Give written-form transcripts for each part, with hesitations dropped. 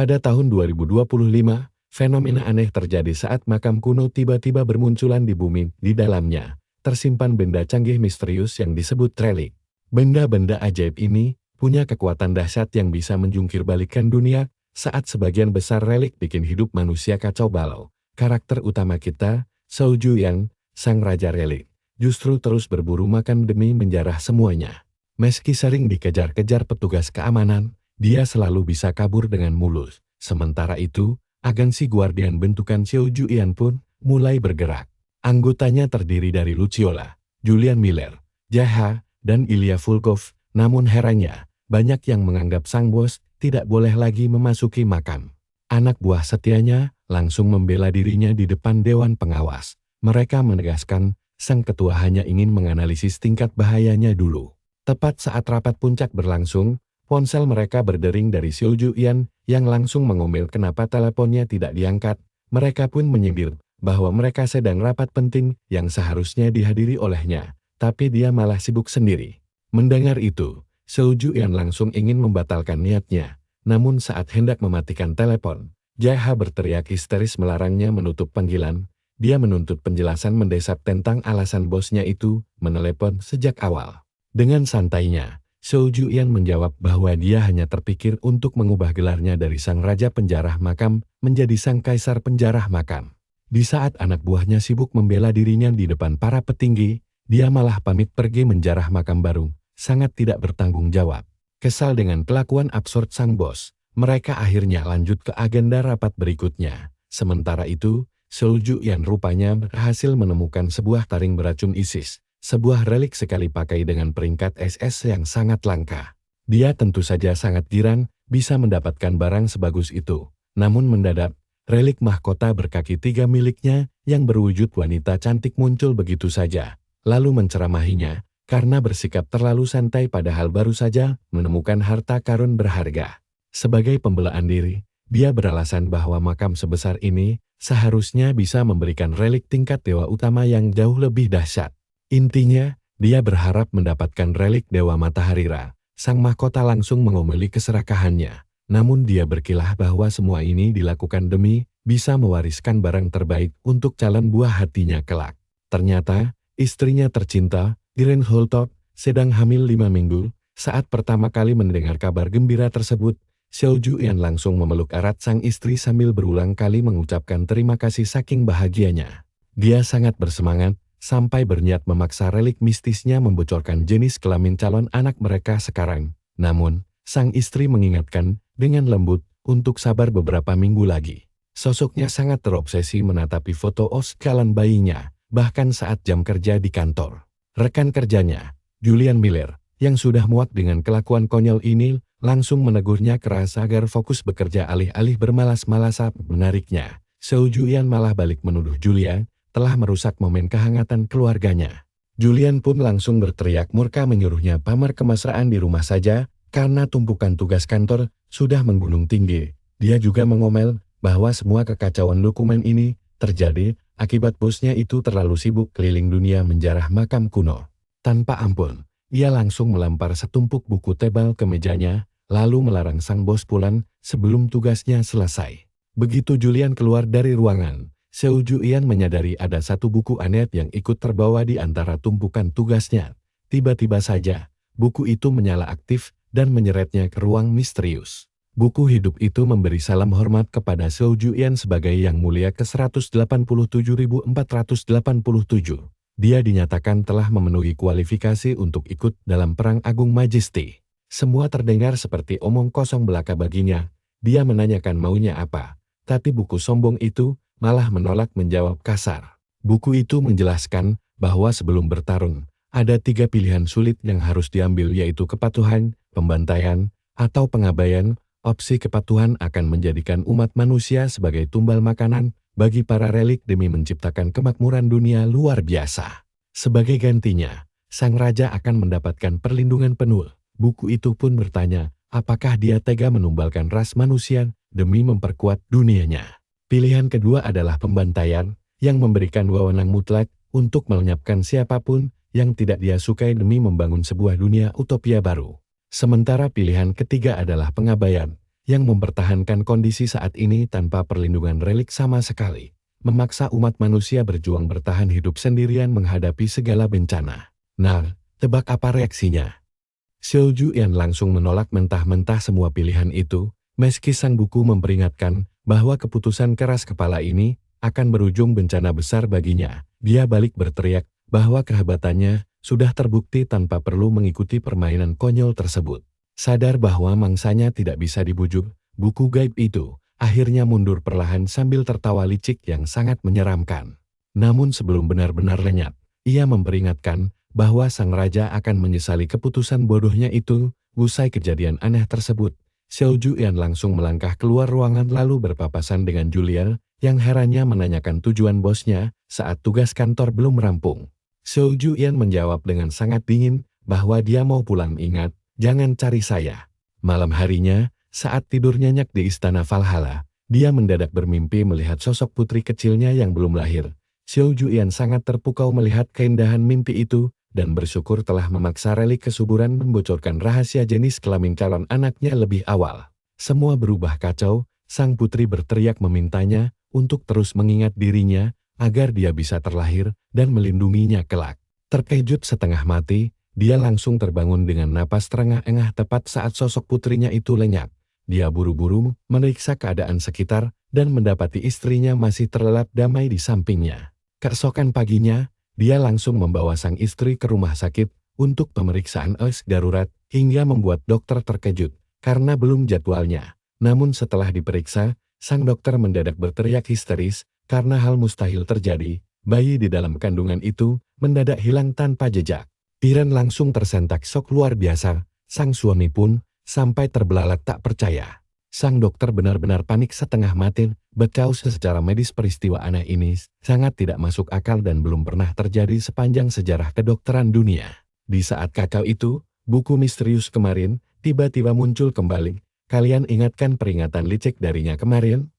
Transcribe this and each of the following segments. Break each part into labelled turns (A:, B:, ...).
A: Pada tahun 2025, fenomena aneh terjadi saat makam kuno tiba-tiba bermunculan di bumi. Di dalamnya, tersimpan benda canggih misterius yang disebut relik. Benda-benda ajaib ini punya kekuatan dahsyat yang bisa menjungkir-balikan dunia, saat sebagian besar relik bikin hidup manusia kacau balau. Karakter utama kita, Zhou Juyan, sang raja relik, justru terus berburu makan demi menjarah semuanya. Meski sering dikejar-kejar petugas keamanan, dia selalu bisa kabur dengan mulus. Sementara itu, agensi Guardian bentukan Zhou Juyan pun mulai bergerak. Anggotanya terdiri dari Luciola, Julian Miller, Jaha, dan Ilya Volkov. Namun herannya, banyak yang menganggap sang bos tidak boleh lagi memasuki makam. Anak buah setianya langsung membela dirinya di depan Dewan Pengawas. Mereka menegaskan, sang ketua hanya ingin menganalisis tingkat bahayanya dulu. Tepat saat rapat puncak berlangsung, ponsel mereka berdering dari Zhou Juyan yang langsung mengomel kenapa teleponnya tidak diangkat. Mereka pun menyindir bahwa mereka sedang rapat penting yang seharusnya dihadiri olehnya, tapi dia malah sibuk sendiri. Mendengar itu, Zhou Juyan langsung ingin membatalkan niatnya. Namun saat hendak mematikan telepon, Jaha berteriak histeris melarangnya menutup panggilan. Dia menuntut penjelasan mendesak tentang alasan bosnya itu menelepon sejak awal. Dengan santainya, Zhou Juyan menjawab bahwa dia hanya terpikir untuk mengubah gelarnya dari sang raja penjarah makam menjadi sang kaisar penjarah makam. Di saat anak buahnya sibuk membela dirinya di depan para petinggi, dia malah pamit pergi menjarah makam baru, sangat tidak bertanggung jawab. Kesal dengan kelakuan absurd sang bos, mereka akhirnya lanjut ke agenda rapat berikutnya. Sementara itu, Zhou Juyan rupanya berhasil menemukan sebuah taring beracun ISIS. Sebuah relik sekali pakai dengan peringkat SS yang sangat langka. Dia tentu saja sangat girang bisa mendapatkan barang sebagus itu. Namun mendadak, relik mahkota berkaki 3 miliknya yang berwujud wanita cantik muncul begitu saja. Lalu menceramahinya karena bersikap terlalu santai padahal baru saja menemukan harta karun berharga. Sebagai pembelaan diri, dia beralasan bahwa makam sebesar ini seharusnya bisa memberikan relik tingkat dewa utama yang jauh lebih dahsyat. Intinya, dia berharap mendapatkan relik Dewa Mataharira. Sang mahkota langsung mengomeli keserakahannya. Namun dia berkilah bahwa semua ini dilakukan demi bisa mewariskan barang terbaik untuk calon buah hatinya kelak. Ternyata, istrinya tercinta, Irene Holtop, sedang hamil 5 minggu. Saat pertama kali mendengar kabar gembira tersebut, Zhou Juyan langsung memeluk erat sang istri sambil berulang kali mengucapkan terima kasih saking bahagianya. Dia sangat bersemangat, sampai berniat memaksa relik mistisnya membocorkan jenis kelamin calon anak mereka sekarang. Namun, sang istri mengingatkan dengan lembut untuk sabar beberapa minggu lagi. Sosoknya sangat terobsesi menatapi foto calon bayinya, bahkan saat jam kerja di kantor. Rekan kerjanya, Julian Miller, yang sudah muak dengan kelakuan konyol ini, langsung menegurnya keras agar fokus bekerja alih-alih bermalas-malasan menariknya. Zhou Juyan malah balik menuduh Julian telah merusak momen kehangatan keluarganya. Julian pun langsung berteriak murka menyuruhnya pamer kemesraan di rumah saja, karena tumpukan tugas kantor sudah menggunung tinggi. Dia juga mengomel bahwa semua kekacauan dokumen ini terjadi akibat bosnya itu terlalu sibuk keliling dunia menjarah makam kuno. Tanpa ampun, ia langsung melempar setumpuk buku tebal ke mejanya, lalu melarang sang bos pulang sebelum tugasnya selesai. Begitu Julian keluar dari ruangan, Zhou Juyan menyadari ada satu buku aneh yang ikut terbawa di antara tumpukan tugasnya. Tiba-tiba saja, buku itu menyala aktif dan menyeretnya ke ruang misterius. Buku hidup itu memberi salam hormat kepada Zhou Juyan sebagai Yang Mulia ke-187.487. Dia dinyatakan telah memenuhi kualifikasi untuk ikut dalam Perang Agung Majesty. Semua terdengar seperti omong kosong belaka baginya. Dia menanyakan maunya apa, tapi buku sombong itu malah menolak menjawab kasar. Buku itu menjelaskan bahwa sebelum bertarung, ada 3 pilihan sulit yang harus diambil yaitu kepatuhan, pembantaian, atau pengabaian. Opsi kepatuhan akan menjadikan umat manusia sebagai tumbal makanan bagi para relik demi menciptakan kemakmuran dunia luar biasa. Sebagai gantinya, sang raja akan mendapatkan perlindungan penuh. Buku itu pun bertanya, apakah dia tega menumbalkan ras manusia demi memperkuat dunianya. Pilihan kedua adalah pembantaian, yang memberikan wewenang mutlak untuk melenyapkan siapapun yang tidak dia sukai demi membangun sebuah dunia utopia baru. Sementara pilihan ketiga adalah pengabaian, yang mempertahankan kondisi saat ini tanpa perlindungan relik sama sekali, memaksa umat manusia berjuang bertahan hidup sendirian menghadapi segala bencana. Nah, tebak apa reaksinya? Xiao Juyan langsung menolak mentah-mentah semua pilihan itu, meski sang buku memperingatkan bahwa keputusan keras kepala ini akan berujung bencana besar baginya. Dia balik berteriak bahwa kehebatannya sudah terbukti tanpa perlu mengikuti permainan konyol tersebut. Sadar bahwa mangsanya tidak bisa dibujuk, buku gaib itu akhirnya mundur perlahan sambil tertawa licik yang sangat menyeramkan. Namun sebelum benar-benar lenyap, ia memperingatkan bahwa sang raja akan menyesali keputusan bodohnya itu. Usai kejadian aneh tersebut, Xiao Juyan langsung melangkah keluar ruangan lalu berpapasan dengan Julian yang herannya menanyakan tujuan bosnya saat tugas kantor belum rampung. Xiao Juyan menjawab dengan sangat dingin bahwa dia mau pulang. Ingat, jangan cari saya. Malam harinya, saat tidur nyenyak di istana Valhalla, dia mendadak bermimpi melihat sosok putri kecilnya yang belum lahir. Xiao Juyan sangat terpukau melihat keindahan mimpi itu, dan bersyukur telah memaksa relik kesuburan membocorkan rahasia jenis kelamin calon anaknya lebih awal. Semua berubah kacau, sang putri berteriak memintanya untuk terus mengingat dirinya, agar dia bisa terlahir dan melindunginya kelak. Terkejut setengah mati, dia langsung terbangun dengan napas terengah-engah tepat saat sosok putrinya itu lenyap. Dia buru-buru meriksa keadaan sekitar dan mendapati istrinya masih terlelap damai di sampingnya. Keesokan paginya, dia langsung membawa sang istri ke rumah sakit untuk pemeriksaan darurat hingga membuat dokter terkejut karena belum jadwalnya. Namun setelah diperiksa, sang dokter mendadak berteriak histeris karena hal mustahil terjadi. Bayi di dalam kandungan itu mendadak hilang tanpa jejak. Iren langsung tersentak shock luar biasa. Sang suami pun sampai terbelalak tak percaya. Sang dokter benar-benar panik setengah mati, because secara medis peristiwa aneh ini sangat tidak masuk akal dan belum pernah terjadi sepanjang sejarah kedokteran dunia. Di saat kakao itu, buku misterius kemarin tiba-tiba muncul kembali. Kalian ingatkan peringatan licik darinya kemarin?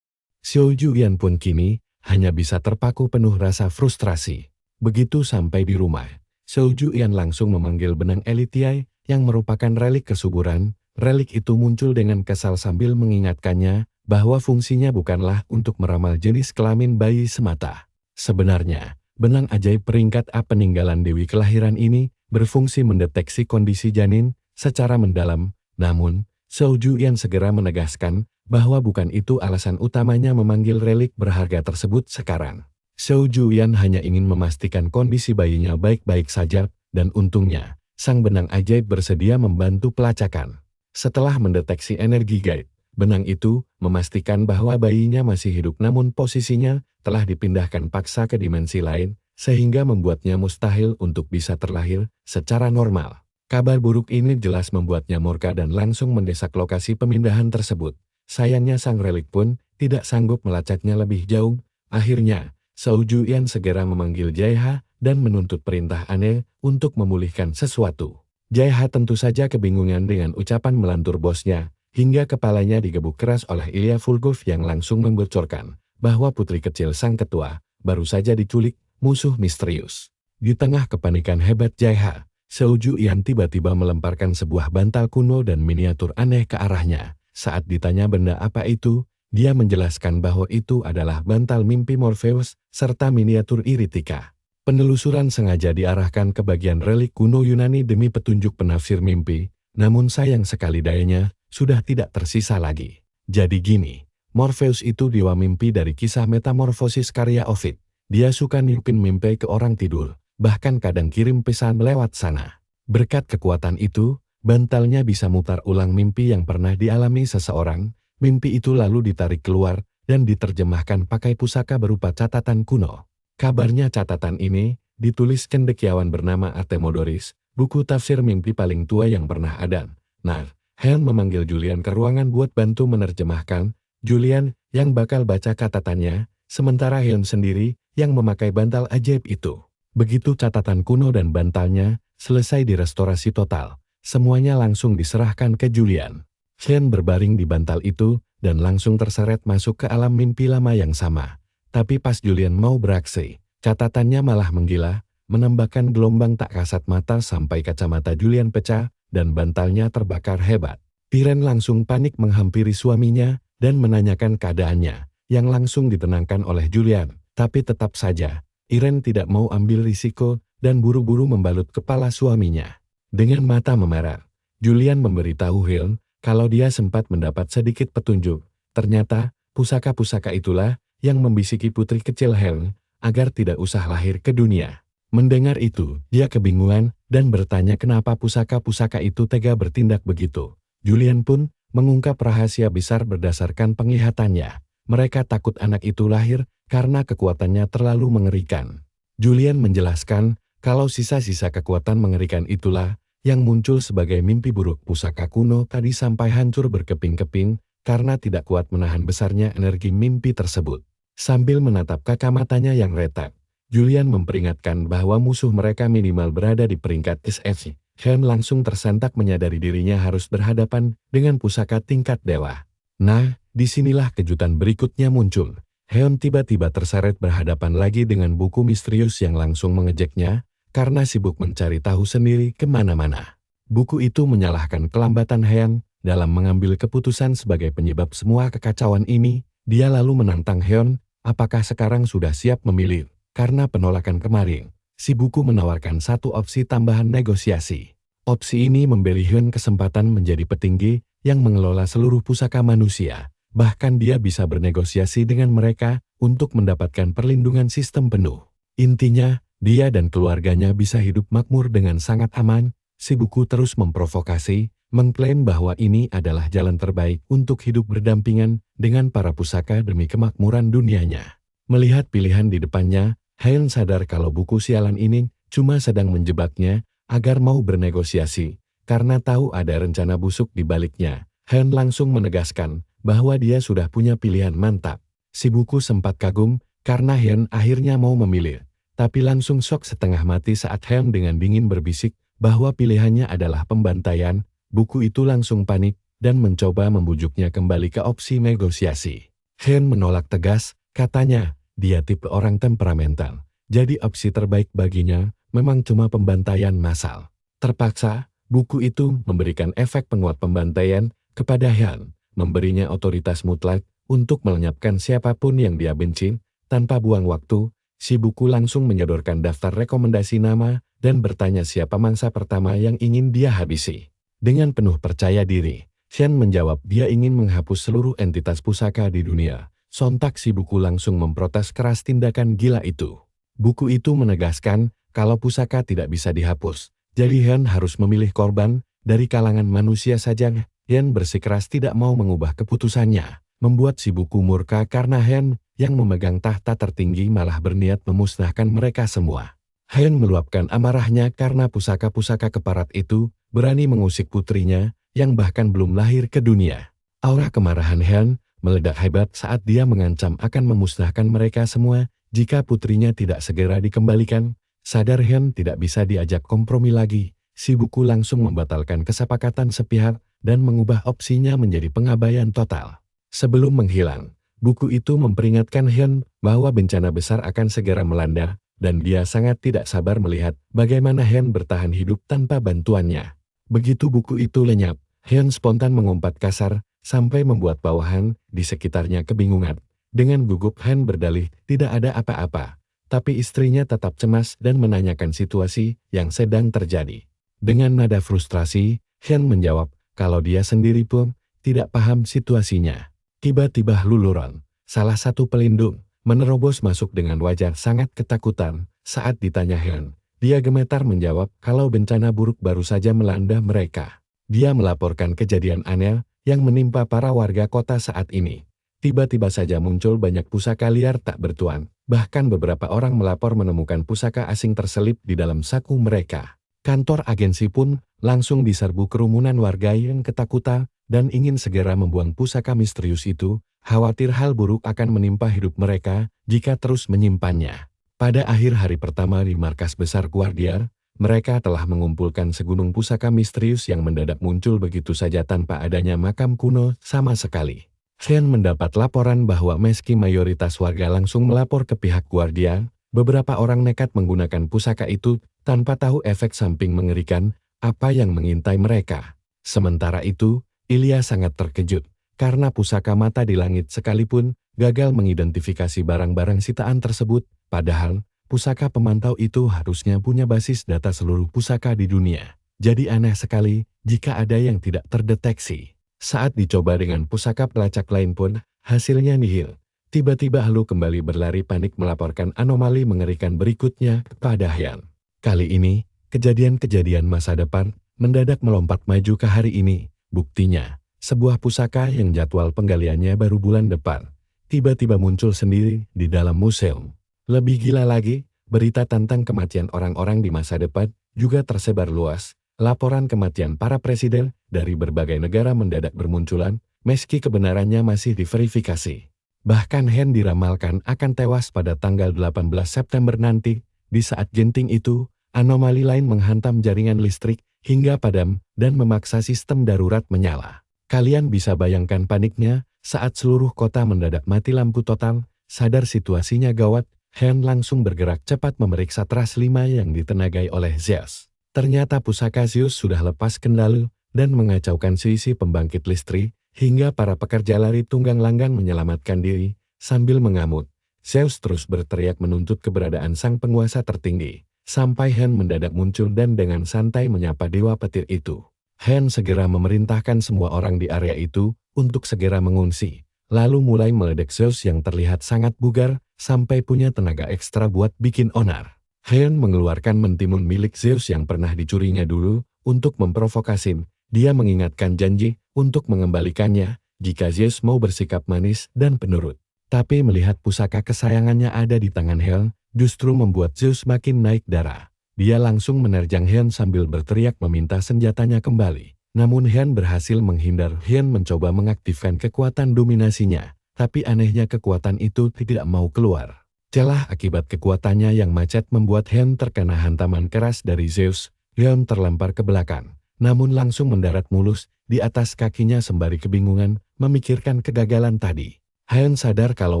A: Xiao Juyan pun kini hanya bisa terpaku penuh rasa frustrasi. Begitu sampai di rumah, Xiao Juyan langsung memanggil benang Elitiai yang merupakan relik kesuburan. Relik itu muncul dengan kesal sambil mengingatkannya bahwa fungsinya bukanlah untuk meramal jenis kelamin bayi semata. Sebenarnya, benang ajaib peringkat A peninggalan dewi kelahiran ini berfungsi mendeteksi kondisi janin secara mendalam. Namun, Xiao Juyan segera menegaskan bahwa bukan itu alasan utamanya memanggil relik berharga tersebut sekarang. Xiao Juyan hanya ingin memastikan kondisi bayinya baik-baik saja, dan untungnya, sang benang ajaib bersedia membantu pelacakan. Setelah mendeteksi energi gaib, benang itu memastikan bahwa bayinya masih hidup namun posisinya telah dipindahkan paksa ke dimensi lain, sehingga membuatnya mustahil untuk bisa terlahir secara normal. Kabar buruk ini jelas membuatnya murka dan langsung mendesak lokasi pemindahan tersebut. Sayangnya sang relik pun tidak sanggup melacaknya lebih jauh. Akhirnya, Xiao Juyan segera memanggil Jaiha dan menuntut perintah aneh untuk memulihkan sesuatu. Jaiha tentu saja kebingungan dengan ucapan melantur bosnya, hingga kepalanya digebuk keras oleh Ilya Fulgov yang langsung membocorkan bahwa putri kecil sang ketua baru saja diculik musuh misterius. Di tengah kepanikan hebat Jaiha, Xiao Juyan tiba-tiba melemparkan sebuah bantal kuno dan miniatur aneh ke arahnya. Saat ditanya benda apa itu, dia menjelaskan bahwa itu adalah bantal mimpi Morpheus serta miniatur Iritika. Penelusuran sengaja diarahkan ke bagian relik kuno Yunani demi petunjuk penafsir mimpi, namun sayang sekali dayanya sudah tidak tersisa lagi. Jadi gini, Morpheus itu dewa mimpi dari kisah metamorfosis karya Ovid. Dia suka niupin mimpi ke orang tidur, bahkan kadang kirim pesan lewat sana. Berkat kekuatan itu, bantalnya bisa mutar ulang mimpi yang pernah dialami seseorang. Mimpi itu lalu ditarik keluar dan diterjemahkan pakai pusaka berupa catatan kuno. Kabarnya catatan ini ditulis cendekiawan bernama Artemidoris, buku tafsir mimpi paling tua yang pernah ada. Nah, Hen memanggil Julian ke ruangan buat bantu menerjemahkan. Julian yang bakal baca catatannya, sementara Hen sendiri yang memakai bantal ajaib itu. Begitu catatan kuno dan bantalnya selesai direstorasi total, semuanya langsung diserahkan ke Julian. Hen berbaring di bantal itu dan langsung terseret masuk ke alam mimpi lama yang sama. Tapi pas Julian mau beraksi, catatannya malah menggila, menembakkan gelombang tak kasat mata sampai kacamata Julian pecah dan bantalnya terbakar hebat. Iren langsung panik menghampiri suaminya dan menanyakan keadaannya, yang langsung ditenangkan oleh Julian. Tapi tetap saja, Iren tidak mau ambil risiko dan buru-buru membalut kepala suaminya. Dengan mata memerah, Julian memberitahu Hyun kalau dia sempat mendapat sedikit petunjuk. Ternyata, pusaka-pusaka itulah yang membisiki putri kecil Hyun agar tidak usah lahir ke dunia. Mendengar itu, dia kebingungan dan bertanya kenapa pusaka-pusaka itu tega bertindak begitu. Julian pun mengungkap rahasia besar berdasarkan penglihatannya. Mereka takut anak itu lahir karena kekuatannya terlalu mengerikan. Julian menjelaskan kalau sisa-sisa kekuatan mengerikan itulah yang muncul sebagai mimpi buruk pusaka kuno tadi sampai hancur berkeping-keping karena tidak kuat menahan besarnya energi mimpi tersebut. Sambil menatap kacamatanya yang retak, Julian memperingatkan bahwa musuh mereka minimal berada di peringkat SFC. Hyun langsung tersentak menyadari dirinya harus berhadapan dengan pusaka tingkat dewa. Nah, disinilah kejutan berikutnya muncul. Hyun tiba-tiba terseret berhadapan lagi dengan buku misterius yang langsung mengejeknya, karena sibuk mencari tahu sendiri kemana-mana. Buku itu menyalahkan kelambatan Hyun dalam mengambil keputusan sebagai penyebab semua kekacauan ini. Dia lalu menantang Hyun, apakah sekarang sudah siap memilih? Karena penolakan kemarin, si buku menawarkan satu opsi tambahan negosiasi. Opsi ini memberi Hyun kesempatan menjadi petinggi yang mengelola seluruh pusaka manusia. Bahkan dia bisa bernegosiasi dengan mereka untuk mendapatkan perlindungan sistem penuh. Intinya, dia dan keluarganya bisa hidup makmur dengan sangat aman. Si buku terus memprovokasi, mengklaim bahwa ini adalah jalan terbaik untuk hidup berdampingan dengan para pusaka demi kemakmuran dunianya. Melihat pilihan di depannya, Hyun sadar kalau buku sialan ini cuma sedang menjebaknya agar mau bernegosiasi, karena tahu ada rencana busuk di baliknya. Hyun langsung menegaskan bahwa dia sudah punya pilihan mantap. Si buku sempat kagum karena Hyun akhirnya mau memilih, tapi langsung shock setengah mati saat Hyun dengan dingin berbisik bahwa pilihannya adalah pembantaian. Buku itu langsung panik dan mencoba membujuknya kembali ke opsi negosiasi. Hyun menolak tegas, katanya, dia tipe orang temperamental, jadi opsi terbaik baginya memang cuma pembantaian massal. Terpaksa, buku itu memberikan efek penguat pembantaian kepada Hyun, memberinya otoritas mutlak untuk melenyapkan siapapun yang dia benci. Tanpa buang waktu, si buku langsung menyodorkan daftar rekomendasi nama dan bertanya siapa mangsa pertama yang ingin dia habisi. Dengan penuh percaya diri, Hyun menjawab dia ingin menghapus seluruh entitas pusaka di dunia. Sontak si buku langsung memprotes keras tindakan gila itu. Buku itu menegaskan kalau pusaka tidak bisa dihapus, jadi Hyun harus memilih korban dari kalangan manusia saja. Hyun bersikeras tidak mau mengubah keputusannya, membuat si buku murka karena Hyun yang memegang tahta tertinggi malah berniat memusnahkan mereka semua. Hyun meluapkan amarahnya karena pusaka-pusaka keparat itu berani mengusik putrinya yang bahkan belum lahir ke dunia. Aura kemarahan Hyun meledak hebat saat dia mengancam akan memusnahkan mereka semua jika putrinya tidak segera dikembalikan. Sadar Hyun tidak bisa diajak kompromi lagi, si buku langsung membatalkan kesepakatan sepihak dan mengubah opsinya menjadi pengabaian total. Sebelum menghilang, buku itu memperingatkan Hyun bahwa bencana besar akan segera melanda, dan dia sangat tidak sabar melihat bagaimana Hyun bertahan hidup tanpa bantuannya. Begitu buku itu lenyap, Hyun spontan mengumpat kasar, sampai membuat bawahan di sekitarnya kebingungan. Dengan gugup Hyun berdalih tidak ada apa-apa, tapi istrinya tetap cemas dan menanyakan situasi yang sedang terjadi. Dengan nada frustrasi, Hyun menjawab kalau dia sendiri pun tidak paham situasinya. Tiba-tiba Luluron, salah satu pelindung, menerobos masuk dengan wajah sangat ketakutan. Saat ditanya Hyun, dia gemetar menjawab kalau bencana buruk baru saja melanda mereka. Dia melaporkan kejadian aneh yang menimpa para warga kota saat ini. Tiba-tiba saja muncul banyak pusaka liar tak bertuan. Bahkan beberapa orang melapor menemukan pusaka asing terselip di dalam saku mereka. Kantor agensi pun langsung diserbu kerumunan warga yang ketakutan dan ingin segera membuang pusaka misterius itu, khawatir hal buruk akan menimpa hidup mereka jika terus menyimpannya. Pada akhir hari pertama di markas besar Guardian, mereka telah mengumpulkan segunung pusaka misterius yang mendadak muncul begitu saja tanpa adanya makam kuno sama sekali. Hyun mendapat laporan bahwa meski mayoritas warga langsung melapor ke pihak Guardian, beberapa orang nekat menggunakan pusaka itu tanpa tahu efek samping mengerikan apa yang mengintai mereka. Sementara itu, Ilya sangat terkejut, karena pusaka mata di langit sekalipun gagal mengidentifikasi barang-barang sitaan tersebut, padahal pusaka pemantau itu harusnya punya basis data seluruh pusaka di dunia. Jadi aneh sekali jika ada yang tidak terdeteksi. Saat dicoba dengan pusaka pelacak lain pun, hasilnya nihil. Tiba-tiba Halu kembali berlari panik melaporkan anomali mengerikan berikutnya kepada Hyan. Kali ini, kejadian-kejadian masa depan mendadak melompat maju ke hari ini. Buktinya, sebuah pusaka yang jadwal penggaliannya baru bulan depan, tiba-tiba muncul sendiri di dalam museum. Lebih gila lagi, berita tentang kematian orang-orang di masa depan juga tersebar luas. Laporan kematian para presiden dari berbagai negara mendadak bermunculan, meski kebenarannya masih diverifikasi. Bahkan Hyan diramalkan akan tewas pada tanggal 18 September nanti. Di saat genting itu, anomali lain menghantam jaringan listrik hingga padam dan memaksa sistem darurat menyala. Kalian bisa bayangkan paniknya saat seluruh kota mendadak mati lampu total. Sadar situasinya gawat, Hyan langsung bergerak cepat memeriksa teras 5 yang ditenagai oleh Zeus. Ternyata pusaka Zeus sudah lepas kendali dan mengacaukan seisi pembangkit listrik, hingga para pekerja lari tunggang langgang menyelamatkan diri. Sambil mengamuk, Zeus terus berteriak menuntut keberadaan sang penguasa tertinggi, sampai Hyan mendadak muncul dan dengan santai menyapa dewa petir itu. Hyan segera memerintahkan semua orang di area itu untuk segera mengungsi, lalu mulai meledek Zeus yang terlihat sangat bugar, sampai punya tenaga ekstra buat bikin onar. Hyan mengeluarkan mentimun milik Zeus yang pernah dicurinya dulu untuk memprovokasi. Dia mengingatkan janji untuk mengembalikannya jika Zeus mau bersikap manis dan penurut. Tapi melihat pusaka kesayangannya ada di tangan Hyan, justru membuat Zeus makin naik darah. Dia langsung menerjang Hyan sambil berteriak meminta senjatanya kembali. Namun Hyan berhasil menghindar. Hyan mencoba mengaktifkan kekuatan dominasinya, tapi anehnya kekuatan itu tidak mau keluar. Celah akibat kekuatannya yang macet membuat Hyan terkena hantaman keras dari Zeus. Hyan terlempar ke belakang, namun langsung mendarat mulus di atas kakinya sembari kebingungan memikirkan kegagalan tadi. Hyan sadar kalau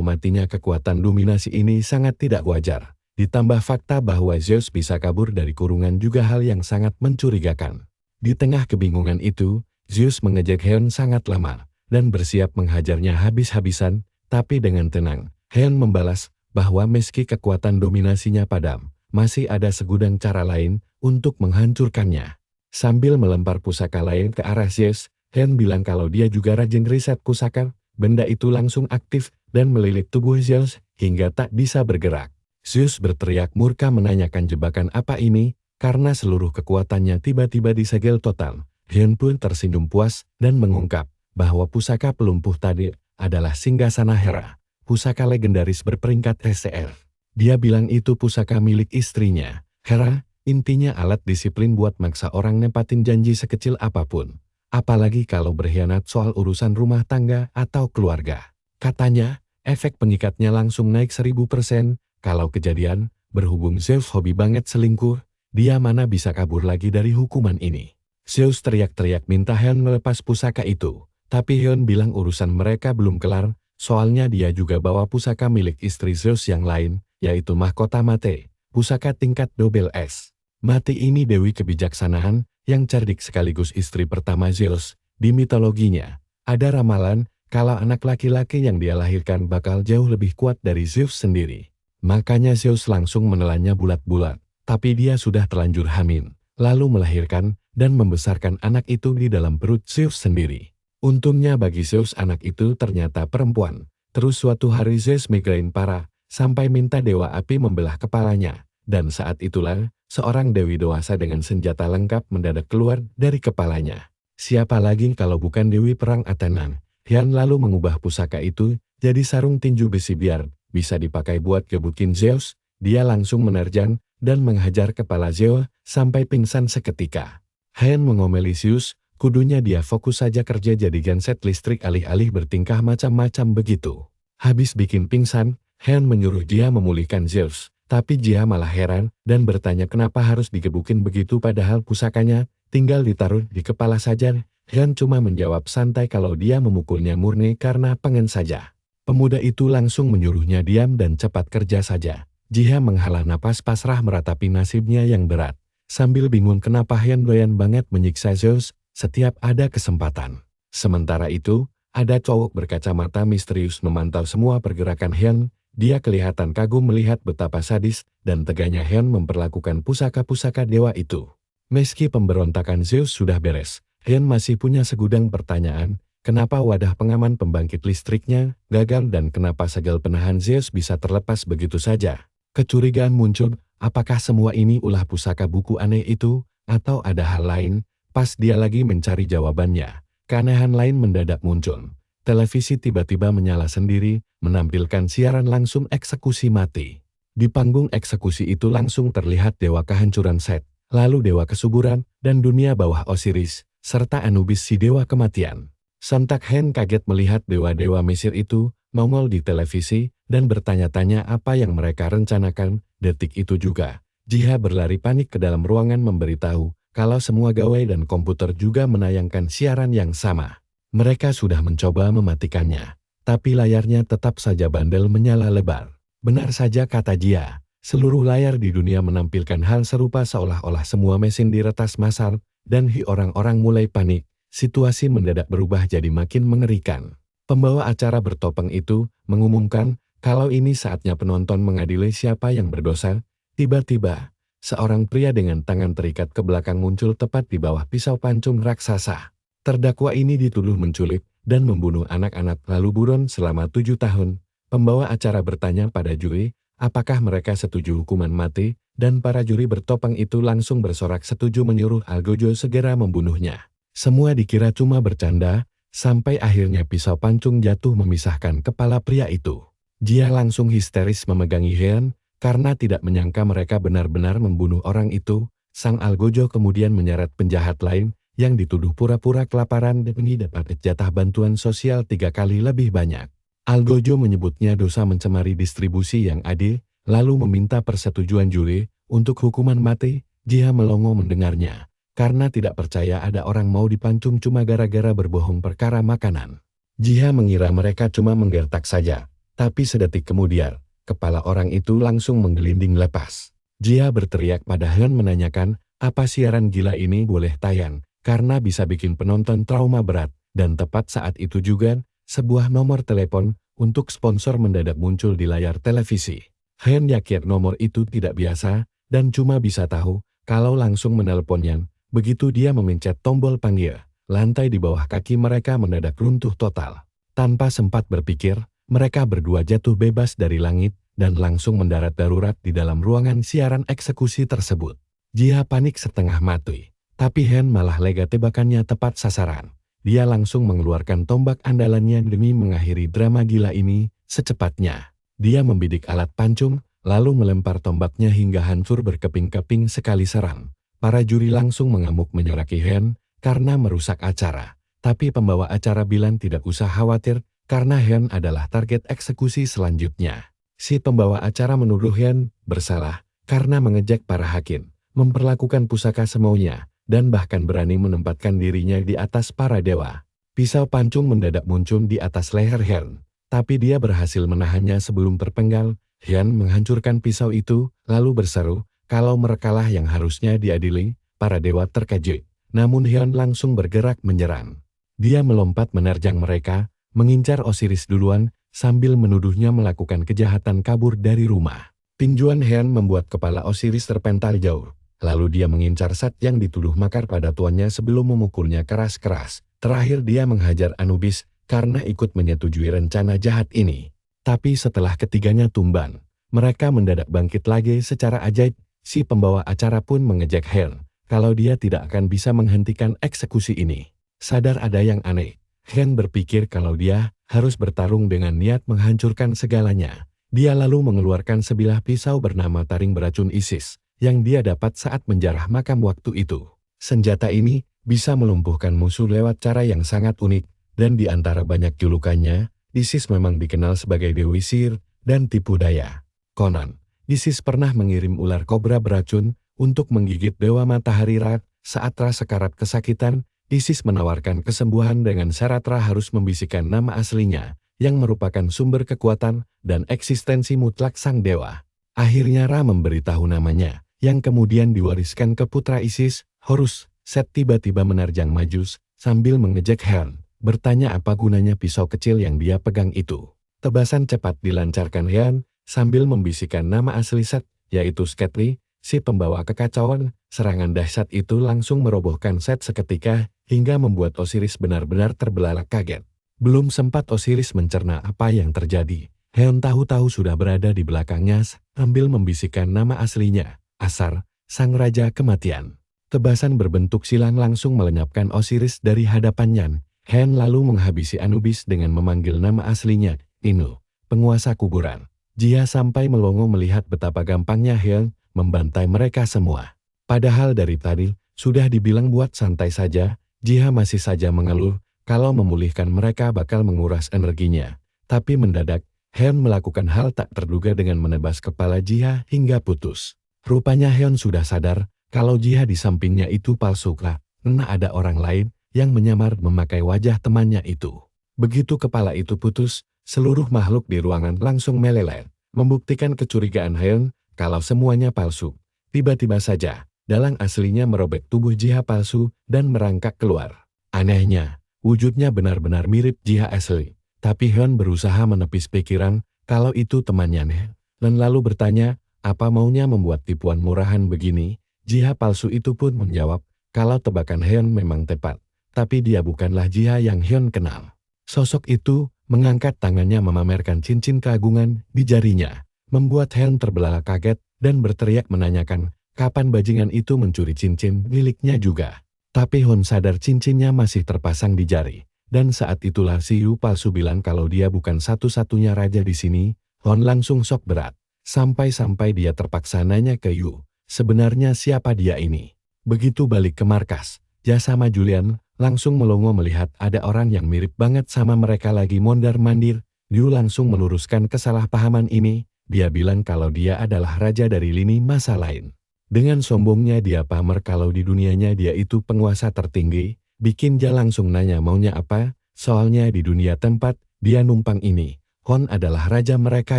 A: matinya kekuatan dominasi ini sangat tidak wajar. Ditambah fakta bahwa Zeus bisa kabur dari kurungan juga hal yang sangat mencurigakan. Di tengah kebingungan itu, Zeus mengejek Hyan sangat lama dan bersiap menghajarnya habis-habisan, tapi dengan tenang. Hyan membalas bahwa meski kekuatan dominasinya padam, masih ada segudang cara lain untuk menghancurkannya. Sambil melempar pusaka lain ke arah Zeus, Hyan bilang kalau dia juga rajin riset pusaka. Benda itu langsung aktif dan melilit tubuh Zeus hingga tak bisa bergerak. Zeus berteriak murka menanyakan jebakan apa ini, karena seluruh kekuatannya tiba-tiba disegel total. Hyan pun tersenyum puas dan mengungkap bahwa pusaka pelumpuh tadi adalah singgasana Hera. Pusaka legendaris berperingkat SCR. Dia bilang itu pusaka milik istrinya, Hera, intinya alat disiplin buat maksa orang nempatin janji sekecil apapun. Apalagi kalau berkhianat soal urusan rumah tangga atau keluarga. Katanya, efek pengikatnya langsung naik 1000%, kalau kejadian, berhubung Zeus hobi banget selingkuh, dia mana bisa kabur lagi dari hukuman ini. Zeus teriak-teriak minta Hyan melepas pusaka itu, tapi Hyan bilang urusan mereka belum kelar. Soalnya dia juga bawa pusaka milik istri Zeus yang lain, yaitu mahkota Mate, pusaka tingkat double S. Mate ini dewi kebijaksanaan, yang cerdik sekaligus istri pertama Zeus. Di mitologinya, ada ramalan, kalau anak laki-laki yang dia lahirkan bakal jauh lebih kuat dari Zeus sendiri. Makanya Zeus langsung menelannya bulat-bulat, tapi dia sudah terlanjur hamil, lalu melahirkan dan membesarkan anak itu di dalam perut Zeus sendiri. Untungnya bagi Zeus anak itu ternyata perempuan. Terus suatu hari Zeus migrain parah, sampai minta dewa api membelah kepalanya. Dan saat itulah, seorang dewi dewasa dengan senjata lengkap mendadak keluar dari kepalanya. Siapa lagi kalau bukan dewi perang Athena. Hyan lalu mengubah pusaka itu jadi sarung tinju besi biar bisa dipakai buat gebukin Zeus. Dia langsung menerjang dan menghajar kepala Zeus sampai pingsan seketika. Hyan mengomeli Zeus. Kudunya dia fokus saja kerja jadi genset listrik alih-alih bertingkah macam-macam begitu. Habis bikin pingsan, Hyan menyuruh dia memulihkan Zeus. Tapi dia malah heran dan bertanya kenapa harus digebukin begitu padahal pusakanya tinggal ditaruh di kepala saja. Hyan cuma menjawab santai kalau dia memukulnya murni karena pengen saja. Pemuda itu langsung menyuruhnya diam dan cepat kerja saja. Jia menghela napas pasrah meratapi nasibnya yang berat. Sambil bingung kenapa Hyan doyan banget menyiksa Zeus setiap ada kesempatan. Sementara itu, ada cowok berkacamata misterius memantau semua pergerakan Hyun. Dia kelihatan kagum melihat betapa sadis dan teganya Hyun memperlakukan pusaka-pusaka dewa itu. Meski pemberontakan Zeus sudah beres, Hyun masih punya segudang pertanyaan. Kenapa wadah pengaman pembangkit listriknya gagal dan kenapa segel penahan Zeus bisa terlepas begitu saja? Kecurigaan muncul, apakah semua ini ulah pusaka buku aneh itu, atau ada hal lain? Pas dia lagi mencari jawabannya, keanehan lain mendadak muncul. Televisi tiba-tiba menyala sendiri, menampilkan siaran langsung eksekusi mati. Di panggung eksekusi itu langsung terlihat dewa kehancuran Set, lalu dewa kesuburan, dan dunia bawah Osiris, serta Anubis si dewa kematian. Sontak Hyun kaget melihat dewa-dewa Mesir itu nongol di televisi dan bertanya-tanya apa yang mereka rencanakan. Detik itu juga, Jiha berlari panik ke dalam ruangan memberitahu kalau semua gawai dan komputer juga menayangkan siaran yang sama. Mereka sudah mencoba mematikannya, tapi layarnya tetap saja bandel menyala lebar. Benar saja kata Jiha, seluruh layar di dunia menampilkan hal serupa seolah-olah semua mesin diretas massal, dan orang-orang mulai panik. Situasi mendadak berubah jadi makin mengerikan. Pembawa acara bertopeng itu mengumumkan kalau ini saatnya penonton mengadili siapa yang berdosa. Tiba-tiba, seorang pria dengan tangan terikat ke belakang muncul tepat di bawah pisau pancung raksasa. Terdakwa ini dituduh menculik dan membunuh anak-anak lalu buron selama 7 tahun. Pembawa acara bertanya pada juri, apakah mereka setuju hukuman mati, dan para juri bertopeng itu langsung bersorak setuju menyuruh Algojo segera membunuhnya. Semua dikira cuma bercanda, sampai akhirnya pisau pancung jatuh memisahkan kepala pria itu. Jiha langsung histeris memegangi Hyun, karena tidak menyangka mereka benar-benar membunuh orang itu. Sang Algojo kemudian menyeret penjahat lain, yang dituduh pura-pura kelaparan demi dapat jatah bantuan sosial 3 kali lebih banyak. Algojo menyebutnya dosa mencemari distribusi yang adil, lalu meminta persetujuan juri untuk hukuman mati. Jiha melongo mendengarnya. Karena tidak percaya ada orang mau dipancung cuma gara-gara berbohong perkara makanan. Jiha mengira mereka cuma menggertak saja, tapi sedetik kemudian, kepala orang itu langsung menggelinding lepas. Jiha berteriak pada Hyun menanyakan, apa siaran gila ini boleh tayang, karena bisa bikin penonton trauma berat, dan tepat saat itu juga, sebuah nomor telepon untuk sponsor mendadak muncul di layar televisi. Hyun yakin nomor itu tidak biasa, dan cuma bisa tahu, kalau langsung menelponnya. Begitu dia memencet tombol panggil, lantai di bawah kaki mereka mendadak runtuh total. Tanpa sempat berpikir, mereka berdua jatuh bebas dari langit dan langsung mendarat darurat di dalam ruangan siaran eksekusi tersebut. Jiha panik setengah mati, tapi Hyun malah lega tebakannya tepat sasaran. Dia langsung mengeluarkan tombak andalannya demi mengakhiri drama gila ini secepatnya. Dia membidik alat pancung, lalu melempar tombaknya hingga hancur berkeping-keping sekali serang. Para juri langsung mengamuk menyoraki Hyun karena merusak acara. Tapi pembawa acara bilang tidak usah khawatir karena Hyun adalah target eksekusi selanjutnya. Si pembawa acara menuduh Hyun bersalah karena mengejek para hakim, memperlakukan pusaka semaunya, dan bahkan berani menempatkan dirinya di atas para dewa. Pisau pancung mendadak muncul di atas leher Hyun, tapi dia berhasil menahannya sebelum terpenggal. Hyun menghancurkan pisau itu, lalu berseru, kalau merekalah yang harusnya diadili. Para dewa terkejut, namun Hyun langsung bergerak menyerang. Dia melompat menerjang mereka, mengincar Osiris duluan, sambil menuduhnya melakukan kejahatan kabur dari rumah. Tinjuan Hyun membuat kepala Osiris terpental jauh, lalu dia mengincar Set yang dituduh makar pada tuannya sebelum memukulnya keras-keras. Terakhir dia menghajar Anubis, karena ikut menyetujui rencana jahat ini. Tapi setelah ketiganya tumbang, mereka mendadak bangkit lagi secara ajaib. Si pembawa acara pun mengejek Hyun, kalau dia tidak akan bisa menghentikan eksekusi ini. Sadar ada yang aneh, Hyun berpikir kalau dia harus bertarung dengan niat menghancurkan segalanya. Dia lalu mengeluarkan sebilah pisau bernama taring beracun Isis, yang dia dapat saat menjarah makam waktu itu. Senjata ini bisa melumpuhkan musuh lewat cara yang sangat unik, dan di antara banyak julukannya, Isis memang dikenal sebagai Dewi Sihir dan tipu daya. Konon, Isis pernah mengirim ular kobra beracun untuk menggigit Dewa Matahari Ra. Saat Ra sekarat kesakitan, Isis menawarkan kesembuhan dengan syarat Ra harus membisikkan nama aslinya, yang merupakan sumber kekuatan dan eksistensi mutlak sang dewa. Akhirnya Ra memberitahu namanya, yang kemudian diwariskan ke putra Isis, Horus. Set tiba-tiba menerjang Majus, sambil mengejek Hyun. bertanya apa gunanya pisau kecil yang dia pegang itu. Tebasan cepat dilancarkan Hyun, sambil membisikkan nama asli Seth, yaitu Sketri, si pembawa kekacauan. Serangan dahsyat itu langsung merobohkan Seth seketika, hingga membuat Osiris benar-benar terbelalak kaget. Belum sempat Osiris mencerna apa yang terjadi, Hyun tahu-tahu sudah berada di belakangnya sambil membisikkan nama aslinya, Asar, sang raja kematian. Tebasan berbentuk silang langsung melenyapkan Osiris dari hadapannya. Hyun lalu menghabisi Anubis dengan memanggil nama aslinya, Inu, penguasa kuburan. Jia sampai melongo melihat betapa gampangnya Hyun membantai mereka semua. Padahal dari tadi, sudah dibilang buat santai saja, Jia masih saja mengeluh, kalau memulihkan mereka bakal menguras energinya. Tapi mendadak, Hyun melakukan hal tak terduga dengan menebas kepala Jia hingga putus. Rupanya Hyun sudah sadar, kalau Jia di sampingnya itu palsu karena ada orang lain yang menyamar memakai wajah temannya itu. Begitu kepala itu putus, seluruh makhluk di ruangan langsung meleleh, membuktikan kecurigaan Hyun kalau semuanya palsu. Tiba-tiba saja, dalang aslinya merobek tubuh Jia palsu dan merangkak keluar. Anehnya, wujudnya benar-benar mirip Jia asli. Tapi Hyun berusaha menepis pikiran kalau itu temannya, dan lalu bertanya, apa maunya membuat tipuan murahan begini? Jia palsu itu pun menjawab, kalau tebakan Hyun memang tepat, tapi dia bukanlah Jia yang Hyun kenal. Sosok itu mengangkat tangannya memamerkan cincin keagungan di jarinya, membuat Hyun terbelalak kaget dan berteriak menanyakan, kapan bajingan itu mencuri cincin miliknya juga. Tapi Hyun sadar cincinnya masih terpasang di jari, dan saat itulah si Yu palsu bilang kalau dia bukan satu-satunya raja di sini. Hyun langsung shock berat, sampai-sampai dia terpaksa nanya ke Yu, sebenarnya siapa dia ini? Begitu balik ke markas, Ja sama Julian langsung melongo melihat ada orang yang mirip banget sama mereka lagi mondar-mandir. Yu langsung meluruskan kesalahpahaman ini, dia bilang kalau dia adalah raja dari lini masa lain. Dengan sombongnya dia pamer kalau di dunianya dia itu penguasa tertinggi, bikin Ja langsung nanya maunya apa, soalnya di dunia tempat dia numpang ini, Hyun adalah raja mereka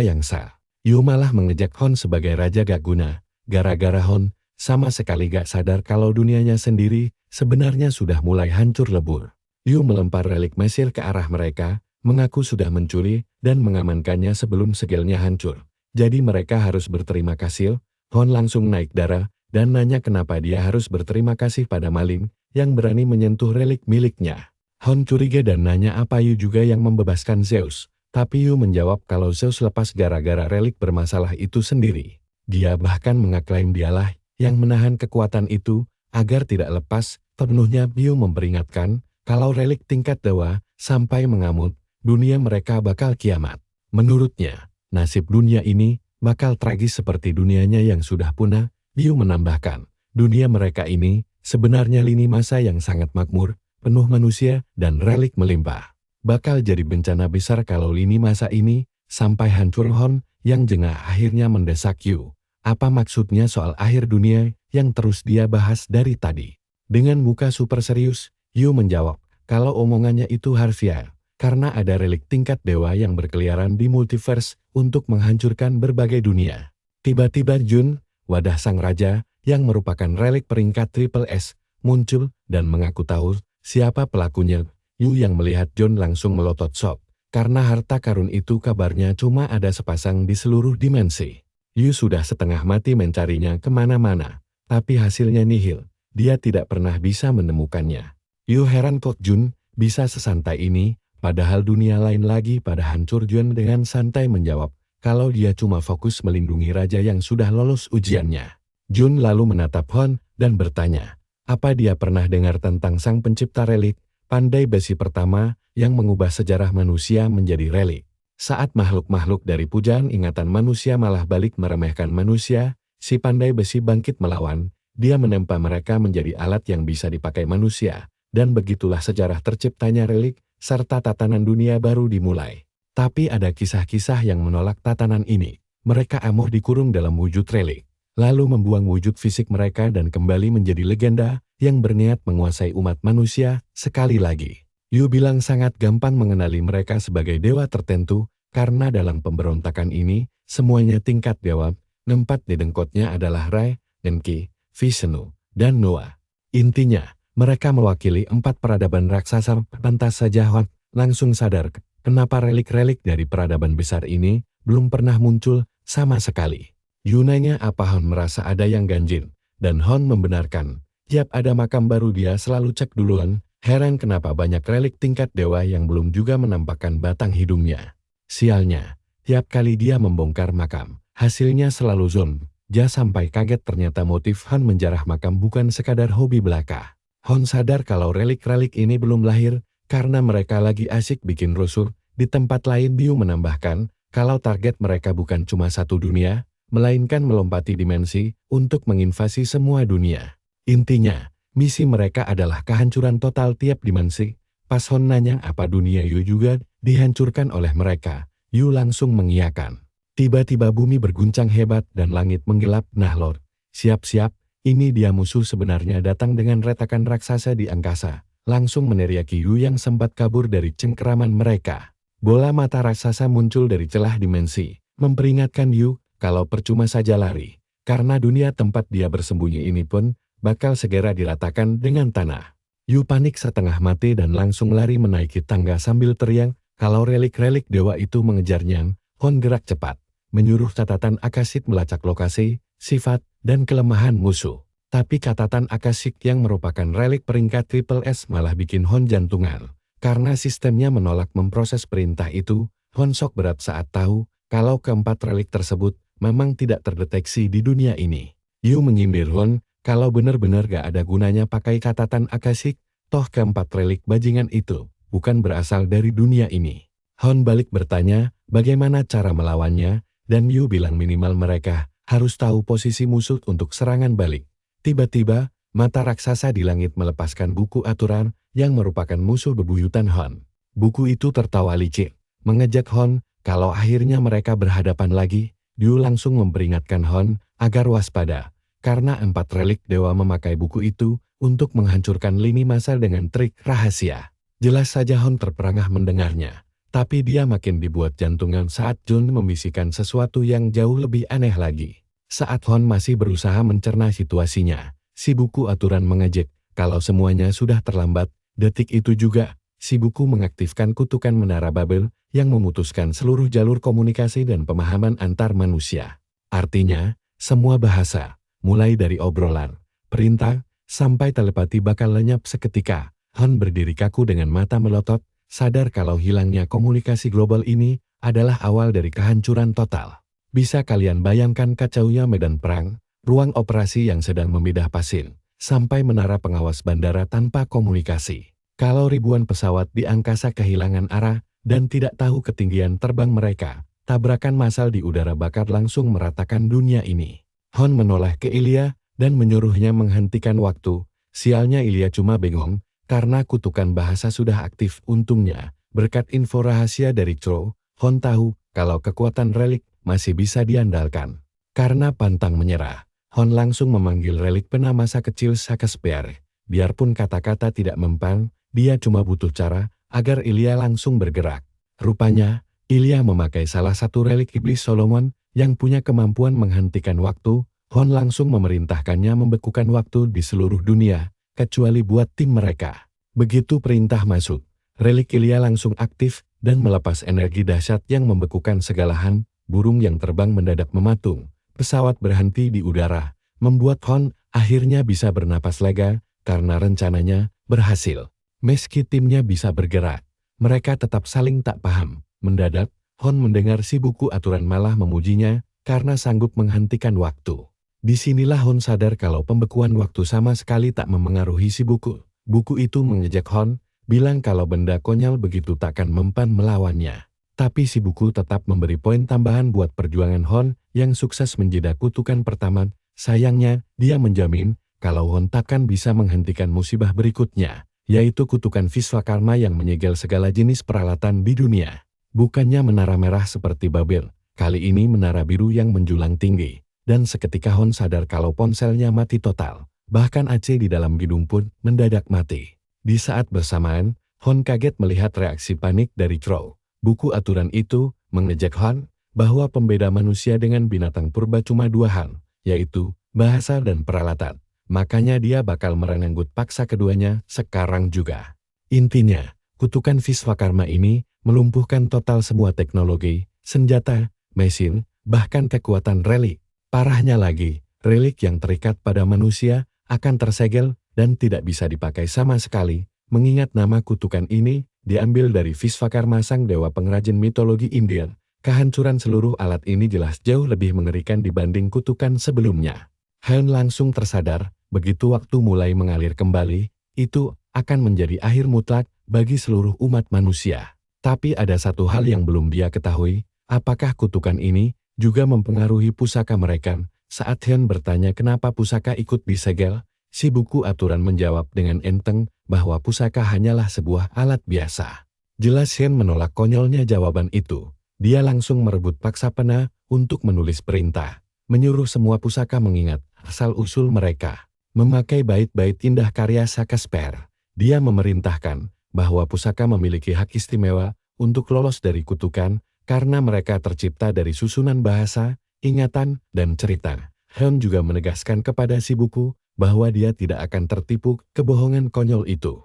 A: yang sah. Yu malah mengejek Hyun sebagai raja gak guna, gara-gara Hyun sama sekali gak sadar kalau dunianya sendiri sebenarnya sudah mulai hancur lebur. Yu melempar relik Mesir ke arah mereka, mengaku sudah mencuri dan mengamankannya sebelum segelnya hancur. Jadi mereka harus berterima kasih. Hyun langsung naik darah dan nanya kenapa dia harus berterima kasih pada maling yang berani menyentuh relik miliknya. Hyun curiga dan nanya apa Yu juga yang membebaskan Zeus. Tapi Yu menjawab kalau Zeus lepas gara-gara relik bermasalah itu sendiri. Dia bahkan mengaklaim dialah yang menahan kekuatan itu agar tidak lepas. Penuhnya Yu memperingatkan kalau relik tingkat dewa sampai mengamuk, dunia mereka bakal kiamat. Menurutnya, nasib dunia ini bakal tragis seperti dunianya yang sudah punah. Yu menambahkan, dunia mereka ini sebenarnya lini masa yang sangat makmur, penuh manusia dan relik melimpah. Bakal jadi bencana besar kalau lini masa ini sampai hancur. Hyun yang jengah akhirnya mendesak Yu. Apa maksudnya soal akhir dunia yang terus dia bahas dari tadi? Dengan muka super serius, Yu menjawab, kalau omongannya itu harfiah, karena ada relik tingkat dewa yang berkeliaran di multiverse untuk menghancurkan berbagai dunia. Tiba-tiba Jun, wadah sang raja, yang merupakan relik peringkat triple S, muncul dan mengaku tahu siapa pelakunya. Yu yang melihat Jun langsung melotot shock, karena harta karun itu kabarnya cuma ada sepasang di seluruh dimensi. Yu sudah setengah mati mencarinya kemana-mana, tapi hasilnya nihil. Dia tidak pernah bisa menemukannya. Yu heran kok Jun bisa sesantai ini, padahal dunia lain lagi pada hancur. Jun dengan santai menjawab, kalau dia cuma fokus melindungi raja yang sudah lolos ujiannya. Jun lalu menatap Hyun dan bertanya, apa dia pernah dengar tentang sang pencipta relik, pandai besi pertama yang mengubah sejarah manusia menjadi relik? Saat makhluk-makhluk dari pujaan ingatan manusia malah balik meremehkan manusia, si pandai besi bangkit melawan. Dia menempa mereka menjadi alat yang bisa dipakai manusia, dan begitulah sejarah terciptanya relik, serta tatanan dunia baru dimulai. Tapi ada kisah-kisah yang menolak tatanan ini. Mereka amoh dikurung dalam wujud relik, lalu membuang wujud fisik mereka dan kembali menjadi legenda yang berniat menguasai umat manusia sekali lagi. Yu bilang sangat gampang mengenali mereka sebagai dewa tertentu, karena dalam pemberontakan ini, semuanya tingkat dewa. Nempat di dengkotnya adalah Rai, Enki, Vishnu, dan Noah. Intinya, Mereka mewakili 4 peradaban raksasa. Lantas saja Hon langsung sadar kenapa relik-relik dari peradaban besar ini belum pernah muncul sama sekali. Yu nanya apa Hon merasa ada yang ganjil, dan Hon membenarkan. Tiap ada makam baru dia selalu cek duluan, heran kenapa banyak relik tingkat dewa yang belum juga menampakkan batang hidungnya. Sialnya, tiap kali dia membongkar makam, hasilnya selalu zoom. Dia sampai kaget ternyata motif Hon menjarah makam bukan sekadar hobi belaka. Hon sadar kalau relik-relik ini belum lahir, karena mereka lagi asik bikin rusuh. Di tempat lain Yu menambahkan, kalau target mereka bukan cuma satu dunia, melainkan melompati dimensi untuk menginvasi semua dunia. Intinya, misi mereka adalah kehancuran total tiap dimensi. Pas Hon nanya apa dunia Yu juga dihancurkan oleh mereka, Yu langsung mengiyakan. Tiba-tiba bumi berguncang hebat dan langit menggelap. Nah Lord, siap-siap. Ini dia musuh sebenarnya datang dengan retakan raksasa di angkasa. Langsung meneriaki Yu yang sempat kabur dari cengkeraman mereka. Bola mata raksasa muncul dari celah dimensi, memperingatkan Yu kalau percuma saja lari. Karena dunia tempat dia bersembunyi ini pun bakal segera diratakan dengan tanah. Yu panik setengah mati dan langsung lari menaiki tangga sambil teriak kalau relik-relik dewa itu mengejarnya. Hon gerak cepat, menyuruh catatan akasik melacak lokasi, sifat, dan kelemahan musuh. Tapi catatan akasik yang merupakan relik peringkat Triple S malah bikin Hon jantungan. Karena sistemnya menolak memproses perintah itu, Hon shock berat saat tahu kalau keempat relik tersebut memang tidak terdeteksi di dunia ini. Yu menyindir Hon kalau benar-benar gak ada gunanya pakai catatan akasik, toh keempat relik bajingan itu bukan berasal dari dunia ini. Hon balik bertanya bagaimana cara melawannya, dan Yu bilang minimal mereka harus tahu posisi musuh untuk serangan balik. Tiba-tiba, mata raksasa di langit melepaskan buku aturan yang merupakan musuh bebuyutan Hon. Buku itu tertawa licik, mengejek Hon kalau akhirnya mereka berhadapan lagi. Yu langsung memperingatkan Hon agar waspada, karena 4 relik dewa memakai buku itu untuk menghancurkan lini masa dengan trik rahasia. Jelas saja Hon terperangah mendengarnya, tapi dia makin dibuat jantungan saat Jun membisikkan sesuatu yang jauh lebih aneh lagi. Saat Hon masih berusaha mencerna situasinya, si buku aturan mengejek kalau semuanya sudah terlambat. Detik itu juga, si buku mengaktifkan kutukan Menara Babel yang memutuskan seluruh jalur komunikasi dan pemahaman antar manusia. Artinya, semua bahasa, mulai dari obrolan, perintah, sampai telepati bakal lenyap seketika. Hon berdiri kaku dengan mata melotot, sadar kalau hilangnya komunikasi global ini adalah awal dari kehancuran total. Bisa kalian bayangkan kacaunya medan perang, ruang operasi yang sedang membedah pasien, sampai menara pengawas bandara tanpa komunikasi. Kalau ribuan pesawat di angkasa kehilangan arah dan tidak tahu ketinggian terbang mereka, tabrakan massal di udara bakar langsung meratakan dunia ini. Hon menoleh ke Ilya dan menyuruhnya menghentikan waktu. Sialnya Ilya cuma bengong, karena kutukan bahasa sudah aktif. Untungnya, berkat info rahasia dari Cho, Hon tahu kalau kekuatan relik masih bisa diandalkan. Karena pantang menyerah, Hon langsung memanggil relik pena masa kecil Shakespeare. Biarpun kata-kata tidak mempan, dia cuma butuh cara agar Ilya langsung bergerak. Rupanya, Ilya memakai salah satu relik iblis Solomon yang punya kemampuan menghentikan waktu. Hon langsung memerintahkannya membekukan waktu di seluruh dunia, kecuali buat tim mereka. Begitu perintah masuk, relik Ilya langsung aktif dan melepas energi dahsyat yang membekukan segala hal. Burung yang terbang mendadak mematung, pesawat berhenti di udara, membuat Hon akhirnya bisa bernapas lega karena rencananya berhasil. Meski timnya bisa bergerak, mereka tetap saling tak paham. Mendadak, Hon mendengar si buku aturan malah memujinya karena sanggup menghentikan waktu. Disinilah Hon sadar kalau pembekuan waktu sama sekali tak memengaruhi si buku. Buku itu mengejek Hon, bilang kalau benda konyol begitu takkan mempan melawannya. Tapi si buku tetap memberi poin tambahan buat perjuangan Hon yang sukses menjeda kutukan pertama. Sayangnya, dia menjamin kalau Hon takkan bisa menghentikan musibah berikutnya, yaitu kutukan Vishwakarma yang menyegel segala jenis peralatan di dunia. Bukannya menara merah seperti Babel, kali ini menara biru yang menjulang tinggi. Dan seketika Hon sadar kalau ponselnya mati total. Bahkan AC di dalam gedung pun mendadak mati. Di saat bersamaan, Hon kaget melihat reaksi panik dari Crow. Buku aturan itu mengejek Hon bahwa pembeda manusia dengan binatang purba cuma 2 hal, yaitu bahasa dan peralatan. makanya dia bakal merenggut paksa keduanya sekarang juga. Intinya, kutukan Viswakarma ini melumpuhkan total semua teknologi, senjata, mesin, bahkan kekuatan relik. Parahnya lagi, relik yang terikat pada manusia akan tersegel dan tidak bisa dipakai sama sekali, mengingat nama kutukan ini diambil dari Viswakarma sang dewa pengrajin mitologi India. Kehancuran seluruh alat ini jelas jauh lebih mengerikan dibanding kutukan sebelumnya. Han langsung tersadar, begitu waktu mulai mengalir kembali, itu akan menjadi akhir mutlak bagi seluruh umat manusia. Tapi ada satu hal yang belum dia ketahui, apakah kutukan ini juga mempengaruhi pusaka mereka? Saat Han bertanya kenapa pusaka ikut disegel, si buku aturan menjawab dengan enteng bahwa pusaka hanyalah sebuah alat biasa. Jelas Han menolak konyolnya jawaban itu. Dia langsung merebut paksa pena untuk menulis perintah, menyuruh semua pusaka mengingat asal-usul mereka. Memakai bait-bait indah karya Shakespeare, dia memerintahkan bahwa pusaka memiliki hak istimewa untuk lolos dari kutukan karena mereka tercipta dari susunan bahasa, ingatan, dan cerita. Han juga menegaskan kepada si buku bahwa dia tidak akan tertipu kebohongan konyol itu.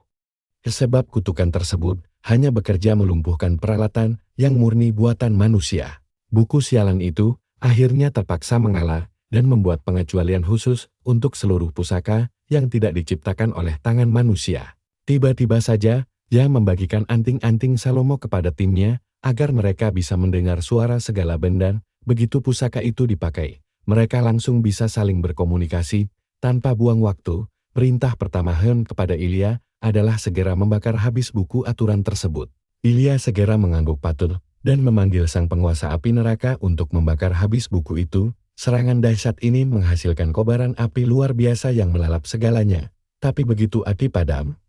A: Sebab kutukan tersebut hanya bekerja melumpuhkan peralatan yang murni buatan manusia. Buku sialan itu akhirnya terpaksa mengalah dan membuat pengecualian khusus untuk seluruh pusaka yang tidak diciptakan oleh tangan manusia. Tiba-tiba saja, dia membagikan anting-anting Salomo kepada timnya agar mereka bisa mendengar suara segala benda. Begitu pusaka itu dipakai, mereka langsung bisa saling berkomunikasi tanpa buang waktu. Perintah pertama Han kepada Ilya adalah segera membakar habis buku aturan tersebut. Ilya segera mengangguk patut dan memanggil sang penguasa api neraka untuk membakar habis buku itu. Serangan dahsyat ini menghasilkan kobaran api luar biasa yang melalap segalanya. Tapi begitu api padam,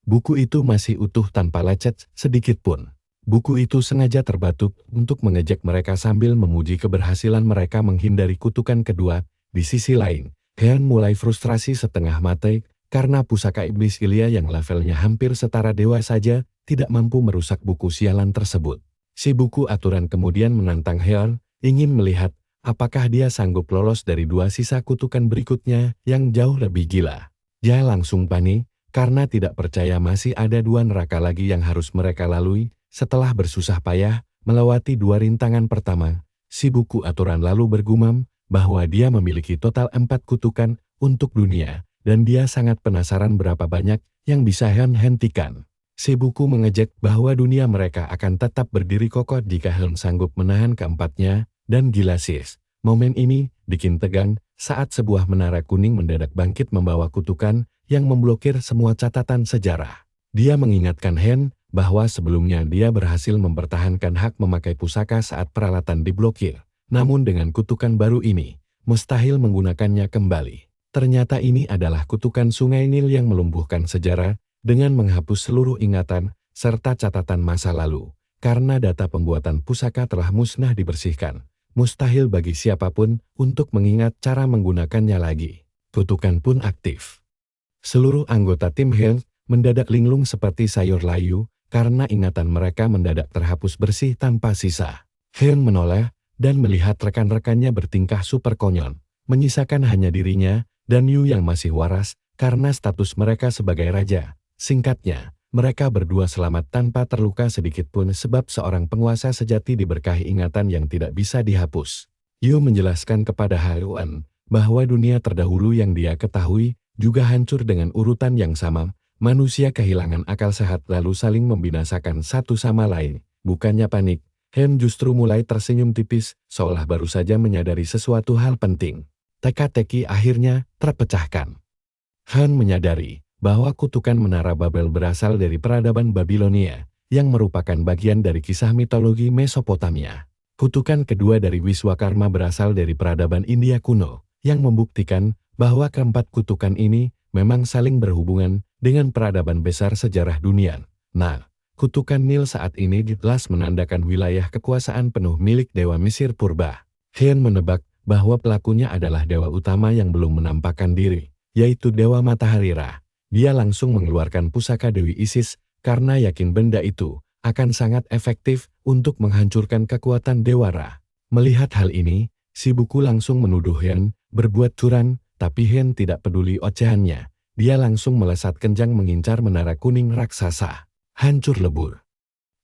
A: buku itu masih utuh tanpa lecet sedikit pun. Buku itu sengaja terbatuk untuk mengejek mereka sambil memuji keberhasilan mereka menghindari kutukan kedua. Di sisi lain, Han mulai frustrasi setengah mati karena pusaka iblis Ilya yang levelnya hampir setara dewa saja tidak mampu merusak buku sialan tersebut. Si buku aturan kemudian menantang Han, ingin melihat apakah dia sanggup lolos dari dua sisa kutukan berikutnya yang jauh lebih gila. Dia langsung panik karena tidak percaya masih ada dua neraka lagi yang harus mereka lalui. Setelah bersusah payah melewati dua rintangan pertama, si buku aturan lalu bergumam bahwa dia memiliki total 4 kutukan untuk dunia, dan dia sangat penasaran berapa banyak yang bisa Han hentikan. Si buku mengejek bahwa dunia mereka akan tetap berdiri kokoh jika Han sanggup menahan keempatnya, dan gila sis. Momen ini bikin tegang saat sebuah menara kuning mendadak bangkit membawa kutukan yang memblokir semua catatan sejarah. Dia mengingatkan Han bahwa sebelumnya dia berhasil mempertahankan hak memakai pusaka saat peralatan diblokir. Namun dengan kutukan baru ini, mustahil menggunakannya kembali. Ternyata ini adalah kutukan Sungai Nil yang melumpuhkan sejarah dengan menghapus seluruh ingatan serta catatan masa lalu. Karena data pembuatan pusaka telah musnah dibersihkan, mustahil bagi siapapun untuk mengingat cara menggunakannya lagi. Kutukan pun aktif. Seluruh anggota tim Han mendadak linglung seperti sayur layu karena ingatan mereka mendadak terhapus bersih tanpa sisa. Han menoleh dan melihat rekan-rekannya bertingkah super konyol, menyisakan hanya dirinya dan Yu yang masih waras karena status mereka sebagai raja. Singkatnya, mereka berdua selamat tanpa terluka sedikit pun sebab seorang penguasa sejati diberkahi ingatan yang tidak bisa dihapus. Yu menjelaskan kepada Han bahwa dunia terdahulu yang dia ketahui juga hancur dengan urutan yang sama. Manusia kehilangan akal sehat lalu saling membinasakan satu sama lain. Bukannya panik, Han justru mulai tersenyum tipis, seolah baru saja menyadari sesuatu hal penting. Teka-teki akhirnya terpecahkan. Han menyadari bahwa kutukan Menara Babel berasal dari peradaban Babilonia, yang merupakan bagian dari kisah mitologi Mesopotamia. Kutukan kedua dari Viswakarma berasal dari peradaban India kuno, yang membuktikan bahwa keempat kutukan ini memang saling berhubungan dengan peradaban besar sejarah dunia. Nah, kutukan Nil saat ini jelas menandakan wilayah kekuasaan penuh milik Dewa Mesir Purba. Han menebak bahwa pelakunya adalah dewa utama yang belum menampakkan diri, yaitu Dewa Matahari Ra. Dia langsung mengeluarkan pusaka Dewi Isis karena yakin benda itu akan sangat efektif untuk menghancurkan kekuatan Dewa Ra. Melihat hal ini, si buku langsung menuduh Han berbuat curang tapi Hen tidak peduli ocehannya. Dia langsung melesat kencang mengincar menara kuning raksasa. Hancur lebur.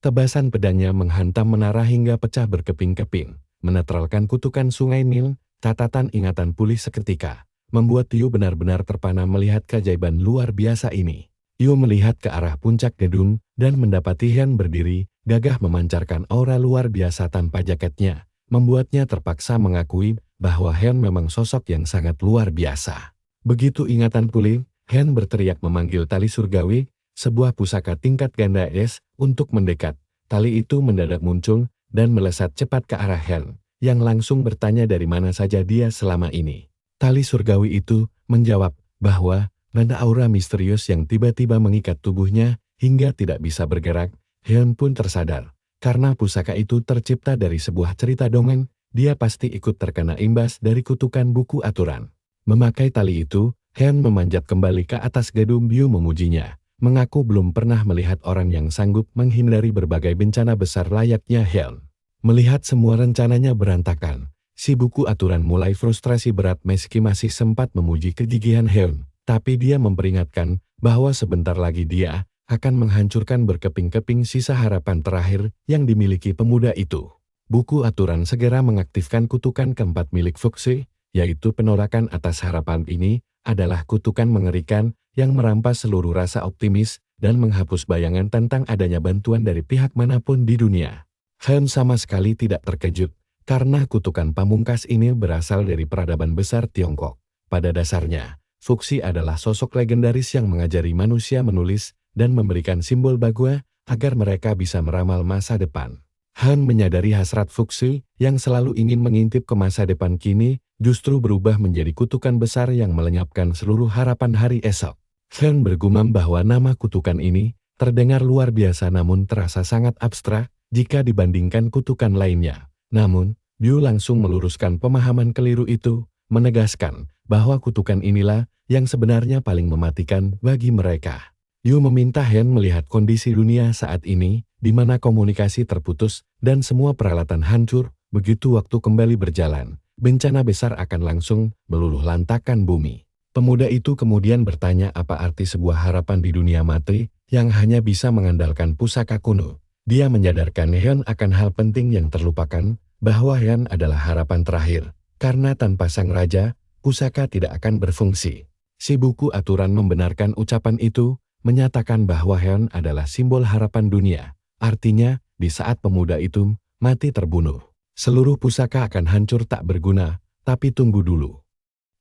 A: Tebasan pedangnya menghantam menara hingga pecah berkeping-keping, menetralkan kutukan sungai Nil. Catatan ingatan pulih seketika, membuat Yu benar-benar terpana melihat keajaiban luar biasa ini. Yu melihat ke arah puncak gedung dan mendapati Hen berdiri, gagah memancarkan aura luar biasa tanpa jaketnya, membuatnya terpaksa mengakui bahwa Hen memang sosok yang sangat luar biasa. Begitu ingatan pulih, Hen berteriak memanggil tali surgawi, sebuah pusaka tingkat ganda es, untuk mendekat. Tali itu mendadak muncul dan melesat cepat ke arah Hen, yang langsung bertanya dari mana saja dia selama ini. Tali surgawi itu menjawab bahwa ada aura misterius yang tiba-tiba mengikat tubuhnya hingga tidak bisa bergerak. Hen pun tersadar, karena pusaka itu tercipta dari sebuah cerita dongeng, dia pasti ikut terkena imbas dari kutukan buku aturan. Memakai tali itu, Hen memanjat kembali ke atas gedung. Yu memujinya, mengaku belum pernah melihat orang yang sanggup menghindari berbagai bencana besar layaknya Hen. Melihat semua rencananya berantakan, si buku aturan mulai frustrasi berat meski masih sempat memuji kegigihan Hen, tapi dia memperingatkan bahwa sebentar lagi dia akan menghancurkan berkeping-keping sisa harapan terakhir yang dimiliki pemuda itu. Buku aturan segera mengaktifkan kutukan keempat milik Fuxi, yaitu penolakan atas harapan. Ini adalah kutukan mengerikan yang merampas seluruh rasa optimis dan menghapus bayangan tentang adanya bantuan dari pihak manapun di dunia. Hen sama sekali tidak terkejut, karena kutukan pamungkas ini berasal dari peradaban besar Tiongkok. Pada dasarnya, Fuxi adalah sosok legendaris yang mengajari manusia menulis dan memberikan simbol bagua agar mereka bisa meramal masa depan. Han menyadari hasrat Fuxi yang selalu ingin mengintip ke masa depan kini justru berubah menjadi kutukan besar yang melenyapkan seluruh harapan hari esok. Han bergumam bahwa nama kutukan ini terdengar luar biasa namun terasa sangat abstrak jika dibandingkan kutukan lainnya. Namun, Yu langsung meluruskan pemahaman keliru itu, menegaskan bahwa kutukan inilah yang sebenarnya paling mematikan bagi mereka. Yu meminta Hen melihat kondisi dunia saat ini, di mana komunikasi terputus dan semua peralatan hancur. Begitu waktu kembali berjalan, bencana besar akan langsung meluluh lantakan bumi. Pemuda itu kemudian bertanya apa arti sebuah harapan di dunia mati yang hanya bisa mengandalkan pusaka kuno. Dia menyadarkan Hen akan hal penting yang terlupakan, bahwa Hen adalah harapan terakhir, karena tanpa sang raja, pusaka tidak akan berfungsi. Si buku aturan membenarkan ucapan itu, menyatakan bahwa Hen adalah simbol harapan dunia. Artinya, di saat pemuda itu mati terbunuh, seluruh pusaka akan hancur tak berguna. Tapi tunggu dulu.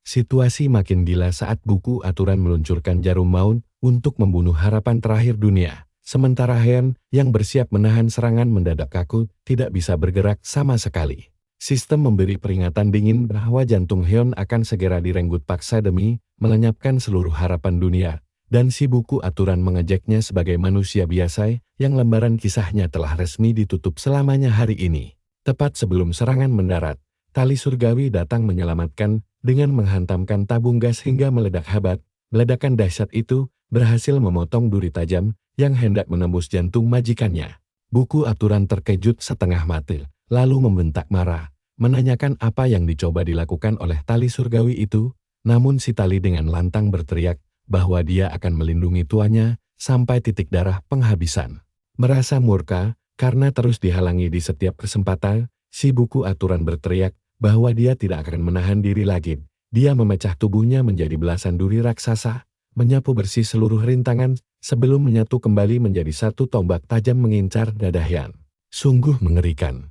A: Situasi makin gila saat buku aturan meluncurkan jarum maut untuk membunuh harapan terakhir dunia. Sementara Hen yang bersiap menahan serangan mendadak kaku, tidak bisa bergerak sama sekali. Sistem memberi peringatan dingin bahwa jantung Hen akan segera direnggut paksa demi melenyapkan seluruh harapan dunia. Dan si buku aturan mengejeknya sebagai manusia biasa yang lembaran kisahnya telah resmi ditutup selamanya hari ini. Tepat sebelum serangan mendarat, tali surgawi datang menyelamatkan dengan menghantamkan tabung gas hingga meledak hebat. Ledakan dahsyat itu berhasil memotong duri tajam yang hendak menembus jantung majikannya. Buku aturan terkejut setengah mati, lalu membentak marah, menanyakan apa yang dicoba dilakukan oleh tali surgawi itu. Namun si tali dengan lantang berteriak bahwa dia akan melindungi tuannya sampai titik darah penghabisan. Merasa murka karena terus dihalangi di setiap kesempatan, si buku aturan berteriak bahwa dia tidak akan menahan diri lagi. Dia memecah tubuhnya menjadi belasan duri raksasa, menyapu bersih seluruh rintangan sebelum menyatu kembali menjadi satu tombak tajam mengincar dada Hen. Sungguh mengerikan.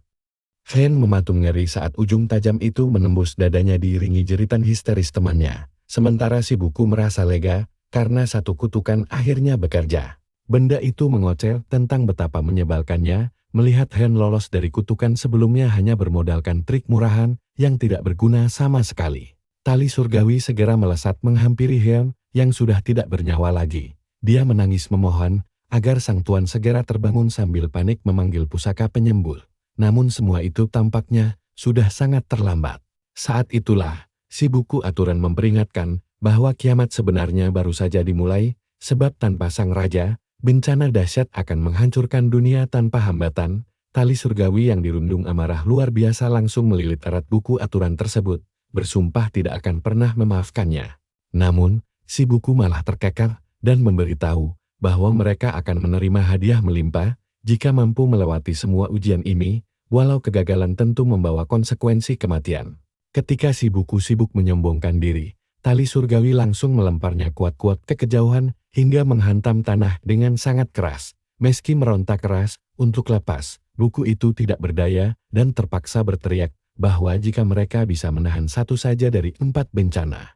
A: Hen mematung ngeri saat ujung tajam itu menembus dadanya diiringi jeritan histeris temannya. Sementara si buku merasa lega, karena satu kutukan akhirnya bekerja. Benda itu mengoceh tentang betapa menyebalkannya, melihat Hen lolos dari kutukan sebelumnya hanya bermodalkan trik murahan, yang tidak berguna sama sekali. Tali surgawi segera melesat menghampiri Hen, yang sudah tidak bernyawa lagi. Dia menangis memohon, agar sang tuan segera terbangun sambil panik memanggil pusaka penyembul. Namun semua itu tampaknya sudah sangat terlambat. Saat itulah, si buku aturan memperingatkan bahwa kiamat sebenarnya baru saja dimulai, sebab tanpa sang raja, bencana dahsyat akan menghancurkan dunia tanpa hambatan. Tali surgawi yang dirundung amarah luar biasa langsung melilit erat buku aturan tersebut, bersumpah tidak akan pernah memaafkannya. Namun, si buku malah terkekeh dan memberitahu bahwa mereka akan menerima hadiah melimpah jika mampu melewati semua ujian ini, walau kegagalan tentu membawa konsekuensi kematian. Ketika si buku sibuk menyombongkan diri, tali surgawi langsung melemparnya kuat-kuat ke kejauhan hingga menghantam tanah dengan sangat keras. Meski meronta keras untuk lepas, buku itu tidak berdaya dan terpaksa berteriak bahwa jika mereka bisa menahan satu saja dari 4 bencana,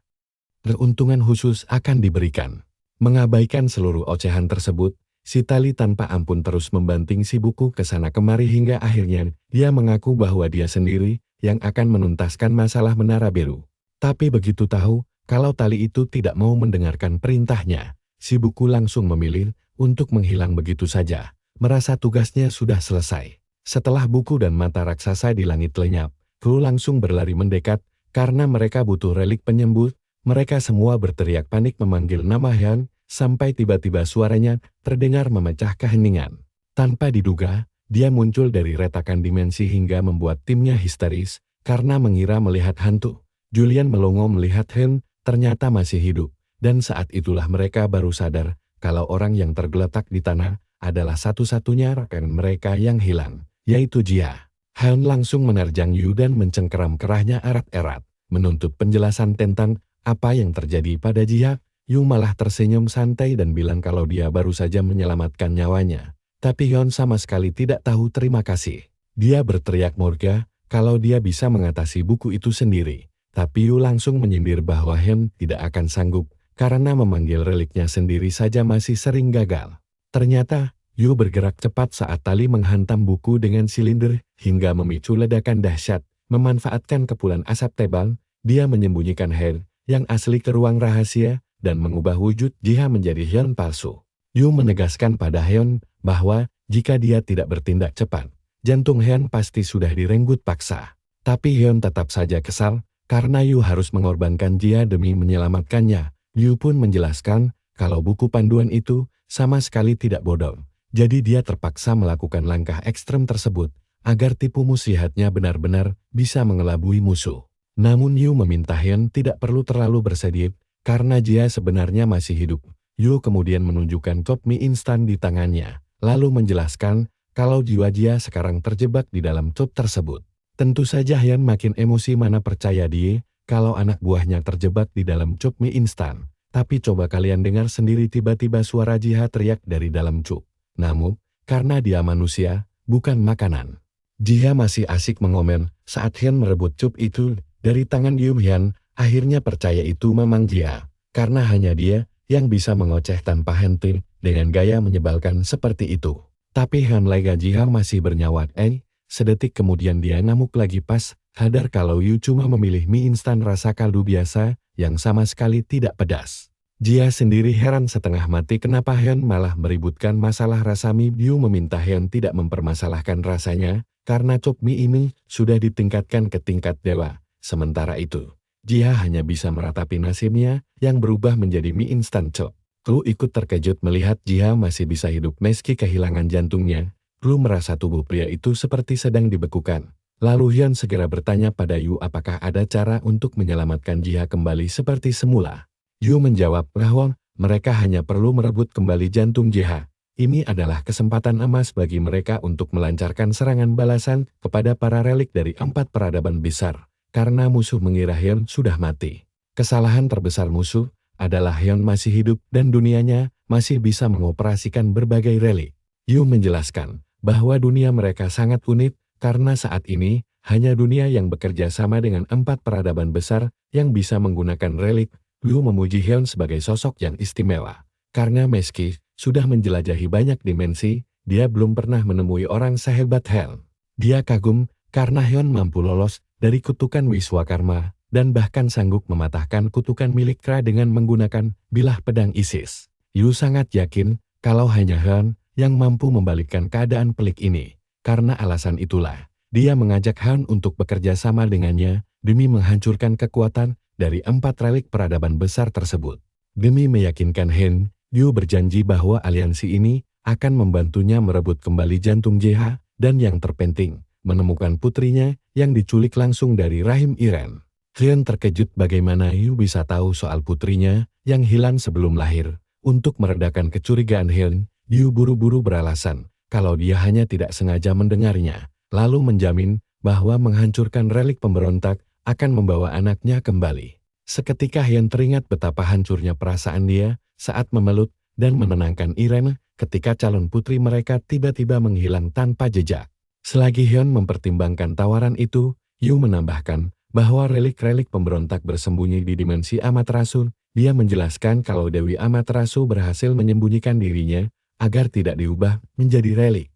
A: keuntungan khusus akan diberikan. Mengabaikan seluruh ocehan tersebut, si tali tanpa ampun terus membanting si buku ke sana kemari hingga akhirnya dia mengaku bahwa dia sendiri yang akan menuntaskan masalah Menara Biru. Tapi begitu tahu kalau tali itu tidak mau mendengarkan perintahnya, si buku langsung memilih untuk menghilang begitu saja, merasa tugasnya sudah selesai. Setelah buku dan mata raksasa di langit lenyap, kru langsung berlari mendekat karena mereka butuh relik penyembuh. Mereka semua berteriak panik memanggil nama Hyun, sampai tiba-tiba suaranya terdengar memecah keheningan. Tanpa diduga, dia muncul dari retakan dimensi hingga membuat timnya histeris karena mengira melihat hantu. Julian melongo melihat Hyun ternyata masih hidup, dan saat itulah mereka baru sadar kalau orang yang tergeletak di tanah adalah satu-satunya rekan mereka yang hilang, yaitu Jia. Hyun langsung menerjang Yu dan mencengkeram kerahnya erat-erat, menuntut penjelasan tentang apa yang terjadi pada Jia. Yu malah tersenyum santai dan bilang kalau dia baru saja menyelamatkan nyawanya. Tapi Hyun sama sekali tidak tahu terima kasih. Dia berteriak Morga kalau dia bisa mengatasi buku itu sendiri. Tapi Yu langsung menyindir bahwa Hyun tidak akan sanggup karena memanggil reliknya sendiri saja masih sering gagal. Ternyata, Yu bergerak cepat saat tali menghantam buku dengan silinder hingga memicu ledakan dahsyat. Memanfaatkan kepulan asap tebal, dia menyembunyikan Hyun yang asli ke ruang rahasia dan mengubah wujud Jia menjadi Hyun palsu. Yu menegaskan pada Hyun bahwa jika dia tidak bertindak cepat, jantung Hyun pasti sudah direnggut paksa. Tapi Hyun tetap saja kesal karena Yu harus mengorbankan Jia demi menyelamatkannya. Yu pun menjelaskan kalau buku panduan itu sama sekali tidak bodong. Jadi dia terpaksa melakukan langkah ekstrem tersebut agar tipu muslihatnya benar-benar bisa mengelabui musuh. Namun Yu meminta Hyun tidak perlu terlalu bersedih karena Jia sebenarnya masih hidup. Yu kemudian menunjukkan cup mie instan di tangannya, lalu menjelaskan kalau jiwa Jia sekarang terjebak di dalam cup tersebut. Tentu saja Hyun makin emosi mana percaya dia kalau anak buahnya terjebak di dalam cup mie instan. Tapi coba kalian dengar sendiri tiba-tiba suara Jia teriak dari dalam cup. Namun, karena dia manusia, bukan makanan. Jia masih asik mengomen saat Hyun merebut cup itu dari tangan Hyun. Akhirnya percaya itu memang Jia, karena hanya dia yang bisa mengoceh tanpa henti dengan gaya menyebalkan seperti itu. Tapi Hyun lega Jia masih bernyawa. Sedetik kemudian dia ngamuk lagi pas sadar kalau Yu cuma memilih mie instan rasa kaldu biasa yang sama sekali tidak pedas. Jia sendiri heran setengah mati kenapa Hyun malah meributkan masalah rasa mie. Yu meminta Hyun tidak mempermasalahkan rasanya karena cup mie ini sudah ditingkatkan ke tingkat dewa. Sementara itu, Jia hanya bisa meratapi nasibnya yang berubah menjadi mie instan chop. Kru ikut terkejut melihat Jia masih bisa hidup meski kehilangan jantungnya. Kru merasa tubuh pria itu seperti sedang dibekukan. Lalu Hyun segera bertanya pada Yu apakah ada cara untuk menyelamatkan Jia kembali seperti semula. Yu menjawab bahwa mereka hanya perlu merebut kembali jantung Jia. Ini adalah kesempatan emas bagi mereka untuk melancarkan serangan balasan kepada para relik dari 4 peradaban besar. Karena musuh mengira Hyun sudah mati. Kesalahan terbesar musuh adalah Hyun masih hidup dan dunianya masih bisa mengoperasikan berbagai relik. Yu menjelaskan bahwa dunia mereka sangat unik karena saat ini hanya dunia yang bekerja sama dengan 4 peradaban besar yang bisa menggunakan relik. Yu memuji Hyun sebagai sosok yang istimewa. Karena meski sudah menjelajahi banyak dimensi, dia belum pernah menemui orang sehebat Hyun. Dia kagum karena Hyun mampu lolos dari kutukan Wiswakarma, dan bahkan sanggup mematahkan kutukan milik Ra dengan menggunakan bilah pedang Isis. Yu sangat yakin kalau hanya Hyun yang mampu membalikkan keadaan pelik ini. Karena alasan itulah, dia mengajak Hyun untuk bekerja sama dengannya demi menghancurkan kekuatan dari 4 relik peradaban besar tersebut. Demi meyakinkan Hyun, Yu berjanji bahwa aliansi ini akan membantunya merebut kembali jantung Jia, dan yang terpenting, menemukan putrinya yang diculik langsung dari rahim Iren. Hyun terkejut bagaimana Yu bisa tahu soal putrinya yang hilang sebelum lahir. Untuk meredakan kecurigaan Hyun, Yu buru-buru beralasan kalau dia hanya tidak sengaja mendengarnya, lalu menjamin bahwa menghancurkan relik pemberontak akan membawa anaknya kembali. Seketika Hyun teringat betapa hancurnya perasaan dia saat memeluk dan menenangkan Irene ketika calon putri mereka tiba-tiba menghilang tanpa jejak. Selagi Hyun mempertimbangkan tawaran itu, Yu menambahkan bahwa relik-relik pemberontak bersembunyi di dimensi Amaterasu. Dia menjelaskan kalau Dewi Amaterasu berhasil menyembunyikan dirinya agar tidak diubah menjadi relik.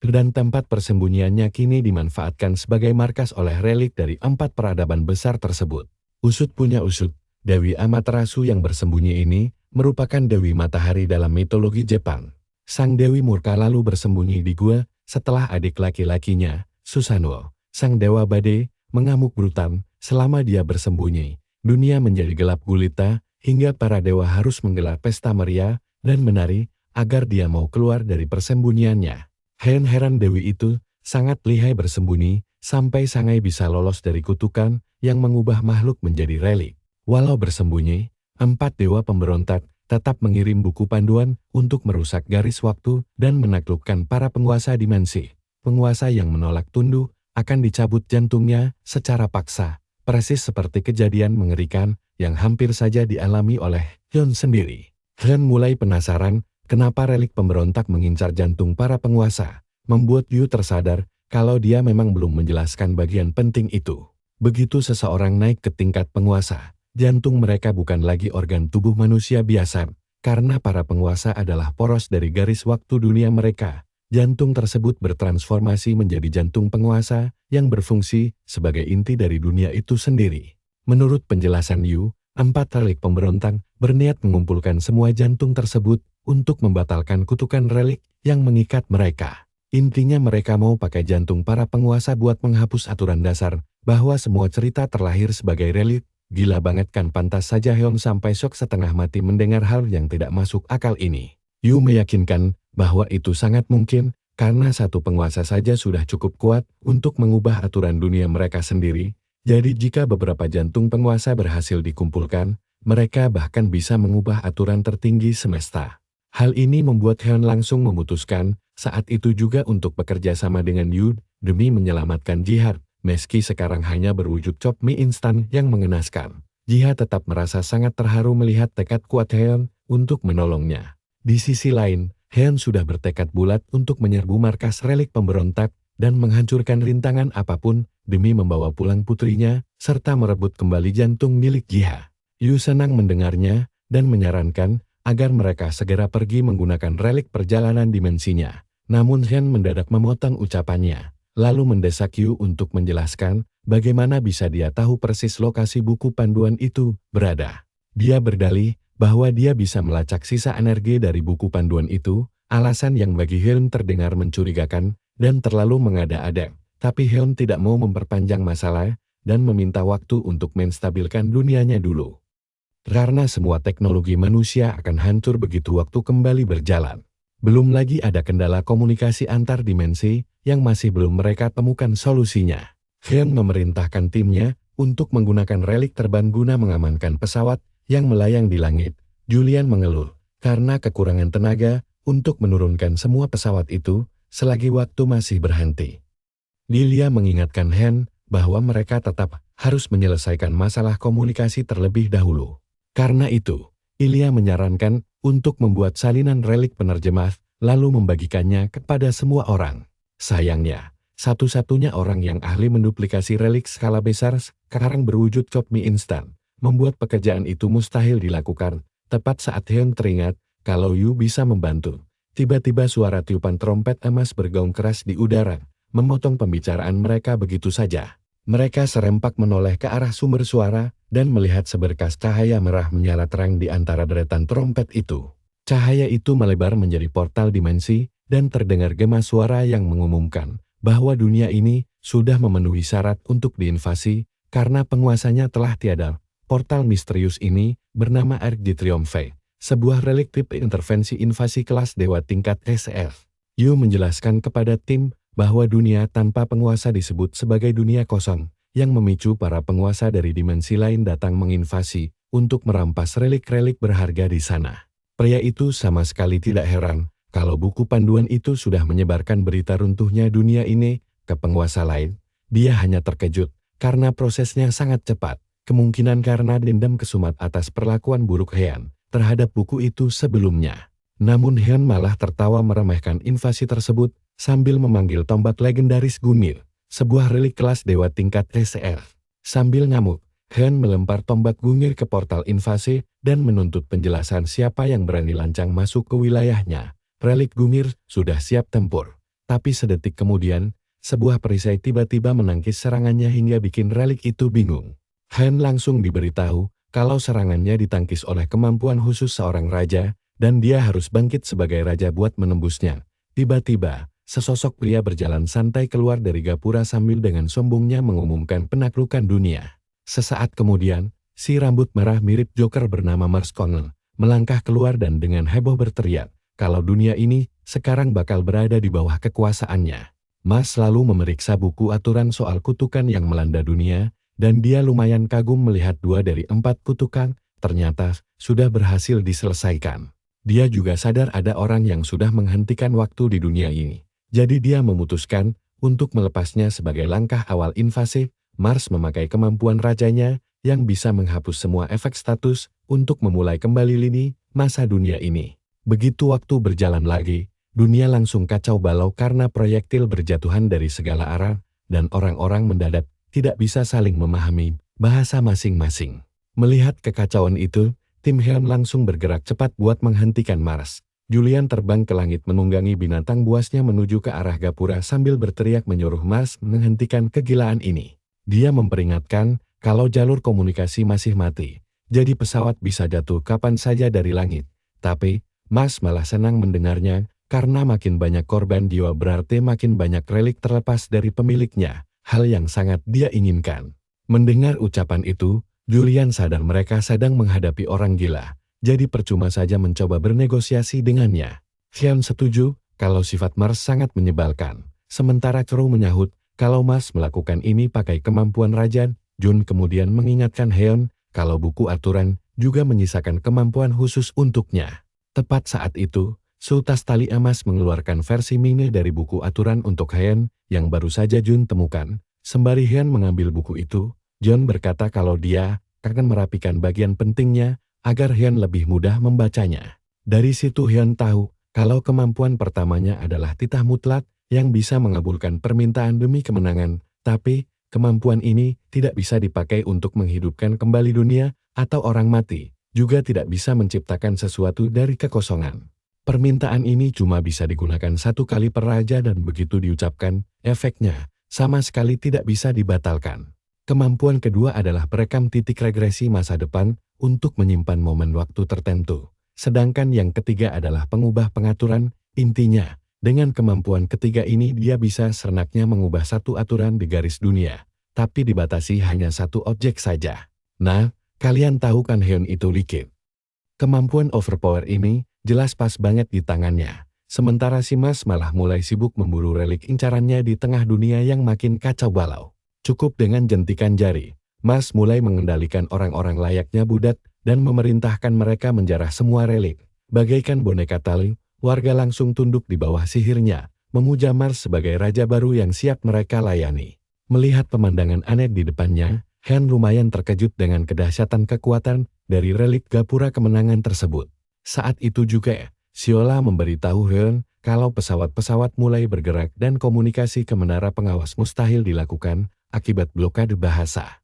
A: Dan tempat persembunyiannya kini dimanfaatkan sebagai markas oleh relik dari 4 peradaban besar tersebut. Usut punya usut, Dewi Amaterasu yang bersembunyi ini merupakan Dewi Matahari dalam mitologi Jepang. Sang Dewi murka lalu bersembunyi di gua setelah adik laki-lakinya, Susanoo, sang Dewa Badai, mengamuk brutal. Selama dia bersembunyi, dunia menjadi gelap gulita hingga para dewa harus menggelar pesta meriah dan menari agar dia mau keluar dari persembunyiannya. Heran-heran Dewi itu sangat lihai bersembunyi sampai sangai bisa lolos dari kutukan yang mengubah makhluk menjadi relik. Walau bersembunyi, 4 dewa pemberontak tetap mengirim buku panduan untuk merusak garis waktu dan menaklukkan para penguasa dimensi. Penguasa yang menolak tunduk akan dicabut jantungnya secara paksa. Persis seperti kejadian mengerikan yang hampir saja dialami oleh Hyun sendiri. Hyun mulai penasaran kenapa relik pemberontak mengincar jantung para penguasa, membuat Yu tersadar kalau dia memang belum menjelaskan bagian penting itu. Begitu seseorang naik ke tingkat penguasa, jantung mereka bukan lagi organ tubuh manusia biasa, karena para penguasa adalah poros dari garis waktu dunia mereka. Jantung tersebut bertransformasi menjadi jantung penguasa yang berfungsi sebagai inti dari dunia itu sendiri. Menurut penjelasan Yu, 4 relik pemberontak berniat mengumpulkan semua jantung tersebut untuk membatalkan kutukan relik yang mengikat mereka. Intinya mereka mau pakai jantung para penguasa buat menghapus aturan dasar bahwa semua cerita terlahir sebagai relik. Gila banget kan, pantas saja Hyun sampai shock setengah mati mendengar hal yang tidak masuk akal ini. Yu meyakinkan bahwa itu sangat mungkin karena satu penguasa saja sudah cukup kuat untuk mengubah aturan dunia mereka sendiri. Jadi jika beberapa jantung penguasa berhasil dikumpulkan, mereka bahkan bisa mengubah aturan tertinggi semesta. Hal ini membuat Hyun langsung memutuskan saat itu juga untuk bekerja sama dengan Yu demi menyelamatkan Jihad. Meski sekarang hanya berwujud chop mie instan yang mengenaskan, Jihad tetap merasa sangat terharu melihat tekad kuat Hyun untuk menolongnya. Di sisi lain, Hyun sudah bertekad bulat untuk menyerbu markas relik pemberontak dan menghancurkan rintangan apapun demi membawa pulang putrinya serta merebut kembali jantung milik Jihad. Yu senang mendengarnya dan menyarankan agar mereka segera pergi menggunakan relik perjalanan dimensinya. Namun Hyun mendadak memotong ucapannya, lalu mendesak Yu untuk menjelaskan bagaimana bisa dia tahu persis lokasi buku panduan itu berada. Dia berdalih bahwa dia bisa melacak sisa energi dari buku panduan itu, alasan yang bagi Hyun terdengar mencurigakan dan terlalu mengada-ada. Tapi Hyun tidak mau memperpanjang masalah dan meminta waktu untuk menstabilkan dunianya dulu. Karena semua teknologi manusia akan hancur begitu waktu kembali berjalan. Belum lagi ada kendala komunikasi antar dimensi yang masih belum mereka temukan solusinya. Hyun memerintahkan timnya untuk menggunakan relik terbang guna mengamankan pesawat yang melayang di langit. Julian mengeluh karena kekurangan tenaga untuk menurunkan semua pesawat itu selagi waktu masih berhenti. Lilia mengingatkan Hyun bahwa mereka tetap harus menyelesaikan masalah komunikasi terlebih dahulu. Karena itu, Lilia menyarankan untuk membuat salinan relik penerjemah lalu membagikannya kepada semua orang. Sayangnya, satu-satunya orang yang ahli menduplikasi relik skala besar sekarang berwujud chop mie instan. Membuat pekerjaan itu mustahil dilakukan. Tepat saat Hyun teringat kalau Yu bisa membantu, tiba-tiba suara tiupan trompet emas bergaung keras di udara, memotong pembicaraan mereka begitu saja. Mereka serempak menoleh ke arah sumber suara dan melihat seberkas cahaya merah menyala terang di antara deretan trompet itu. Cahaya itu melebar menjadi portal dimensi dan terdengar gema suara yang mengumumkan bahwa dunia ini sudah memenuhi syarat untuk diinvasi karena penguasanya telah tiada. Portal misterius ini bernama Arc de Triomphe, sebuah relik tipe intervensi invasi kelas dewa tingkat SF. Yu menjelaskan kepada tim bahwa dunia tanpa penguasa disebut sebagai dunia kosong, yang memicu para penguasa dari dimensi lain datang menginvasi untuk merampas relik-relik berharga di sana. Pria itu sama sekali tidak heran kalau buku panduan itu sudah menyebarkan berita runtuhnya dunia ini ke penguasa lain. Dia hanya terkejut karena prosesnya sangat cepat, kemungkinan karena dendam kesumat atas perlakuan buruk Heian terhadap buku itu sebelumnya. Namun Heian malah tertawa meremehkan invasi tersebut sambil memanggil tombak legendaris Gungnir, sebuah relik kelas dewa tingkat TCR. Sambil ngamuk, Heian melempar tombak Gungnir ke portal invasi dan menuntut penjelasan siapa yang berani lancang masuk ke wilayahnya. Relik Gungnir sudah siap tempur, tapi sedetik kemudian, sebuah perisai tiba-tiba menangkis serangannya hingga bikin relik itu bingung. Heian langsung diberitahu kalau serangannya ditangkis oleh kemampuan khusus seorang raja, dan dia harus bangkit sebagai raja buat menembusnya. Tiba-tiba, sesosok pria berjalan santai keluar dari gapura sambil dengan sombongnya mengumumkan penaklukan dunia. Sesaat kemudian, si rambut merah mirip Joker bernama Mars Connell melangkah keluar dan dengan heboh berteriak, kalau dunia ini sekarang bakal berada di bawah kekuasaannya. Mars lalu memeriksa buku aturan soal kutukan yang melanda dunia, dan dia lumayan kagum melihat 2 dari 4 kutukan ternyata sudah berhasil diselesaikan. Dia juga sadar ada orang yang sudah menghentikan waktu di dunia ini. Jadi dia memutuskan untuk melepasnya sebagai langkah awal invasi. Mars memakai kemampuan rajanya yang bisa menghapus semua efek status untuk memulai kembali lini masa dunia ini. Begitu waktu berjalan lagi, dunia langsung kacau balau karena proyektil berjatuhan dari segala arah, dan orang-orang mendadak tidak bisa saling memahami bahasa masing-masing. Melihat kekacauan itu, tim Heian langsung bergerak cepat buat menghentikan Mars. Julian terbang ke langit menunggangi binatang buasnya menuju ke arah gapura sambil berteriak menyuruh Mars menghentikan kegilaan ini. Dia memperingatkan kalau jalur komunikasi masih mati, jadi pesawat bisa jatuh kapan saja dari langit. Tapi, Mars malah senang mendengarnya, karena makin banyak korban jiwa berarti makin banyak relik terlepas dari pemiliknya. Hal yang sangat dia inginkan. Mendengar ucapan itu, Julian sadar mereka sedang menghadapi orang gila, jadi percuma saja mencoba bernegosiasi dengannya. Heian setuju kalau sifat Mars sangat menyebalkan, sementara kru menyahut kalau Mars melakukan ini pakai kemampuan raja. Jun kemudian mengingatkan Heian kalau buku aturan juga menyisakan kemampuan khusus untuknya. Tepat saat itu, Sultas Tali Emas mengeluarkan versi mini dari buku aturan untuk Heian yang baru saja Jun temukan. Sembari Heian mengambil buku itu, John berkata kalau dia akan merapikan bagian pentingnya agar Heian lebih mudah membacanya. Dari situ Heian tahu kalau kemampuan pertamanya adalah titah mutlak yang bisa mengabulkan permintaan demi kemenangan, tapi kemampuan ini tidak bisa dipakai untuk menghidupkan kembali dunia atau orang mati, juga tidak bisa menciptakan sesuatu dari kekosongan. Permintaan ini cuma bisa digunakan 1 kali per raja dan begitu diucapkan, efeknya sama sekali tidak bisa dibatalkan. Kemampuan kedua adalah perekam titik regresi masa depan untuk menyimpan momen waktu tertentu. Sedangkan yang ketiga adalah pengubah pengaturan. Intinya, dengan kemampuan ketiga ini dia bisa seenaknya mengubah satu aturan di garis dunia, tapi dibatasi hanya 1 objek saja. Nah, kalian tahu kan Heian itu Liquid. Kemampuan overpower ini jelas pas banget di tangannya. Sementara si Mars malah mulai sibuk memburu relik incarannya di tengah dunia yang makin kacau balau. Cukup dengan jentikan jari, Mars mulai mengendalikan orang-orang layaknya budak dan memerintahkan mereka menjarah semua relik. Bagaikan boneka tali, warga langsung tunduk di bawah sihirnya, memuja Mars sebagai raja baru yang siap mereka layani. Melihat pemandangan aneh di depannya, Heian lumayan terkejut dengan kedahsyatan kekuatan dari relik gapura kemenangan tersebut. Saat itu juga, Siola memberitahu Heian kalau pesawat-pesawat mulai bergerak dan komunikasi ke menara pengawas mustahil dilakukan akibat blokade bahasa.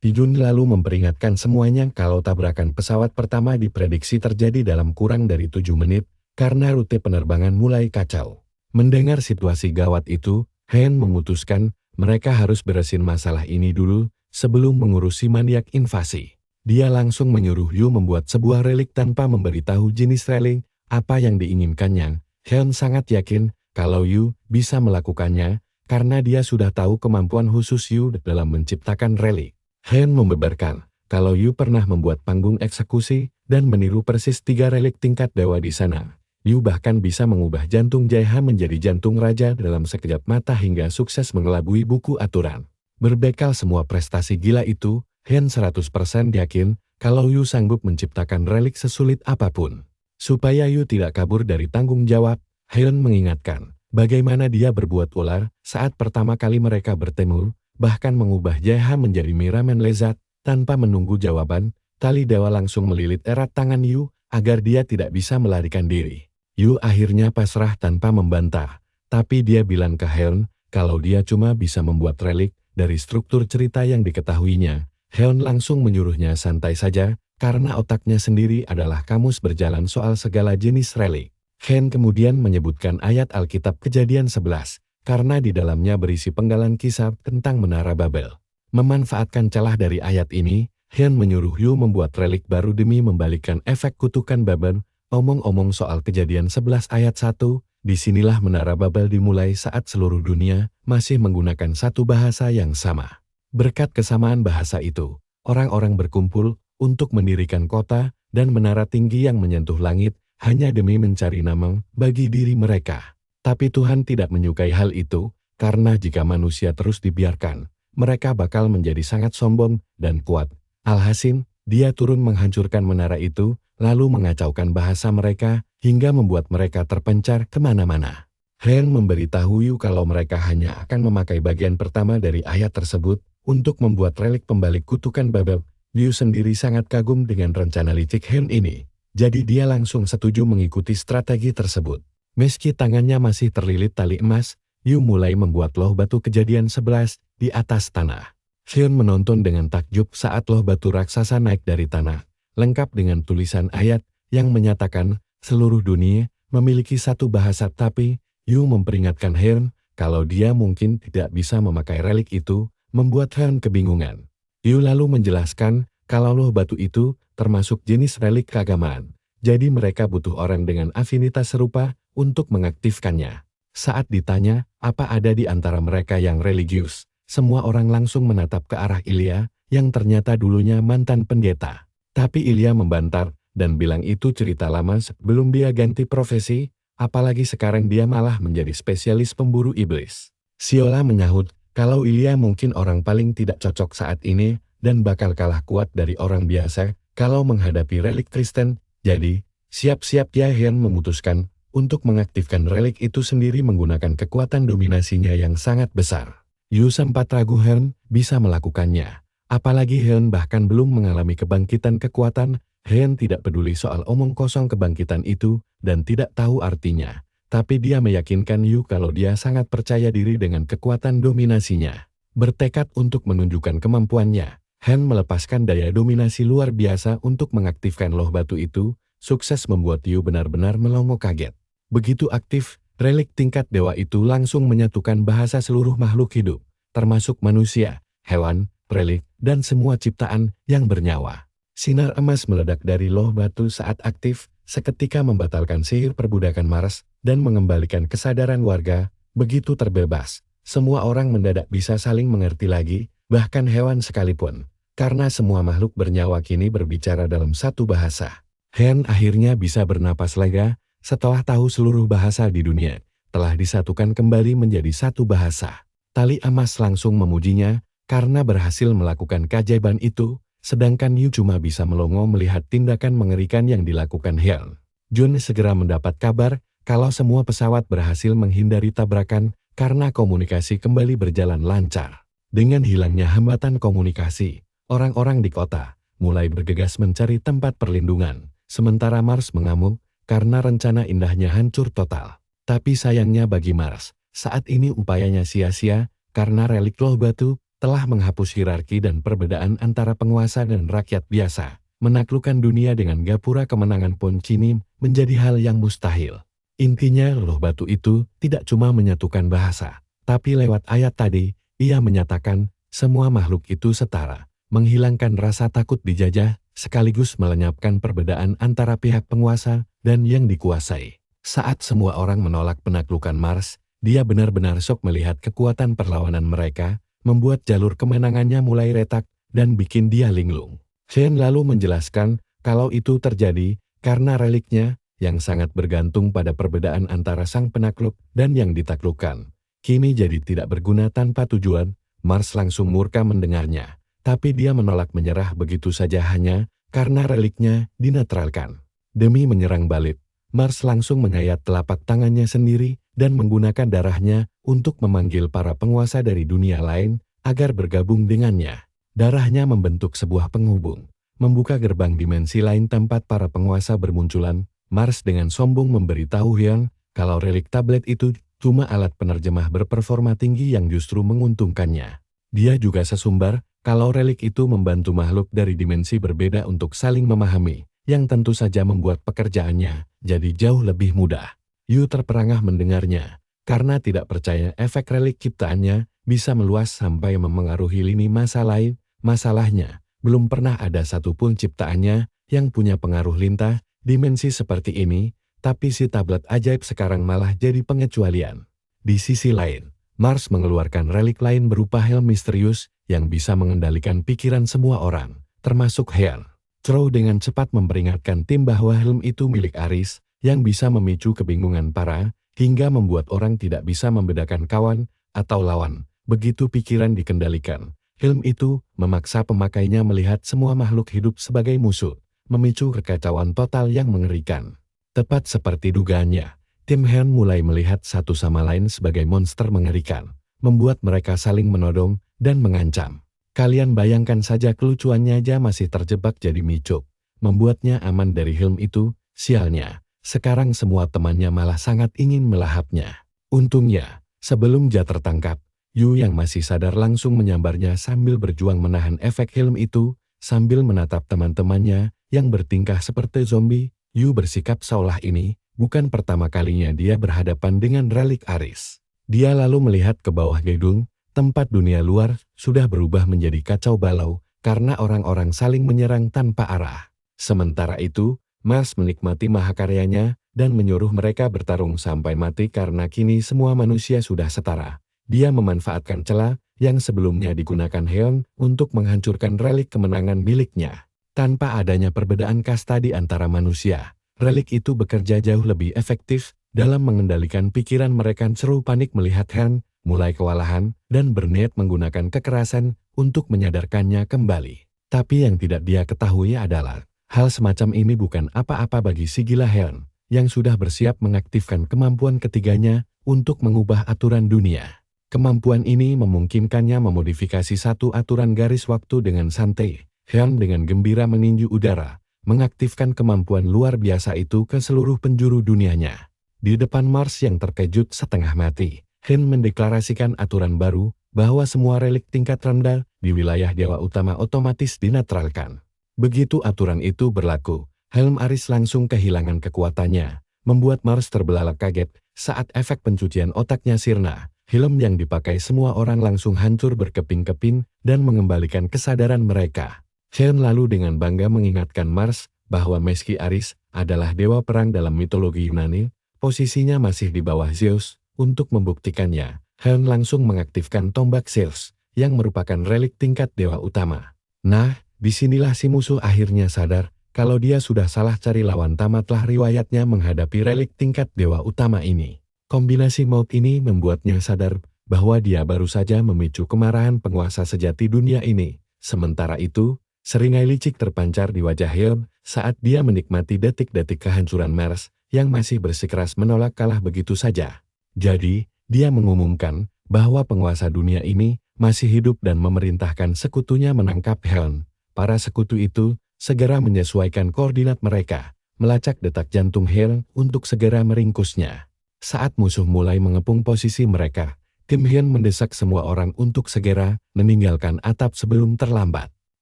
A: Jun lalu memperingatkan semuanya kalau tabrakan pesawat pertama diprediksi terjadi dalam kurang dari 7 menit karena rute penerbangan mulai kacau. Mendengar situasi gawat itu, Heian memutuskan mereka harus beresin masalah ini dulu sebelum mengurusi maniak invasi. Dia langsung menyuruh Yu membuat sebuah relik tanpa memberitahu jenis relik apa yang diinginkannya. Heian sangat yakin kalau Yu bisa melakukannya karena dia sudah tahu kemampuan khusus Yu dalam menciptakan relik. Heian membeberkan kalau Yu pernah membuat panggung eksekusi dan meniru persis 3 relik tingkat dewa di sana. Yu bahkan bisa mengubah jantung Jaeha menjadi jantung raja dalam sekejap mata hingga sukses mengelabui buku aturan. Berbekal semua prestasi gila itu, Hen 100% yakin kalau Yu sanggup menciptakan relik sesulit apapun. Supaya Yu tidak kabur dari tanggung jawab, Hen mengingatkan bagaimana dia berbuat ular saat pertama kali mereka bertemu, bahkan mengubah Jaeha menjadi mie ramen lezat. Tanpa menunggu jawaban, tali dewa langsung melilit erat tangan Yu agar dia tidak bisa melarikan diri. Yu akhirnya pasrah tanpa membantah, tapi dia bilang ke Heon kalau dia cuma bisa membuat relik dari struktur cerita yang diketahuinya. Heon langsung menyuruhnya santai saja, karena otaknya sendiri adalah kamus berjalan soal segala jenis relik. Heon kemudian menyebutkan ayat Alkitab Kejadian 11, karena di dalamnya berisi penggalan kisah tentang Menara Babel. Memanfaatkan celah dari ayat ini, Heon menyuruh Yu membuat relik baru demi membalikkan efek kutukan Babel. Omong-omong soal Kejadian 11 ayat 1, disinilah Menara Babel dimulai saat seluruh dunia masih menggunakan satu bahasa yang sama. Berkat kesamaan bahasa itu, orang-orang berkumpul untuk mendirikan kota dan menara tinggi yang menyentuh langit hanya demi mencari nama bagi diri mereka. Tapi Tuhan tidak menyukai hal itu, karena jika manusia terus dibiarkan, mereka bakal menjadi sangat sombong dan kuat. Alhasil, dia turun menghancurkan menara itu, lalu mengacaukan bahasa mereka, hingga membuat mereka terpencar kemana-mana. Heon memberitahu Yu kalau mereka hanya akan memakai bagian pertama dari ayat tersebut untuk membuat relik pembalik kutukan Babel. Yu sendiri sangat kagum dengan rencana licik Heon ini, jadi dia langsung setuju mengikuti strategi tersebut. Meski tangannya masih terlilit tali emas, Yu mulai membuat loh batu Kejadian 11 di atas tanah. Heon menonton dengan takjub saat loh batu raksasa naik dari tanah, lengkap dengan tulisan ayat yang menyatakan seluruh dunia memiliki satu bahasa, tapi Yu memperingatkan Heon kalau dia mungkin tidak bisa memakai relik itu, membuat Heon kebingungan. Yu lalu menjelaskan kalau loh batu itu termasuk jenis relik keagamaan, jadi mereka butuh orang dengan afinitas serupa untuk mengaktifkannya. Saat ditanya apa ada di antara mereka yang religius, semua orang langsung menatap ke arah Ilya, yang ternyata dulunya mantan pendeta. Tapi Ilya membantah dan bilang itu cerita lama sebelum dia ganti profesi, apalagi sekarang dia malah menjadi spesialis pemburu iblis. Siola menyahut kalau Ilya mungkin orang paling tidak cocok saat ini dan bakal kalah kuat dari orang biasa kalau menghadapi relik Kristen. Jadi, siap-siap Heon memutuskan untuk mengaktifkan relik itu sendiri menggunakan kekuatan dominasinya yang sangat besar. Yu sempat ragu Heon bisa melakukannya. Apalagi Heon bahkan belum mengalami kebangkitan kekuatan. Heon tidak peduli soal omong kosong kebangkitan itu dan tidak tahu artinya. Tapi dia meyakinkan Yu kalau dia sangat percaya diri dengan kekuatan dominasinya. Bertekad untuk menunjukkan kemampuannya, Heon melepaskan daya dominasi luar biasa untuk mengaktifkan loh batu itu, sukses membuat Yu benar-benar melongo kaget. Begitu aktif, relik tingkat dewa itu langsung menyatukan bahasa seluruh makhluk hidup, termasuk manusia, hewan, relik, dan semua ciptaan yang bernyawa. Sinar emas meledak dari loh batu saat aktif, seketika membatalkan sihir perbudakan Mars, dan mengembalikan kesadaran warga. Begitu terbebas, semua orang mendadak bisa saling mengerti lagi, bahkan hewan sekalipun, karena semua makhluk bernyawa kini berbicara dalam satu bahasa. Heon akhirnya bisa bernapas lega, setelah tahu seluruh bahasa di dunia telah disatukan kembali menjadi satu bahasa. Tali emas langsung memujinya karena berhasil melakukan keajaiban itu, sedangkan Yu cuma bisa melongo melihat tindakan mengerikan yang dilakukan Heon. Jun segera mendapat kabar kalau semua pesawat berhasil menghindari tabrakan karena komunikasi kembali berjalan lancar. Dengan hilangnya hambatan komunikasi, orang-orang di kota mulai bergegas mencari tempat perlindungan, sementara Mars mengamuk karena rencana indahnya hancur total. Tapi sayangnya bagi Mars, saat ini upayanya sia-sia karena relik loh batu telah menghapus hierarki dan perbedaan antara penguasa dan rakyat biasa. Menaklukkan dunia dengan gapura kemenangan pun kini menjadi hal yang mustahil. Intinya loh batu itu tidak cuma menyatukan bahasa, tapi lewat ayat tadi, ia menyatakan semua makhluk itu setara, menghilangkan rasa takut dijajah, sekaligus melenyapkan perbedaan antara pihak penguasa dan yang dikuasai. Saat semua orang menolak penaklukan Mars, dia benar-benar shock melihat kekuatan perlawanan mereka, membuat jalur kemenangannya mulai retak dan bikin dia linglung. Heon lalu menjelaskan kalau itu terjadi karena reliknya yang sangat bergantung pada perbedaan antara sang penakluk dan yang ditaklukkan, kini jadi tidak berguna tanpa tujuan, Mars langsung murka mendengarnya, tapi dia menolak menyerah begitu saja hanya karena reliknya dinetralkan. Demi menyerang balik, Mars langsung menyayat telapak tangannya sendiri dan menggunakan darahnya untuk memanggil para penguasa dari dunia lain agar bergabung dengannya. Darahnya membentuk sebuah penghubung, membuka gerbang dimensi lain tempat para penguasa bermunculan. Mars dengan sombong memberitahu Hyun kalau relik tablet itu cuma alat penerjemah berperforma tinggi yang justru menguntungkannya. Dia juga sesumbar kalau relik itu membantu makhluk dari dimensi berbeda untuk saling memahami, yang tentu saja membuat pekerjaannya jadi jauh lebih mudah. Yu terperangah mendengarnya, karena tidak percaya efek relik ciptaannya bisa meluas sampai memengaruhi lini masa lain. Masalahnya, belum pernah ada satupun ciptaannya yang punya pengaruh lintah dimensi seperti ini, tapi si tablet ajaib sekarang malah jadi pengecualian. Di sisi lain, Mars mengeluarkan relik lain berupa helm misterius yang bisa mengendalikan pikiran semua orang, termasuk Hyun. Chow dengan cepat memperingatkan tim bahwa helm itu milik Aris, yang bisa memicu kebingungan para, hingga membuat orang tidak bisa membedakan kawan atau lawan. Begitu pikiran dikendalikan, helm itu memaksa pemakainya melihat semua makhluk hidup sebagai musuh, memicu kekacauan total yang mengerikan. Tepat seperti dugaannya, tim Hyun mulai melihat satu sama lain sebagai monster mengerikan, membuat mereka saling menodong dan mengancam. Kalian bayangkan saja kelucuannya aja masih terjebak jadi micuk, membuatnya aman dari helm itu. Sialnya, sekarang semua temannya malah sangat ingin melahapnya. Untungnya, sebelum Ja tertangkap, Yu yang masih sadar langsung menyambarnya sambil berjuang menahan efek helm itu. Sambil menatap teman-temannya yang bertingkah seperti zombie, Yu bersikap seolah ini bukan pertama kalinya dia berhadapan dengan relik Aris. Dia lalu melihat ke bawah gedung, tempat dunia luar sudah berubah menjadi kacau balau karena orang-orang saling menyerang tanpa arah. Sementara itu, Mars menikmati mahakaryanya dan menyuruh mereka bertarung sampai mati karena kini semua manusia sudah setara. Dia memanfaatkan celah yang sebelumnya digunakan Hyun untuk menghancurkan relik kemenangan miliknya. Tanpa adanya perbedaan kasta di antara manusia, relik itu bekerja jauh lebih efektif dalam mengendalikan pikiran mereka. Seru panik melihat Hyun mulai kewalahan dan berniat menggunakan kekerasan untuk menyadarkannya kembali. Tapi yang tidak dia ketahui adalah, hal semacam ini bukan apa-apa bagi si gila Hyun, yang sudah bersiap mengaktifkan kemampuan ketiganya untuk mengubah aturan dunia. Kemampuan ini memungkinkannya memodifikasi satu aturan garis waktu dengan santai. Hyun dengan gembira meninju udara, mengaktifkan kemampuan luar biasa itu ke seluruh penjuru dunianya. Di depan Mars yang terkejut setengah mati, Hyun mendeklarasikan aturan baru bahwa semua relik tingkat rendah di wilayah Dewa Utama otomatis dinetralkan. Begitu aturan itu berlaku, helm Aris langsung kehilangan kekuatannya, membuat Mars terbelalak kaget saat efek pencucian otaknya sirna. Helm yang dipakai semua orang langsung hancur berkeping-keping dan mengembalikan kesadaran mereka. Hyun lalu dengan bangga mengingatkan Mars bahwa meski Aris adalah dewa perang dalam mitologi Yunani, posisinya masih di bawah Zeus. Untuk membuktikannya, Hyun langsung mengaktifkan tombak Zeus, yang merupakan relik tingkat dewa utama. Nah, disinilah si musuh akhirnya sadar kalau dia sudah salah cari lawan. Tamatlah riwayatnya menghadapi relik tingkat dewa utama ini. Kombinasi maut ini membuatnya sadar bahwa dia baru saja memicu kemarahan penguasa sejati dunia ini. Sementara itu, seringai licik terpancar di wajah Hyun saat dia menikmati detik-detik kehancuran Mars yang masih bersikeras menolak kalah begitu saja. Jadi, dia mengumumkan bahwa penguasa dunia ini masih hidup dan memerintahkan sekutunya menangkap Hyun. Para sekutu itu segera menyesuaikan koordinat mereka, melacak detak jantung Hyun untuk segera meringkusnya. Saat musuh mulai mengepung posisi mereka, tim Hyun mendesak semua orang untuk segera meninggalkan atap sebelum terlambat.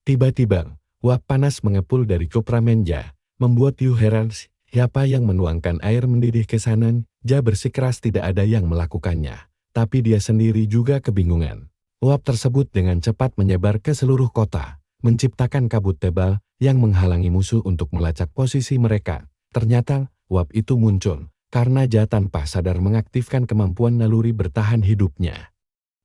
A: Tiba-tiba, uap panas mengepul dari Kopramenja, membuat Yu heran siapa yang menuangkan air mendidih ke sana. Ja bersikeras tidak ada yang melakukannya, tapi dia sendiri juga kebingungan. Uap tersebut dengan cepat menyebar ke seluruh kota, menciptakan kabut tebal yang menghalangi musuh untuk melacak posisi mereka. Ternyata, uap itu muncul karena Ja tanpa sadar mengaktifkan kemampuan naluri bertahan hidupnya,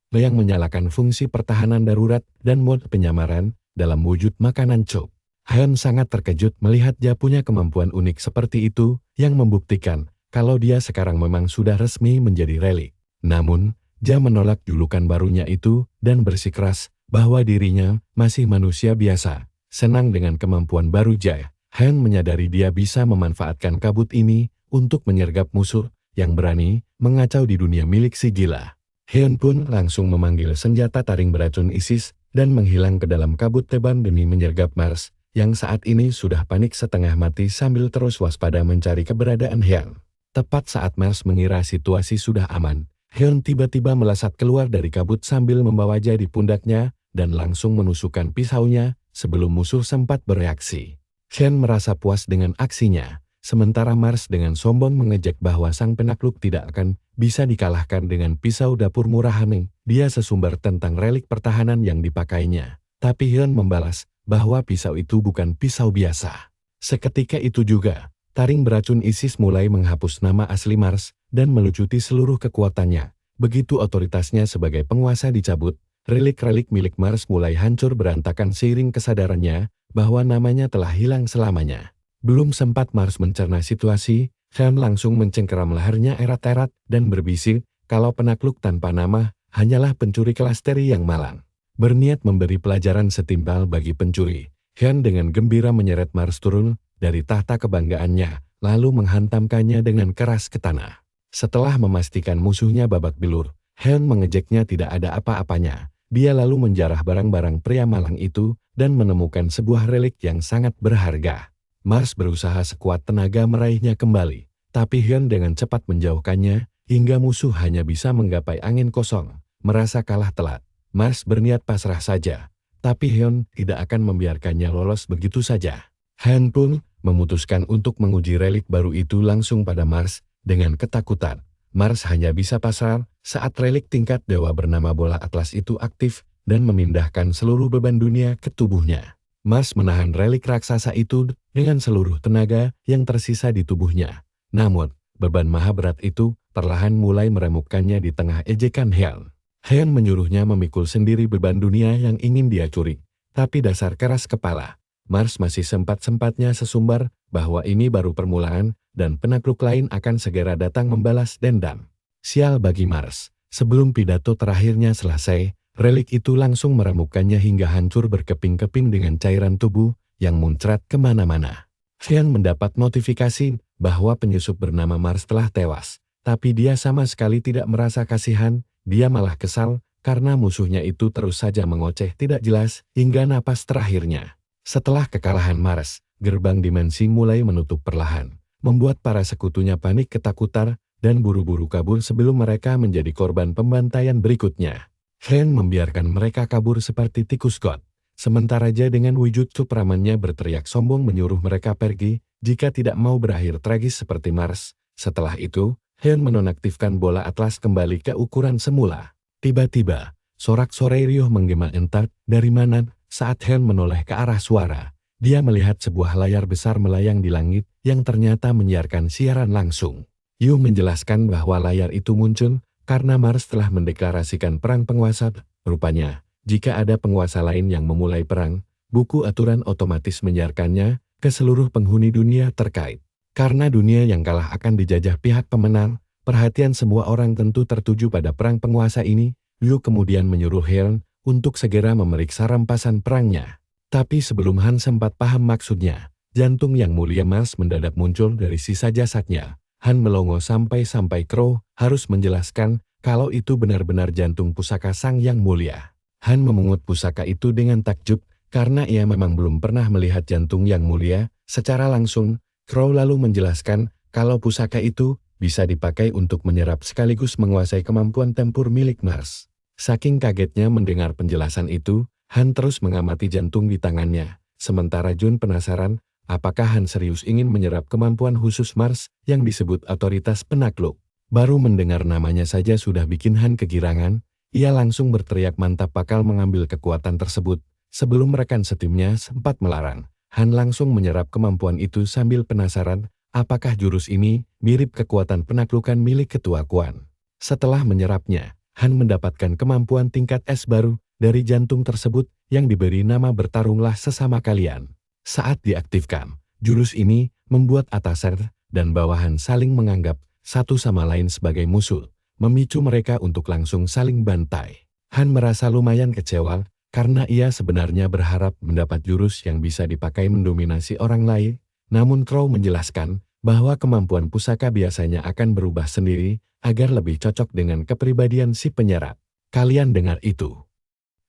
A: yang menyalakan fungsi pertahanan darurat dan mode penyamaran dalam wujud makanan Chop. Hyun sangat terkejut melihat Ja punya kemampuan unik seperti itu, yang membuktikan kalau dia sekarang memang sudah resmi menjadi relik. Namun, Ja menolak julukan barunya itu dan bersikeras bahwa dirinya masih manusia biasa. Senang dengan kemampuan baru Ja, Han menyadari dia bisa memanfaatkan kabut ini untuk menyergap musuh yang berani mengacau di dunia milik si gila. Hyun pun langsung memanggil senjata taring beracun ISIS dan menghilang ke dalam kabut tebal demi menyergap Mars, yang saat ini sudah panik setengah mati sambil terus waspada mencari keberadaan Hyun. Tepat saat Mars mengira situasi sudah aman, Hyun tiba-tiba melesat keluar dari kabut sambil membawa Ja di pundaknya dan langsung menusukkan pisaunya sebelum musuh sempat bereaksi. Hyun merasa puas dengan aksinya, sementara Mars dengan sombong mengejek bahwa sang penakluk tidak akan bisa dikalahkan dengan pisau dapur murahan. Dia sesumber tentang relik pertahanan yang dipakainya. Tapi Hyun membalas bahwa pisau itu bukan pisau biasa. Seketika itu juga, taring beracun ISIS mulai menghapus nama asli Mars dan melucuti seluruh kekuatannya. Begitu otoritasnya sebagai penguasa dicabut, relik-relik milik Mars mulai hancur berantakan seiring kesadarannya bahwa namanya telah hilang selamanya. Belum sempat Mars mencerna situasi, Hyun langsung mencengkeram lehernya erat-erat dan berbisik kalau penakluk tanpa nama hanyalah pencuri kelas teri yang malang. Berniat memberi pelajaran setimpal bagi pencuri, Hyun dengan gembira menyeret Mars turun dari tahta kebanggaannya, lalu menghantamkannya dengan keras ke tanah. Setelah memastikan musuhnya babak belur, Hyun mengejeknya tidak ada apa-apanya. Dia lalu menjarah barang-barang pria malang itu dan menemukan sebuah relik yang sangat berharga. Mars berusaha sekuat tenaga meraihnya kembali, tapi Hyun dengan cepat menjauhkannya hingga musuh hanya bisa menggapai angin kosong. Merasa kalah telat, Mars berniat pasrah saja, tapi Hyun tidak akan membiarkannya lolos begitu saja. Han pun memutuskan untuk menguji relik baru itu langsung pada Mars dengan ketakutan. Mars hanya bisa pasrah saat relik tingkat dewa bernama bola atlas itu aktif dan memindahkan seluruh beban dunia ke tubuhnya. Mars menahan relik raksasa itu dengan seluruh tenaga yang tersisa di tubuhnya. Namun, beban maha berat itu perlahan mulai meremukkannya di tengah ejekan Hyun. Hyun menyuruhnya memikul sendiri beban dunia yang ingin dia curi. Tapi dasar keras kepala, Mars masih sempat-sempatnya sesumbar bahwa ini baru permulaan dan penakluk lain akan segera datang membalas dendam. Sial bagi Mars, sebelum pidato terakhirnya selesai, relik itu langsung meremukkannya hingga hancur berkeping-keping dengan cairan tubuh yang muncrat kemana-mana. Hyun mendapat notifikasi bahwa penyusup bernama Mars telah tewas, tapi dia sama sekali tidak merasa kasihan, dia malah kesal karena musuhnya itu terus saja mengoceh tidak jelas hingga napas terakhirnya. Setelah kekalahan Mars, gerbang dimensi mulai menutup perlahan, membuat para sekutunya panik ketakutan dan buru-buru kabur sebelum mereka menjadi korban pembantaian berikutnya. Hyun membiarkan mereka kabur seperti tikus got. Sementara Ja dengan wujud Supramannya berteriak sombong menyuruh mereka pergi jika tidak mau berakhir tragis seperti Mars. Setelah itu, Hyun menonaktifkan bola atlas kembali ke ukuran semula. Tiba-tiba, sorak-sorai riuh menggema entar dari mana saat Hyun menoleh ke arah suara. Dia melihat sebuah layar besar melayang di langit yang ternyata menyiarkan siaran langsung. Yu menjelaskan bahwa layar itu muncul karena Mars telah mendeklarasikan perang penguasa. Rupanya, jika ada penguasa lain yang memulai perang, buku aturan otomatis menyiarkannya ke seluruh penghuni dunia terkait. Karena dunia yang kalah akan dijajah pihak pemenang, perhatian semua orang tentu tertuju pada perang penguasa ini. Yu kemudian menyuruh Hyun untuk segera memeriksa rampasan perangnya. Tapi sebelum Han sempat paham maksudnya, jantung yang mulia Mars mendadak muncul dari sisa jasadnya. Han melongo sampai Crow harus menjelaskan kalau itu benar-benar jantung pusaka sang yang mulia. Han memungut pusaka itu dengan takjub karena ia memang belum pernah melihat jantung yang mulia secara langsung. Crow lalu menjelaskan kalau pusaka itu bisa dipakai untuk menyerap sekaligus menguasai kemampuan tempur milik Mars. Saking kagetnya mendengar penjelasan itu, Han terus mengamati jantung di tangannya. Sementara Jun penasaran, apakah Han serius ingin menyerap kemampuan khusus Mars yang disebut otoritas penakluk. Baru mendengar namanya saja sudah bikin Han kegirangan, ia langsung berteriak mantap bakal mengambil kekuatan tersebut. Sebelum rekan setimnya sempat melarang, Han langsung menyerap kemampuan itu sambil penasaran, apakah jurus ini mirip kekuatan penaklukan milik Ketua Kuan. Setelah menyerapnya, Han mendapatkan kemampuan tingkat S baru dari jantung tersebut yang diberi nama bertarunglah sesama kalian. Saat diaktifkan, jurus ini membuat atasan dan bawahan saling menganggap satu sama lain sebagai musuh. memicu mereka untuk langsung saling bantai. Han merasa lumayan kecewa, karena ia sebenarnya berharap mendapat jurus yang bisa dipakai mendominasi orang lain, namun Crow menjelaskan bahwa kemampuan pusaka biasanya akan berubah sendiri agar lebih cocok dengan kepribadian si penyerap. Kalian dengar itu?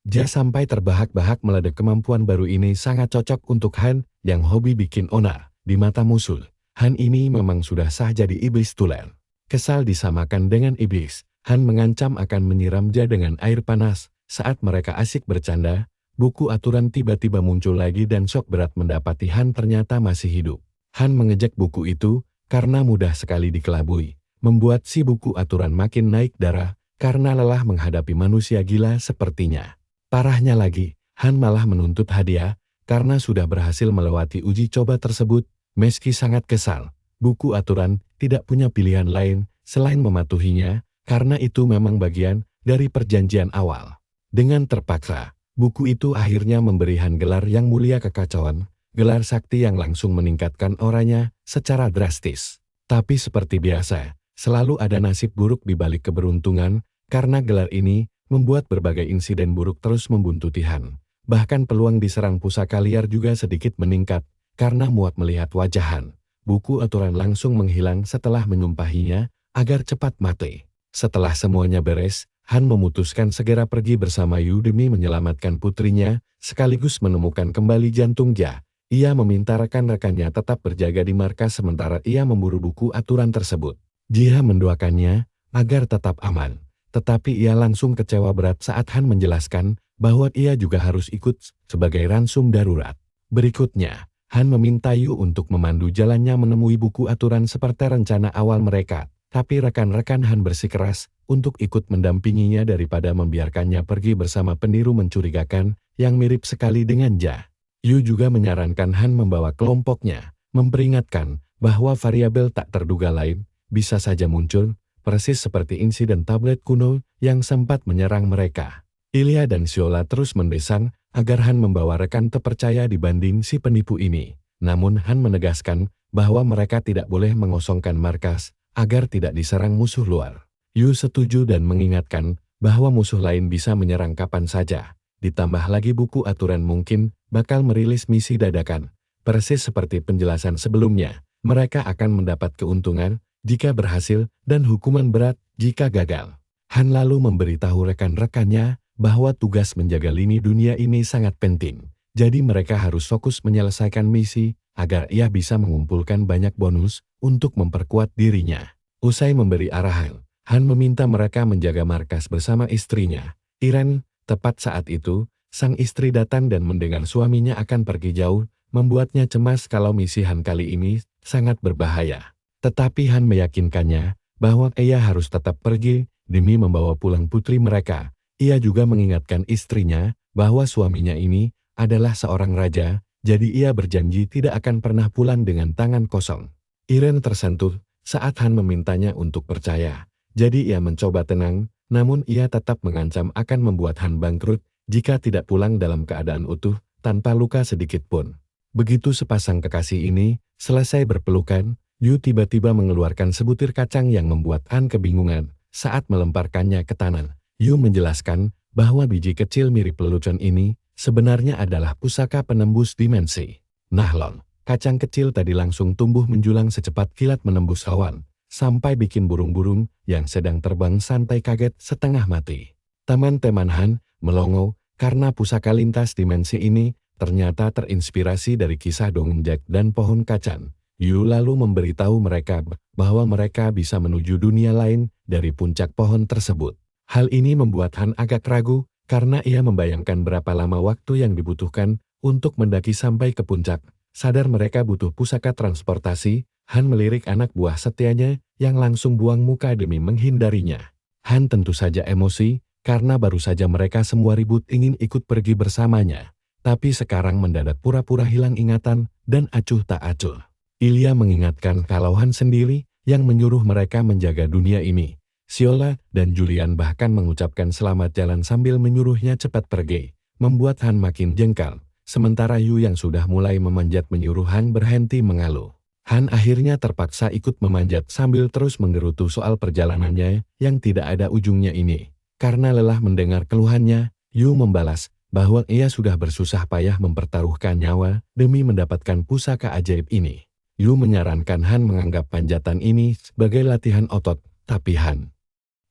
A: Ja sampai terbahak-bahak meledek kemampuan baru ini sangat cocok untuk Han yang hobi bikin onar di mata musuh. Han ini memang sudah sah jadi iblis tulen. Kesal disamakan dengan iblis, Han mengancam akan menyiram Ja dengan air panas. Saat mereka asik bercanda, buku aturan tiba-tiba muncul lagi dan shock berat mendapati Han ternyata masih hidup. Han mengejek buku itu karena mudah sekali dikelabui, membuat si buku aturan makin naik darah karena lelah menghadapi manusia gila sepertinya. Parahnya lagi, Han malah menuntut hadiah karena sudah berhasil melewati uji coba tersebut. Meski sangat kesal, buku aturan tidak punya pilihan lain selain mematuhinya karena itu memang bagian dari perjanjian awal. Dengan terpaksa, buku itu akhirnya memberi Han gelar yang mulia kekacauan, gelar sakti yang langsung meningkatkan auranya secara drastis. Tapi seperti biasa, selalu ada nasib buruk di balik keberuntungan, karena gelar ini membuat berbagai insiden buruk terus membuntuti Han. Bahkan peluang diserang pusaka liar juga sedikit meningkat, karena muak melihat wajah Han. Buku aturan langsung menghilang setelah menyumpahinya agar cepat mati. Setelah semuanya beres, Han memutuskan segera pergi bersama Yu demi menyelamatkan putrinya, sekaligus menemukan kembali jantung Ja. Ia meminta rekan-rekannya tetap berjaga di markas sementara ia memburu buku aturan tersebut. Jia mendoakannya agar tetap aman. Tetapi ia langsung kecewa berat saat Han menjelaskan bahwa ia juga harus ikut sebagai ransum darurat. Berikutnya, Han meminta Yu untuk memandu jalannya menemui buku aturan seperti rencana awal mereka. Tapi rekan-rekan Han bersikeras untuk ikut mendampinginya daripada membiarkannya pergi bersama peniru mencurigakan yang mirip sekali dengan Ja. Yu juga menyarankan Han membawa kelompoknya, memperingatkan bahwa variabel tak terduga lain bisa saja muncul, persis seperti insiden tablet kuno yang sempat menyerang mereka. Ilya dan Siola terus mendesak agar Han membawa rekan terpercaya dibanding si penipu ini. Namun Han menegaskan bahwa mereka tidak boleh mengosongkan markas agar tidak diserang musuh luar. Yu setuju dan mengingatkan bahwa musuh lain bisa menyerang kapan saja. Ditambah lagi buku aturan mungkin bakal merilis misi dadakan. Persis seperti penjelasan sebelumnya, mereka akan mendapat keuntungan jika berhasil dan hukuman berat jika gagal. Han lalu memberitahu rekan-rekannya bahwa tugas menjaga lini dunia ini sangat penting. Jadi mereka harus fokus menyelesaikan misi agar ia bisa mengumpulkan banyak bonus untuk memperkuat dirinya. Usai memberi arahan, Han meminta mereka menjaga markas bersama istrinya, Iren. Tepat saat itu, sang istri datang dan mendengar suaminya akan pergi jauh, membuatnya cemas kalau misi Han kali ini sangat berbahaya. Tetapi Han meyakinkannya bahwa ia harus tetap pergi demi membawa pulang putri mereka. Ia juga mengingatkan istrinya bahwa suaminya ini adalah seorang raja, jadi ia berjanji tidak akan pernah pulang dengan tangan kosong. Iren tersentuh saat Han memintanya untuk percaya, jadi ia mencoba tenang. Namun ia tetap mengancam akan membuat Han bangkrut jika tidak pulang dalam keadaan utuh tanpa luka sedikit pun. Begitu sepasang kekasih ini selesai berpelukan, Yu tiba-tiba mengeluarkan sebutir kacang yang membuat Han kebingungan saat melemparkannya ke tanah. Yu menjelaskan bahwa biji kecil mirip lelucon ini sebenarnya adalah pusaka penembus dimensi. Nahlon, kacang kecil tadi langsung tumbuh menjulang secepat kilat menembus awan, sampai bikin burung-burung yang sedang terbang santai kaget setengah mati. Teman-teman Han melongo karena pusaka lintas dimensi ini ternyata terinspirasi dari kisah dongeng Jack dan pohon kacang. Yu lalu memberitahu mereka bahwa mereka bisa menuju dunia lain dari puncak pohon tersebut. Hal ini membuat Han agak ragu karena ia membayangkan berapa lama waktu yang dibutuhkan untuk mendaki sampai ke puncak. Sadar mereka butuh pusaka transportasi, Han melirik anak buah setianya yang langsung buang muka demi menghindarinya. Han tentu saja emosi karena baru saja mereka semua ribut ingin ikut pergi bersamanya. Tapi sekarang mendadak pura-pura hilang ingatan dan acuh tak acuh. Ilya mengingatkan kalau Han sendiri yang menyuruh mereka menjaga dunia ini. Siola dan Julian bahkan mengucapkan selamat jalan sambil menyuruhnya cepat pergi, membuat Han makin jengkal. Sementara Yu yang sudah mulai memanjat menyuruh Han berhenti mengeluh. Han akhirnya terpaksa ikut memanjat sambil terus menggerutu soal perjalanannya yang tidak ada ujungnya ini. Karena lelah mendengar keluhannya, Yu membalas bahwa ia sudah bersusah payah mempertaruhkan nyawa demi mendapatkan pusaka ajaib ini. Yu menyarankan Han menganggap panjatan ini sebagai latihan otot, tapi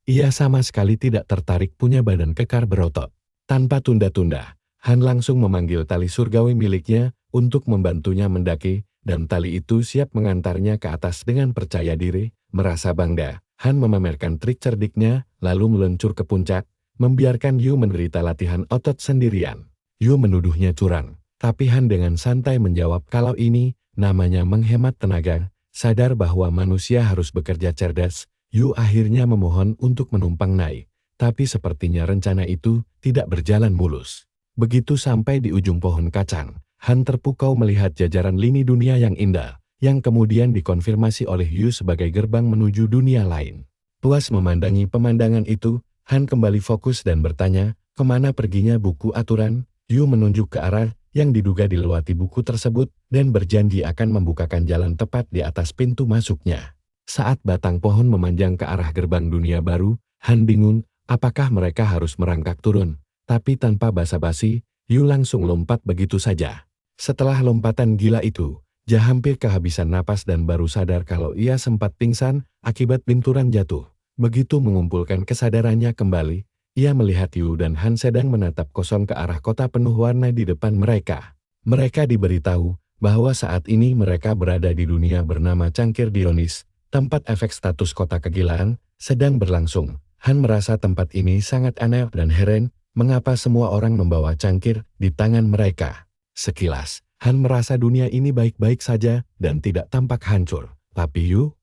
A: ia sama sekali tidak tertarik punya badan kekar berotot. Tanpa tunda-tunda, Han langsung memanggil tali surgawi miliknya untuk membantunya mendaki, dan tali itu siap mengantarnya ke atas dengan percaya diri. Merasa bangga, Han memamerkan trik cerdiknya, lalu meluncur ke puncak, membiarkan Yu menderita latihan otot sendirian. Yu menuduhnya curang, tapi Han dengan santai menjawab kalau ini namanya menghemat tenaga. Sadar bahwa manusia harus bekerja cerdas, Yu akhirnya memohon untuk menumpang naik, tapi sepertinya rencana itu tidak berjalan mulus. Begitu sampai di ujung pohon kacang, Han terpukau melihat jajaran lini dunia yang indah, yang kemudian dikonfirmasi oleh Yu sebagai gerbang menuju dunia lain. Puas memandangi pemandangan itu, Han kembali fokus dan bertanya, kemana perginya buku aturan? Yu menunjuk ke arah yang diduga dilewati buku tersebut dan berjanji akan membukakan jalan tepat di atas pintu masuknya. Saat batang pohon memanjang ke arah gerbang dunia baru, Han bingung apakah mereka harus merangkak turun, tapi tanpa basa-basi, Yu langsung lompat begitu saja. Setelah lompatan gila itu, Dia hampir kehabisan napas dan baru sadar kalau ia sempat pingsan akibat benturan jatuh. Begitu mengumpulkan kesadarannya kembali, ia melihat Yu dan Han sedang menatap kosong ke arah kota penuh warna di depan mereka. Mereka diberitahu bahwa saat ini mereka berada di dunia bernama Cangkir Dionis, tempat efek status kota kegilaan sedang berlangsung. Han merasa tempat ini sangat aneh dan heran, mengapa semua orang membawa cangkir di tangan mereka. Sekilas, Han merasa dunia ini baik-baik saja dan tidak tampak hancur. Tapi Yu,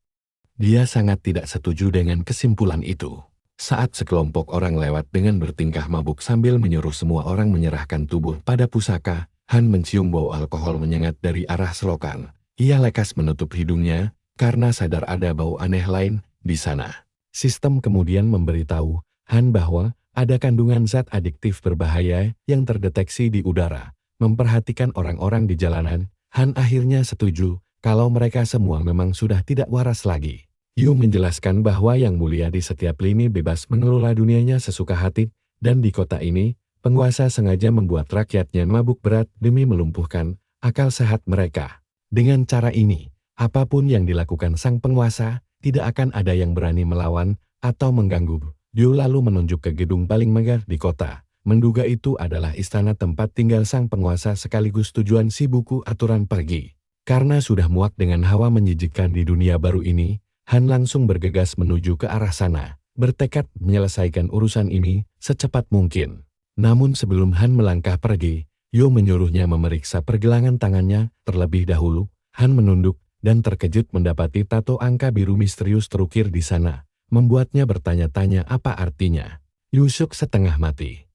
A: dia sangat tidak setuju dengan kesimpulan itu. Saat sekelompok orang lewat dengan bertingkah mabuk sambil menyuruh semua orang menyerahkan tubuh pada pusaka, Han mencium bau alkohol menyengat dari arah selokan. Ia lekas menutup hidungnya karena sadar ada bau aneh lain di sana. Sistem kemudian memberitahu Han bahwa ada kandungan zat adiktif berbahaya yang terdeteksi di udara. Memperhatikan orang-orang di jalanan, Han akhirnya setuju kalau mereka semua memang sudah tidak waras lagi. Yu menjelaskan bahwa Yang Mulia di setiap lini bebas mengelola dunianya sesuka hati, dan di kota ini, penguasa sengaja membuat rakyatnya mabuk berat demi melumpuhkan akal sehat mereka. Dengan cara ini, apapun yang dilakukan sang penguasa, tidak akan ada yang berani melawan atau mengganggu. Yu lalu menunjuk ke gedung paling megah di kota. Menduga itu adalah istana tempat tinggal sang penguasa sekaligus tujuan si buku aturan pergi. Karena sudah muak dengan hawa menyejukkan di dunia baru ini, Han langsung bergegas menuju ke arah sana, bertekad menyelesaikan urusan ini secepat mungkin. Namun sebelum Han melangkah pergi, Yu menyuruhnya memeriksa pergelangan tangannya terlebih dahulu. Han menunduk dan terkejut mendapati tato angka biru misterius terukir di sana, membuatnya bertanya-tanya apa artinya. Yu syok setengah mati.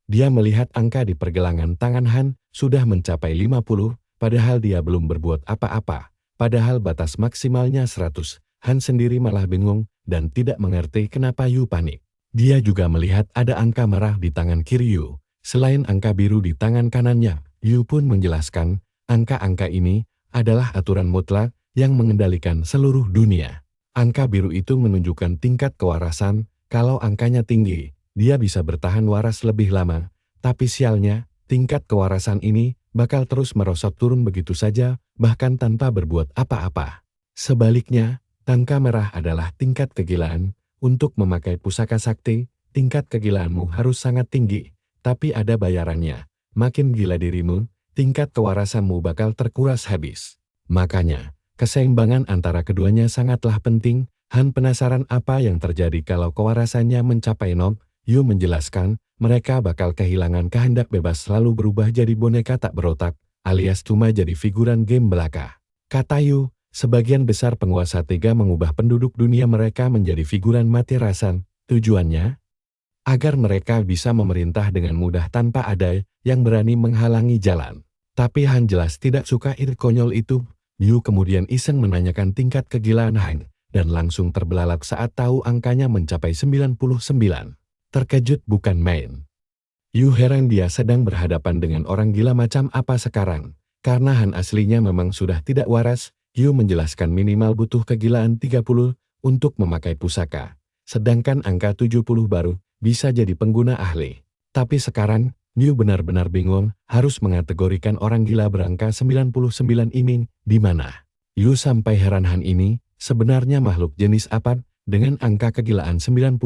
A: Dia melihat angka di pergelangan tangan Han sudah mencapai 50, padahal dia belum berbuat apa-apa, padahal batas maksimalnya 100. Han sendiri malah bingung dan tidak mengerti kenapa Yu panik. Dia juga melihat ada angka merah di tangan kiri Yu, selain angka biru di tangan kanannya. Yu pun menjelaskan, angka-angka ini adalah aturan mutlak yang mengendalikan seluruh dunia. Angka biru itu menunjukkan tingkat kewarasan, kalau angkanya tinggi, dia bisa bertahan waras lebih lama, tapi sialnya, tingkat kewarasan ini bakal terus merosot turun begitu saja, bahkan tanpa berbuat apa-apa. Sebaliknya, angka merah adalah tingkat kegilaan. Untuk memakai pusaka sakti, tingkat kegilaanmu harus sangat tinggi, tapi ada bayarannya. Makin gila dirimu, tingkat kewarasanmu bakal terkuras habis. Makanya, keseimbangan antara keduanya sangatlah penting. Han penasaran apa yang terjadi kalau kewarasannya mencapai 0. Yu menjelaskan, mereka bakal kehilangan kehendak bebas lalu berubah jadi boneka tak berotak, alias cuma jadi figuran game belaka. Kata Yu, sebagian besar penguasa tega mengubah penduduk dunia mereka menjadi figuran mati rasan. Tujuannya? Agar mereka bisa memerintah dengan mudah tanpa ada yang berani menghalangi jalan. Tapi Han jelas tidak suka ide konyol itu. Yu kemudian iseng menanyakan tingkat kegilaan Han, dan langsung terbelalak saat tahu angkanya mencapai 99. Terkejut bukan main. Yu heran dia sedang berhadapan dengan orang gila macam apa sekarang. Karena Han aslinya memang sudah tidak waras, Yu menjelaskan minimal butuh kegilaan 30 untuk memakai pusaka. Sedangkan angka 70 baru bisa jadi pengguna ahli. Tapi sekarang, Yu benar-benar bingung harus mengategorikan orang gila berangka 99 ini di mana. Yu sampai heran Han ini sebenarnya makhluk jenis apa dengan angka kegilaan 99.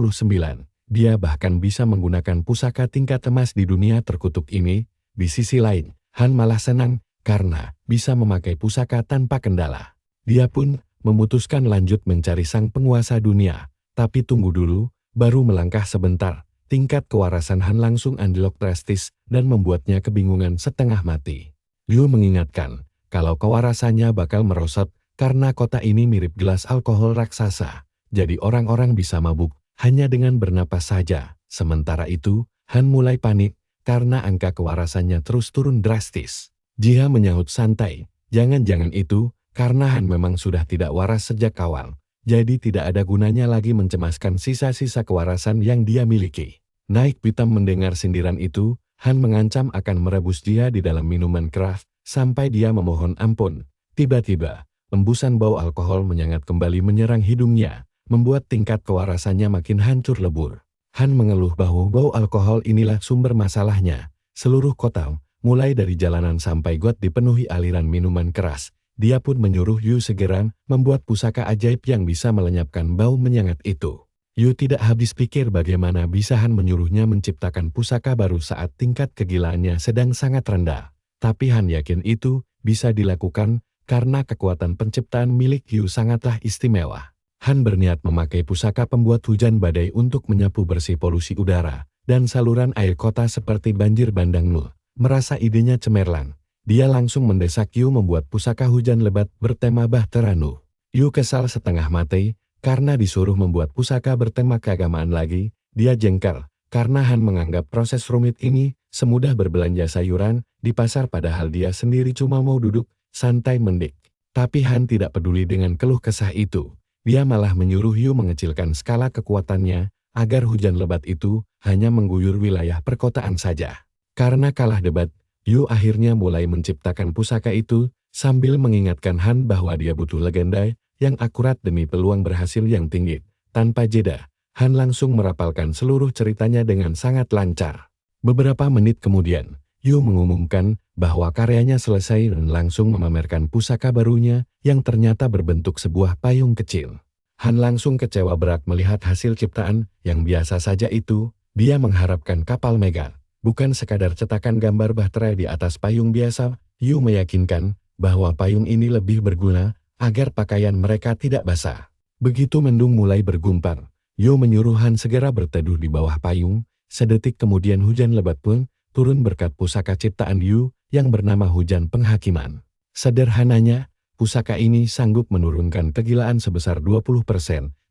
A: Dia bahkan bisa menggunakan pusaka tingkat emas di dunia terkutuk ini. Di sisi lain, Han malah senang karena bisa memakai pusaka tanpa kendala. Dia pun memutuskan lanjut mencari sang penguasa dunia. Tapi tunggu dulu, baru melangkah sebentar. Tingkat kewarasan Han langsung anjlok drastis dan membuatnya kebingungan setengah mati. Yu mengingatkan kalau kewarasannya bakal merosot karena kota ini mirip gelas alkohol raksasa. Jadi orang-orang bisa mabuk hanya dengan bernapas saja. Sementara itu, Han mulai panik karena angka kewarasannya terus turun drastis. Jia menyahut santai, jangan-jangan itu karena Han memang sudah tidak waras sejak awal. Jadi tidak ada gunanya lagi mencemaskan sisa-sisa kewarasan yang dia miliki. Naik pitam mendengar sindiran itu, Han mengancam akan merebus dia di dalam minuman keras, sampai dia memohon ampun. Tiba-tiba, embusan bau alkohol menyengat kembali menyerang hidungnya, membuat tingkat kewarasannya makin hancur lebur. Han mengeluh bahwa bau alkohol inilah sumber masalahnya. Seluruh kota, mulai dari jalanan sampai got dipenuhi aliran minuman keras. Dia pun menyuruh Yu segera membuat pusaka ajaib yang bisa melenyapkan bau menyengat itu. Yu tidak habis pikir bagaimana bisa Han menyuruhnya menciptakan pusaka baru saat tingkat kegilaannya sedang sangat rendah. Tapi Han yakin itu bisa dilakukan karena kekuatan penciptaan milik Yu sangatlah istimewa. Han berniat memakai pusaka pembuat hujan badai untuk menyapu bersih polusi udara dan saluran air kota seperti banjir bandang Nul. Merasa idenya cemerlang. Dia langsung mendesak Yu membuat pusaka hujan lebat bertema Bahtera Nuh. Yu kesal setengah mati karena disuruh membuat pusaka bertema keagamaan lagi. Dia jengkel karena Han menganggap proses rumit ini semudah berbelanja sayuran di pasar padahal dia sendiri cuma mau duduk santai mendik. Tapi Han tidak peduli dengan keluh kesah itu. Dia malah menyuruh Yu mengecilkan skala kekuatannya agar hujan lebat itu hanya mengguyur wilayah perkotaan saja. Karena kalah debat, Yu akhirnya mulai menciptakan pusaka itu sambil mengingatkan Han bahwa dia butuh legenda yang akurat demi peluang berhasil yang tinggi. Tanpa jeda, Han langsung merapalkan seluruh ceritanya dengan sangat lancar. Beberapa menit kemudian, Yu mengumumkan bahwa karyanya selesai dan langsung memamerkan pusaka barunya yang ternyata berbentuk sebuah payung kecil. Han langsung kecewa berat melihat hasil ciptaan yang biasa saja itu. Dia mengharapkan kapal mega. Bukan sekadar cetakan gambar bahtera di atas payung biasa. Yu meyakinkan bahwa payung ini lebih berguna agar pakaian mereka tidak basah. Begitu mendung mulai bergumpar, Yu menyuruh Han segera berteduh di bawah payung. Sedetik kemudian hujan lebat pun turun berkat pusaka ciptaan Yu yang bernama Hujan Penghakiman. Sederhananya, pusaka ini sanggup menurunkan kegilaan sebesar 20%,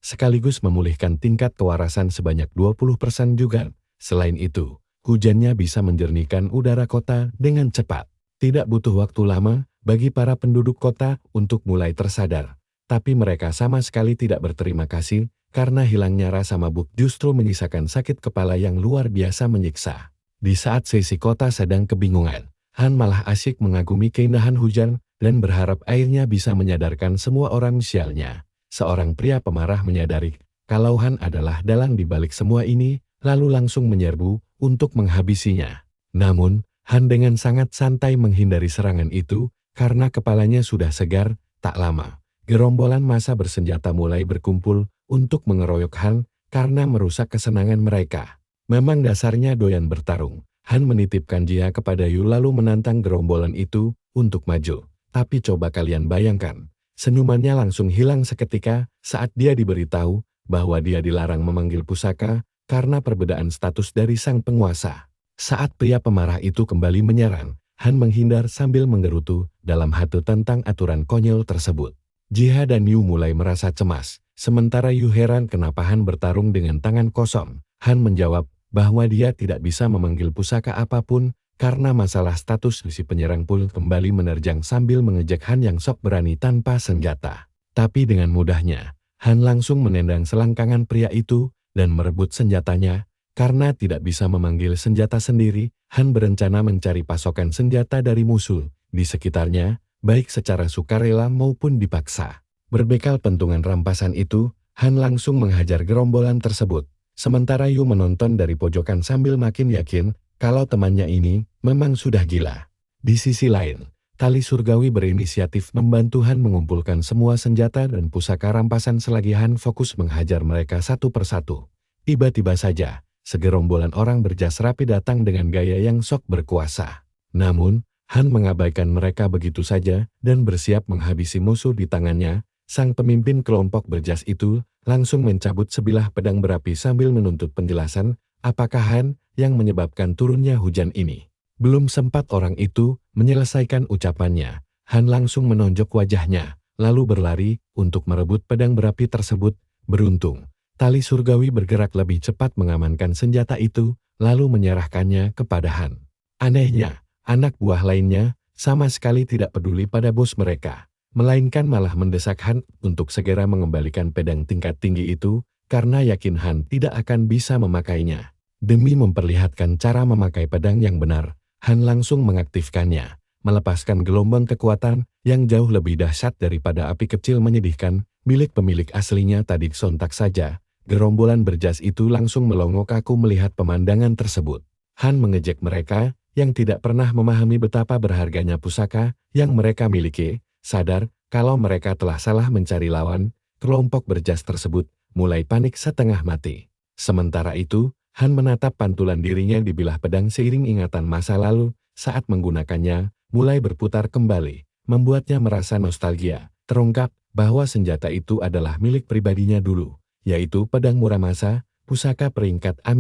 A: sekaligus memulihkan tingkat kewarasan sebanyak 20% juga. Selain itu, hujannya bisa menjernihkan udara kota dengan cepat. Tidak butuh waktu lama bagi para penduduk kota untuk mulai tersadar. Tapi mereka sama sekali tidak berterima kasih karena hilangnya rasa mabuk justru menyisakan sakit kepala yang luar biasa menyiksa. Di saat sisi kota sedang kebingungan, Han malah asyik mengagumi keindahan hujan dan berharap airnya bisa menyadarkan semua orang sialnya. Seorang pria pemarah menyadari kalau Han adalah dalang di balik semua ini, lalu langsung menyerbu untuk menghabisinya. Namun, Han dengan sangat santai menghindari serangan itu karena kepalanya sudah segar. Tak lama, gerombolan massa bersenjata mulai berkumpul untuk mengeroyok Han karena merusak kesenangan mereka. Memang dasarnya doyan bertarung. Han menitipkan Jia kepada Yu lalu menantang gerombolan itu untuk maju. Tapi coba kalian bayangkan, senyumannya langsung hilang seketika saat dia diberitahu bahwa dia dilarang memanggil pusaka karena perbedaan status dari sang penguasa. Saat pria pemarah itu kembali menyerang, Han menghindar sambil menggerutu dalam hati tentang aturan konyol tersebut. Jia dan Yu mulai merasa cemas, sementara Yu heran kenapa Han bertarung dengan tangan kosong. Han menjawab bahwa dia tidak bisa memanggil pusaka apapun karena masalah status. Si penyerang pun kembali menerjang sambil mengejek Han yang sok berani tanpa senjata. Tapi dengan mudahnya, Han langsung menendang selangkangan pria itu dan merebut senjatanya. Karena tidak bisa memanggil senjata sendiri, Han berencana mencari pasokan senjata dari musuh di sekitarnya. baik secara sukarela maupun dipaksa. Berbekal pentungan rampasan itu, Han langsung menghajar gerombolan tersebut. Sementara Yu menonton dari pojokan sambil makin yakin kalau temannya ini memang sudah gila. Di sisi lain, Tali Surgawi berinisiatif membantu Han mengumpulkan semua senjata dan pusaka rampasan selagi Han fokus menghajar mereka satu persatu. Tiba-tiba saja, segerombolan orang berjas rapi datang dengan gaya yang sok berkuasa. Namun, Han mengabaikan mereka begitu saja dan bersiap menghabisi musuh di tangannya. Sang pemimpin kelompok berjas itu langsung mencabut sebilah pedang berapi sambil menuntut penjelasan apakah Han yang menyebabkan turunnya hujan ini. Belum sempat orang itu menyelesaikan ucapannya, Han langsung menonjok wajahnya, lalu berlari untuk merebut pedang berapi tersebut. Beruntung, Tali Surgawi bergerak lebih cepat mengamankan senjata itu, lalu menyerahkannya kepada Han. Anehnya, anak buah lainnya sama sekali tidak peduli pada bos mereka, melainkan malah mendesak Han untuk segera mengembalikan pedang tingkat tinggi itu, karena yakin Han tidak akan bisa memakainya. Demi memperlihatkan cara memakai pedang yang benar, Han langsung mengaktifkannya, melepaskan gelombang kekuatan yang jauh lebih dahsyat daripada api kecil menyedihkan milik pemilik aslinya tadi. Sontak saja, gerombolan berjas itu langsung melongo kaku melihat pemandangan tersebut. Han mengejek mereka yang tidak pernah memahami betapa berharganya pusaka yang mereka miliki. Sadar kalau mereka telah salah mencari lawan, kelompok berjas tersebut mulai panik setengah mati. Sementara itu, Han menatap pantulan dirinya di bilah pedang seiring ingatan masa lalu saat menggunakannya mulai berputar kembali, membuatnya merasa nostalgia. Terungkap bahwa senjata itu adalah milik pribadinya dulu, yaitu pedang Muramasa, pusaka peringkat A-.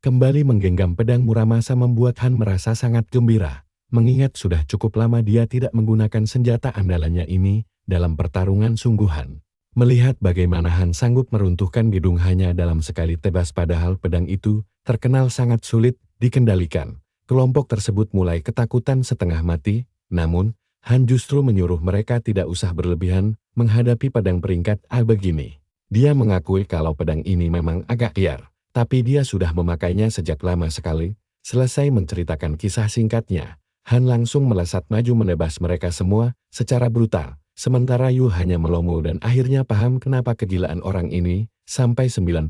A: Kembali menggenggam pedang Muramasa membuat Han merasa sangat gembira, mengingat sudah cukup lama dia tidak menggunakan senjata andalannya ini dalam pertarungan sungguhan. Melihat bagaimana Han sanggup meruntuhkan gedung hanya dalam sekali tebas padahal pedang itu terkenal sangat sulit dikendalikan, kelompok tersebut mulai ketakutan setengah mati. Namun, Han justru menyuruh mereka tidak usah berlebihan menghadapi pedang peringkat A begini. Dia mengakui kalau pedang ini memang agak liar, tapi dia sudah memakainya sejak lama sekali. Selesai menceritakan kisah singkatnya, Han langsung melesat maju menebas mereka semua secara brutal. Sementara Yu hanya melongo dan akhirnya paham kenapa kegilaan orang ini sampai 99.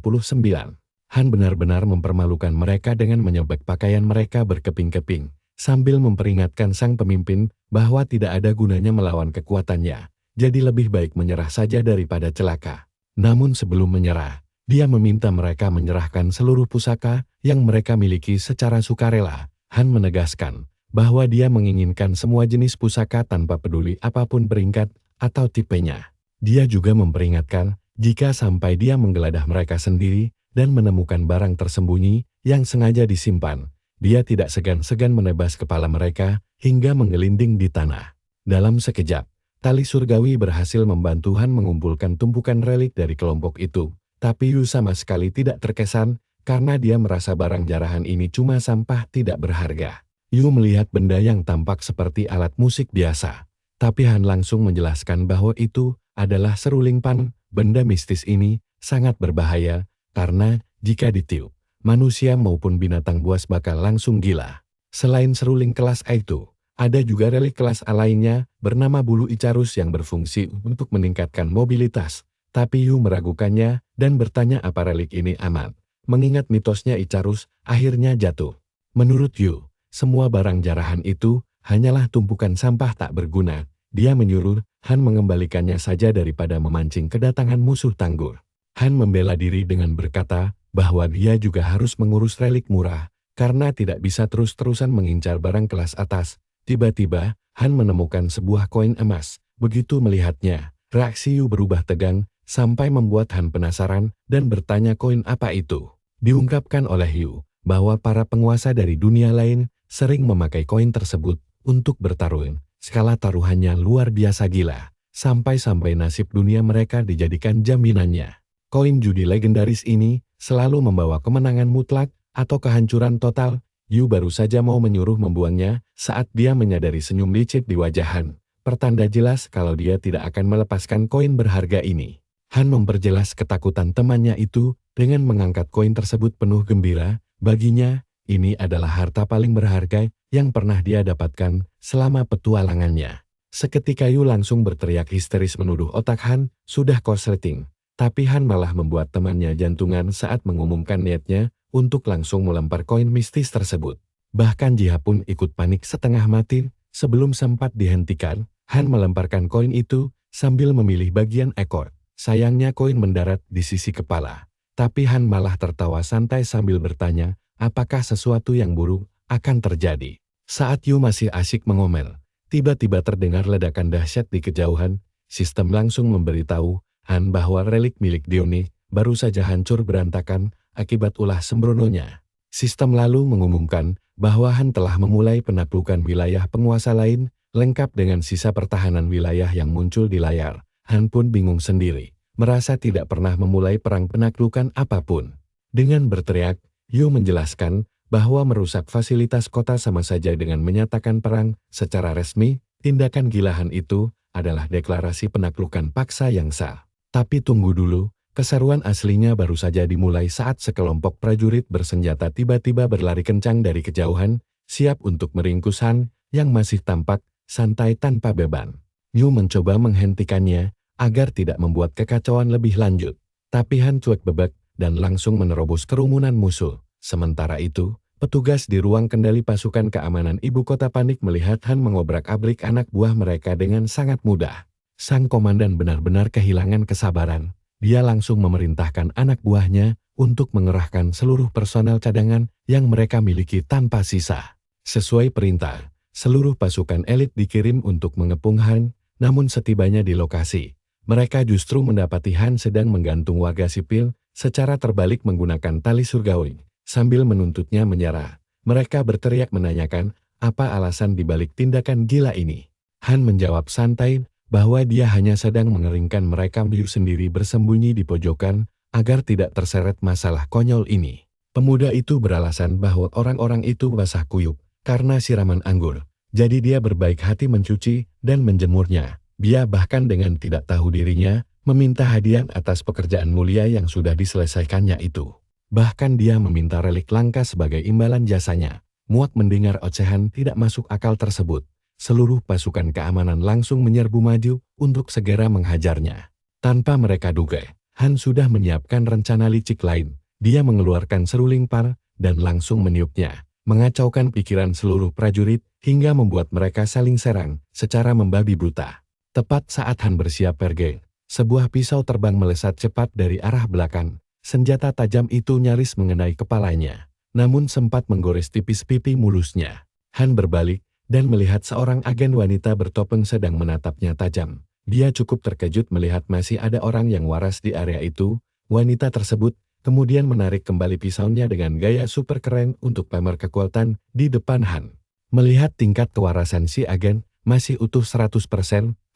A: Han benar-benar mempermalukan mereka dengan menyobek pakaian mereka berkeping-keping, sambil memperingatkan sang pemimpin bahwa tidak ada gunanya melawan kekuatannya, jadi lebih baik menyerah saja daripada celaka. Namun sebelum menyerah, dia meminta mereka menyerahkan seluruh pusaka yang mereka miliki secara sukarela. Han menegaskan bahwa dia menginginkan semua jenis pusaka tanpa peduli apapun peringkat atau tipenya. Dia juga memperingatkan, jika sampai dia menggeledah mereka sendiri dan menemukan barang tersembunyi yang sengaja disimpan, dia tidak segan-segan menebas kepala mereka hingga menggelinding di tanah. Dalam sekejap, Tali Surgawi berhasil membantu Han mengumpulkan tumpukan relik dari kelompok itu, tapi Yu sama sekali tidak terkesan karena dia merasa barang jarahan ini cuma sampah tidak berharga. Yu melihat benda yang tampak seperti alat musik biasa, tapi Han langsung menjelaskan bahwa itu adalah seruling pan. Benda mistis ini sangat berbahaya, karena jika ditiup, manusia maupun binatang buas bakal langsung gila. Selain seruling kelas A itu, ada juga relik kelas A lainnya bernama bulu Icarus yang berfungsi untuk meningkatkan mobilitas. Tapi Yu meragukannya dan bertanya apa relik ini aman, mengingat mitosnya Icarus akhirnya jatuh. Menurut Yu, semua barang jarahan itu hanyalah tumpukan sampah tak berguna. Dia menyuruh Han mengembalikannya saja daripada memancing kedatangan musuh tangguh. Han membela diri dengan berkata bahwa dia juga harus mengurus relik murah, karena tidak bisa terus-terusan mengincar barang kelas atas. Tiba-tiba, Han menemukan sebuah koin emas. Begitu melihatnya, reaksi Yu berubah tegang, sampai membuat Han penasaran dan bertanya koin apa itu. Diungkapkan oleh Yu bahwa para penguasa dari dunia lain sering memakai koin tersebut untuk bertarung. Skala taruhannya luar biasa gila, sampai-sampai nasib dunia mereka dijadikan jaminannya. Koin judi legendaris ini selalu membawa kemenangan mutlak atau kehancuran total. Yu baru saja mau menyuruh membuangnya saat dia menyadari senyum licik di wajah Han, pertanda jelas kalau dia tidak akan melepaskan koin berharga ini. Han memperjelas ketakutan temannya itu dengan mengangkat koin tersebut penuh gembira. Baginya, ini adalah harta paling berharga yang pernah dia dapatkan selama petualangannya. Seketika Yu langsung berteriak histeris menuduh otak Han sudah korsleting. Tapi Han malah membuat temannya jantungan saat mengumumkan niatnya untuk langsung melempar koin mistis tersebut. Bahkan Jiha pun ikut panik setengah mati. Sebelum sempat dihentikan, Han melemparkan koin itu sambil memilih bagian ekor. Sayangnya koin mendarat di sisi kepala. Tapi Han malah tertawa santai sambil bertanya, apakah sesuatu yang buruk akan terjadi. Saat Yu masih asyik mengomel, tiba-tiba terdengar ledakan dahsyat di kejauhan. Sistem langsung memberitahu Han bahwa relik milik Dione baru saja hancur berantakan akibat ulah sembrononya. Sistem lalu mengumumkan bahwa Han telah memulai penaklukan wilayah penguasa lain, lengkap dengan sisa pertahanan wilayah yang muncul di layar. Han pun bingung sendiri, merasa tidak pernah memulai perang penaklukan apapun. Dengan berteriak, Yu menjelaskan bahwa merusak fasilitas kota sama saja dengan menyatakan perang secara resmi. Tindakan gila Han itu adalah deklarasi penaklukan paksa yang sah. Tapi tunggu dulu, keseruan aslinya baru saja dimulai saat sekelompok prajurit bersenjata tiba-tiba berlari kencang dari kejauhan, siap untuk meringkus Han yang masih tampak santai tanpa beban. Yu mencoba menghentikannya agar tidak membuat kekacauan lebih lanjut. Tapi Han cuek bebek dan langsung menerobos kerumunan musuh. Sementara itu, petugas di ruang kendali pasukan keamanan ibu kota panik melihat Han mengobrak-abrik anak buah mereka dengan sangat mudah. Sang komandan benar-benar kehilangan kesabaran. Dia langsung memerintahkan anak buahnya untuk mengerahkan seluruh personel cadangan yang mereka miliki tanpa sisa. Sesuai perintah, seluruh pasukan elit dikirim untuk mengepung Han, namun setibanya di lokasi, mereka justru mendapati Han sedang menggantung warga sipil secara terbalik menggunakan tali surgawi. Sambil menuntutnya menyerah, mereka berteriak menanyakan apa alasan dibalik tindakan gila ini. Han menjawab santai bahwa dia hanya sedang mengeringkan mereka sendiri bersembunyi di pojokan agar tidak terseret masalah konyol ini. Pemuda itu beralasan bahwa orang-orang itu basah kuyup karena siraman anggur, jadi dia berbaik hati mencuci dan menjemurnya. Dia bahkan dengan tidak tahu dirinya meminta hadiah atas pekerjaan mulia yang sudah diselesaikannya itu. Bahkan dia meminta relik langka sebagai imbalan jasanya. Muak mendengar ocehan tidak masuk akal tersebut. Seluruh pasukan keamanan langsung menyerbu maju untuk segera menghajarnya. Tanpa mereka duga, Han sudah menyiapkan rencana licik lain. Dia mengeluarkan seruling par dan langsung meniupnya, mengacaukan pikiran seluruh prajurit hingga membuat mereka saling serang secara membabi buta. Tepat saat Han bersiap pergi, sebuah pisau terbang melesat cepat dari arah belakang. Senjata tajam itu nyaris mengenai kepalanya, namun sempat menggores tipis pipi mulusnya. Han berbalik dan melihat seorang agen wanita bertopeng sedang menatapnya tajam. Dia cukup terkejut melihat masih ada orang yang waras di area itu. Wanita tersebut kemudian menarik kembali pisaunya dengan gaya super keren untuk pamer kekuatan di depan Han. Melihat tingkat kewarasan si agen masih utuh 100%,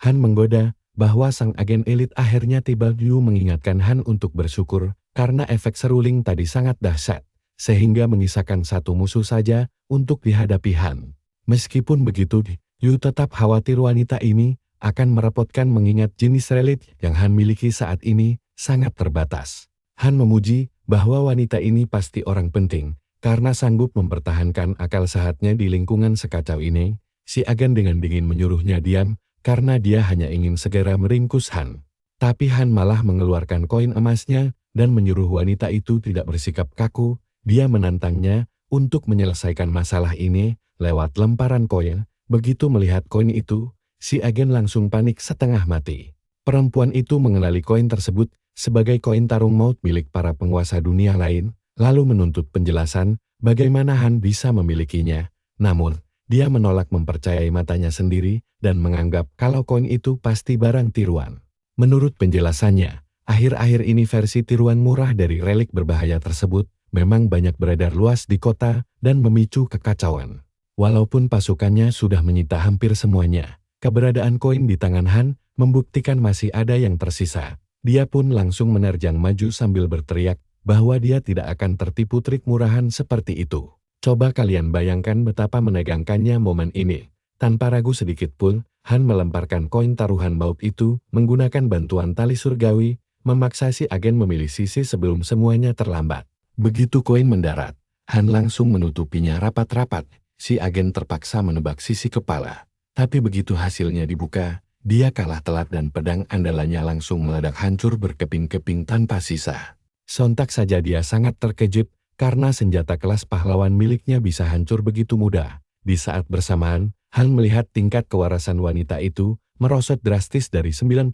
A: Han menggoda bahwa sang agen elit akhirnya tiba. Yu mengingatkan Han untuk bersyukur karena efek seruling tadi sangat dahsyat, sehingga menyisakan satu musuh saja untuk dihadapi Han. Meskipun begitu, Yu tetap khawatir wanita ini akan merepotkan mengingat jenis relik yang Han miliki saat ini sangat terbatas. Han memuji bahwa wanita ini pasti orang penting, karena sanggup mempertahankan akal sehatnya di lingkungan sekacau ini. Si agen dengan dingin menyuruhnya diam, karena dia hanya ingin segera meringkus Han. Tapi Han malah mengeluarkan koin emasnya dan menyuruh wanita itu tidak bersikap kaku. Dia menantangnya untuk menyelesaikan masalah ini lewat lemparan koin. Begitu melihat koin itu, si agen langsung panik setengah mati. Perempuan itu mengenali koin tersebut sebagai koin tarung maut milik para penguasa dunia lain, lalu menuntut penjelasan bagaimana Han bisa memilikinya. Namun, dia menolak mempercayai matanya sendiri dan menganggap kalau koin itu pasti barang tiruan. Menurut penjelasannya, akhir-akhir ini versi tiruan murah dari relik berbahaya tersebut memang banyak beredar luas di kota dan memicu kekacauan. Walaupun pasukannya sudah menyita hampir semuanya, keberadaan koin di tangan Han membuktikan masih ada yang tersisa. Dia pun langsung menerjang maju sambil berteriak bahwa dia tidak akan tertipu trik murahan seperti itu. Coba kalian bayangkan betapa menegangkannya momen ini. Tanpa ragu sedikit pun, Han melemparkan koin taruhan maut itu menggunakan bantuan tali surgawi, memaksa si agen memilih sisi sebelum semuanya terlambat. Begitu koin mendarat, Han langsung menutupinya rapat-rapat. Si agen terpaksa menebak sisi kepala. Tapi begitu hasilnya dibuka, dia kalah telak dan pedang andalannya langsung meledak hancur berkeping-keping tanpa sisa. Sontak saja dia sangat terkejut karena senjata kelas pahlawan miliknya bisa hancur begitu mudah. Di saat bersamaan, Han melihat tingkat kewarasan wanita itu merosot drastis dari 99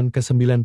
A: ke 91.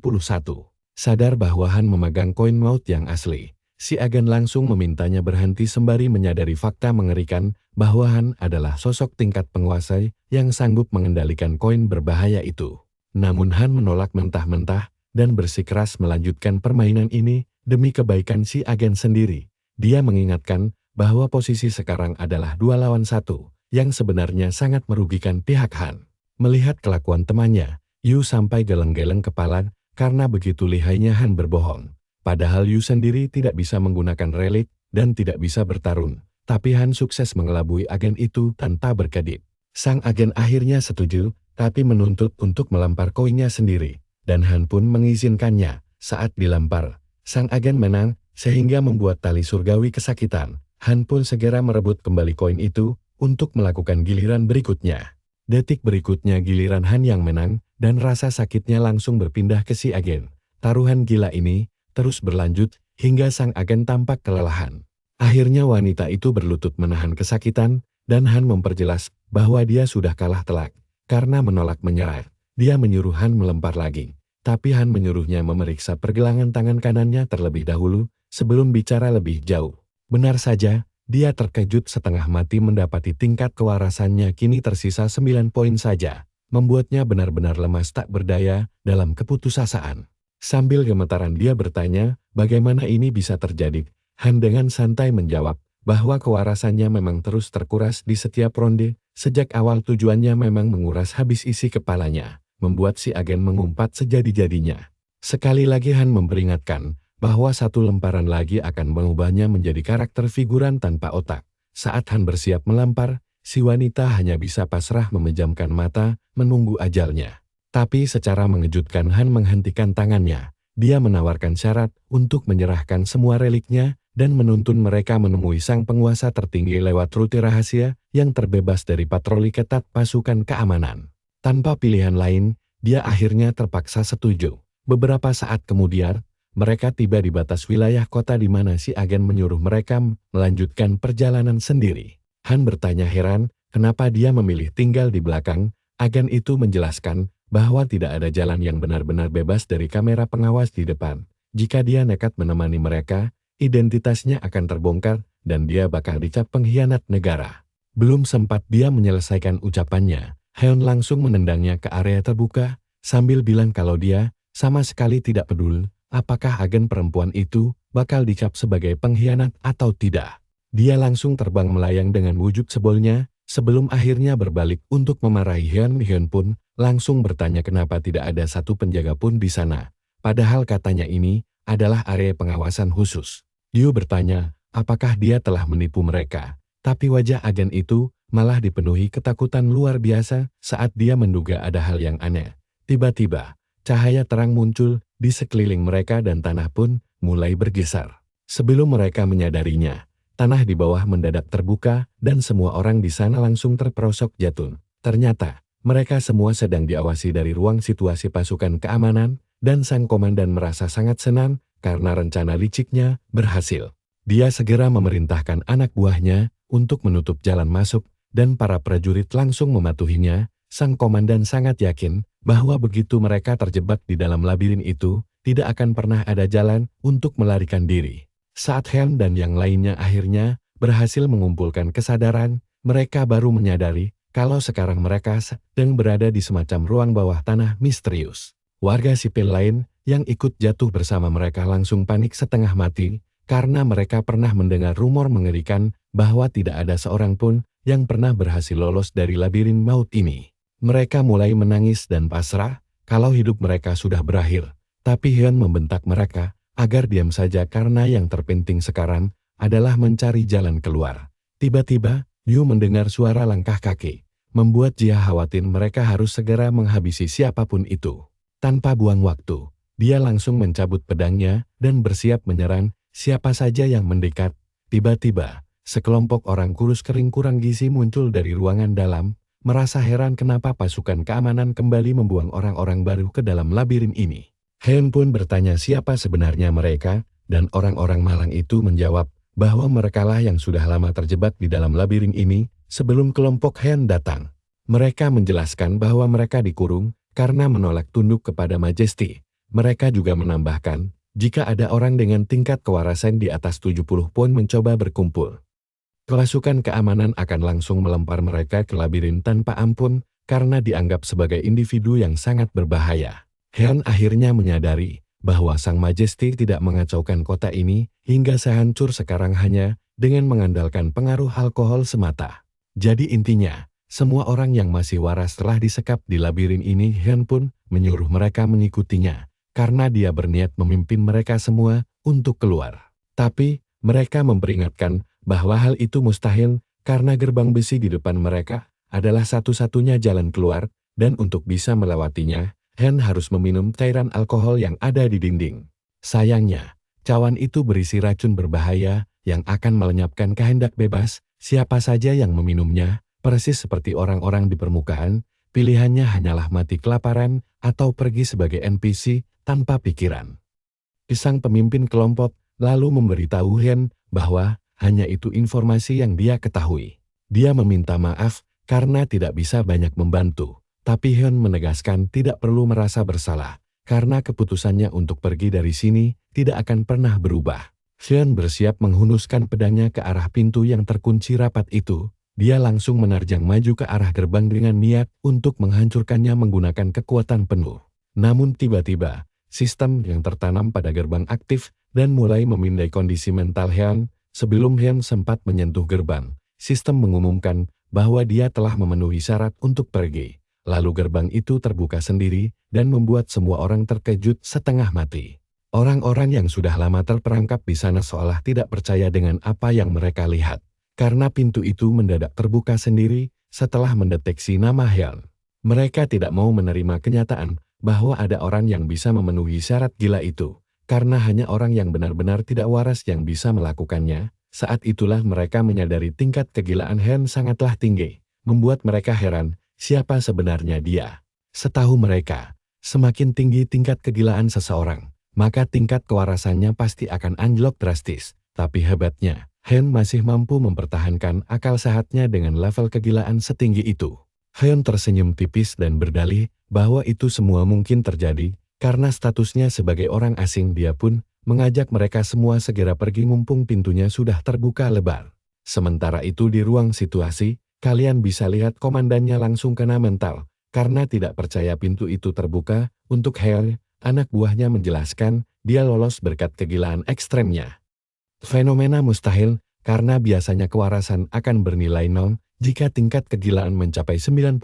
A: Sadar bahwa Han memegang koin maut yang asli, si agen langsung memintanya berhenti sembari menyadari fakta mengerikan bahwa Han adalah sosok tingkat penguasa yang sanggup mengendalikan koin berbahaya itu. Namun Han menolak mentah-mentah dan bersikeras melanjutkan permainan ini demi kebaikan si agen sendiri. Dia mengingatkan bahwa posisi sekarang adalah 2 lawan 1, yang sebenarnya sangat merugikan pihak Han. Melihat kelakuan temannya, Yu sampai geleng-geleng kepala karena begitu lihainya Han berbohong. Padahal Yu sendiri tidak bisa menggunakan relik dan tidak bisa bertarung. Tapi Han sukses mengelabui agen itu tanpa berkedip. Sang agen akhirnya setuju, tapi menuntut untuk melempar koinnya sendiri. Dan Han pun mengizinkannya. Saat dilempar, sang agen menang, sehingga membuat tali surgawi kesakitan. Han pun segera merebut kembali koin itu untuk melakukan giliran berikutnya. Detik berikutnya giliran Han yang menang, dan rasa sakitnya langsung berpindah ke si agen. Taruhan gila ini terus berlanjut hingga sang agen tampak kelelahan. Akhirnya wanita itu berlutut menahan kesakitan, dan Han memperjelas bahwa dia sudah kalah telak. Karena menolak menyerah, dia menyuruh Han melempar lagi. Tapi Han menyuruhnya memeriksa pergelangan tangan kanannya terlebih dahulu, sebelum bicara lebih jauh. Benar saja, dia terkejut setengah mati mendapati tingkat kewarasannya kini tersisa 9 poin saja, membuatnya benar-benar lemas tak berdaya dalam keputusasaan. Sambil gemetaran dia bertanya, bagaimana ini bisa terjadi? Han dengan santai menjawab, bahwa kewarasannya memang terus terkuras di setiap ronde, sejak awal tujuannya memang menguras habis isi kepalanya, membuat si agen mengumpat sejadi-jadinya. Sekali lagi Han memperingatkan, bahwa satu lemparan lagi akan mengubahnya menjadi karakter figuran tanpa otak. Saat Han bersiap melempar, si wanita hanya bisa pasrah memejamkan mata, menunggu ajalnya. Tapi secara mengejutkan Han menghentikan tangannya. Dia menawarkan syarat untuk menyerahkan semua reliknya dan menuntun mereka menemui sang penguasa tertinggi lewat rute rahasia yang terbebas dari patroli ketat pasukan keamanan. Tanpa pilihan lain, dia akhirnya terpaksa setuju. Beberapa saat kemudian, mereka tiba di batas wilayah kota di mana si agen menyuruh mereka melanjutkan perjalanan sendiri. Han bertanya heran, kenapa dia memilih tinggal di belakang. Agen itu menjelaskan bahwa tidak ada jalan yang benar-benar bebas dari kamera pengawas di depan. Jika dia nekat menemani mereka, identitasnya akan terbongkar dan dia bakal dicap pengkhianat negara. Belum sempat dia menyelesaikan ucapannya, Heon langsung menendangnya ke area terbuka, sambil bilang kalau dia sama sekali tidak peduli apakah agen perempuan itu bakal dicap sebagai pengkhianat atau tidak. Dia langsung terbang melayang dengan wujud sebolnya, sebelum akhirnya berbalik untuk memarahi Hyun. Hyun pun langsung bertanya kenapa tidak ada satu penjaga pun di sana. Padahal katanya ini adalah area pengawasan khusus. Yu bertanya, apakah dia telah menipu mereka. Tapi wajah agen itu malah dipenuhi ketakutan luar biasa saat dia menduga ada hal yang aneh. Tiba-tiba, cahaya terang muncul di sekeliling mereka dan tanah pun mulai bergeser. Sebelum mereka menyadarinya, tanah di bawah mendadak terbuka dan semua orang di sana langsung terperosok jatuh. Ternyata, mereka semua sedang diawasi dari ruang situasi pasukan keamanan dan sang komandan merasa sangat senang karena rencana liciknya berhasil. Dia segera memerintahkan anak buahnya untuk menutup jalan masuk dan para prajurit langsung mematuhinya. Sang komandan sangat yakin bahwa begitu mereka terjebak di dalam labirin itu, tidak akan pernah ada jalan untuk melarikan diri. Saat Hen dan yang lainnya akhirnya berhasil mengumpulkan kesadaran, mereka baru menyadari kalau sekarang mereka sedang berada di semacam ruang bawah tanah misterius. Warga sipil lain yang ikut jatuh bersama mereka langsung panik setengah mati, karena mereka pernah mendengar rumor mengerikan bahwa tidak ada seorang pun yang pernah berhasil lolos dari labirin maut ini. Mereka mulai menangis dan pasrah kalau hidup mereka sudah berakhir. Tapi Hyun membentak mereka agar diam saja karena yang terpenting sekarang adalah mencari jalan keluar. Tiba-tiba, Yu mendengar suara langkah kaki, membuat dia khawatir mereka harus segera menghabisi siapapun itu. Tanpa buang waktu, dia langsung mencabut pedangnya dan bersiap menyerang siapa saja yang mendekat. Tiba-tiba, sekelompok orang kurus kering kurang gizi muncul dari ruangan dalam. merasa heran kenapa pasukan keamanan kembali membuang orang-orang baru ke dalam labirin ini. Heon pun bertanya siapa sebenarnya mereka, dan orang-orang malang itu menjawab bahwa merekalah yang sudah lama terjebak di dalam labirin ini sebelum kelompok Heon datang. Mereka menjelaskan bahwa mereka dikurung karena menolak tunduk kepada Majesty. Mereka juga menambahkan, jika ada orang dengan tingkat kewarasan di atas 70 poin mencoba berkumpul, pasukan keamanan akan langsung melempar mereka ke labirin tanpa ampun karena dianggap sebagai individu yang sangat berbahaya. Heon akhirnya menyadari bahwa Sang Majesty tidak mengacaukan kota ini hingga sehancur sekarang hanya dengan mengandalkan pengaruh alkohol semata. Jadi intinya, semua orang yang masih waras telah disekap di labirin ini. Heon pun menyuruh mereka mengikutinya, karena dia berniat memimpin mereka semua untuk keluar. Tapi, mereka memperingatkan bahwa hal itu mustahil karena gerbang besi di depan mereka adalah satu-satunya jalan keluar, dan untuk bisa melewatinya, Heon harus meminum cairan alkohol yang ada di dinding. Sayangnya, cawan itu berisi racun berbahaya yang akan melenyapkan kehendak bebas siapa saja yang meminumnya, persis seperti orang-orang di permukaan, pilihannya hanyalah mati kelaparan atau pergi sebagai NPC tanpa pikiran. Sang pemimpin kelompok lalu memberitahu Heon bahwa hanya itu informasi yang dia ketahui. Dia meminta maaf karena tidak bisa banyak membantu, tapi Heon menegaskan tidak perlu merasa bersalah, karena keputusannya untuk pergi dari sini tidak akan pernah berubah. Heon bersiap menghunuskan pedangnya ke arah pintu yang terkunci rapat itu. Dia langsung menerjang maju ke arah gerbang dengan niat untuk menghancurkannya menggunakan kekuatan penuh. Namun tiba-tiba, sistem yang tertanam pada gerbang aktif dan mulai memindai kondisi mental Heon. Sebelum Heon sempat menyentuh gerbang, sistem mengumumkan bahwa dia telah memenuhi syarat untuk pergi. Lalu gerbang itu terbuka sendiri dan membuat semua orang terkejut setengah mati. Orang-orang yang sudah lama terperangkap di sana seolah tidak percaya dengan apa yang mereka lihat, karena pintu itu mendadak terbuka sendiri setelah mendeteksi nama Heon. Mereka tidak mau menerima kenyataan bahwa ada orang yang bisa memenuhi syarat gila itu, karena hanya orang yang benar-benar tidak waras yang bisa melakukannya. Saat itulah mereka menyadari tingkat kegilaan Heon sangatlah tinggi, membuat mereka heran siapa sebenarnya dia. Setahu mereka, semakin tinggi tingkat kegilaan seseorang, maka tingkat kewarasannya pasti akan anjlok drastis. Tapi hebatnya, Heon masih mampu mempertahankan akal sehatnya dengan level kegilaan setinggi itu. Heon tersenyum tipis dan berdalih bahwa itu semua mungkin terjadi karena statusnya sebagai orang asing. Dia pun mengajak mereka semua segera pergi mumpung pintunya sudah terbuka lebar. Sementara itu di ruang situasi, kalian bisa lihat komandannya langsung kena mental karena tidak percaya pintu itu terbuka. Untuk Heon, anak buahnya menjelaskan dia lolos berkat kegilaan ekstremnya. Fenomena mustahil karena biasanya kewarasan akan bernilai 0 jika tingkat kegilaan mencapai 99%.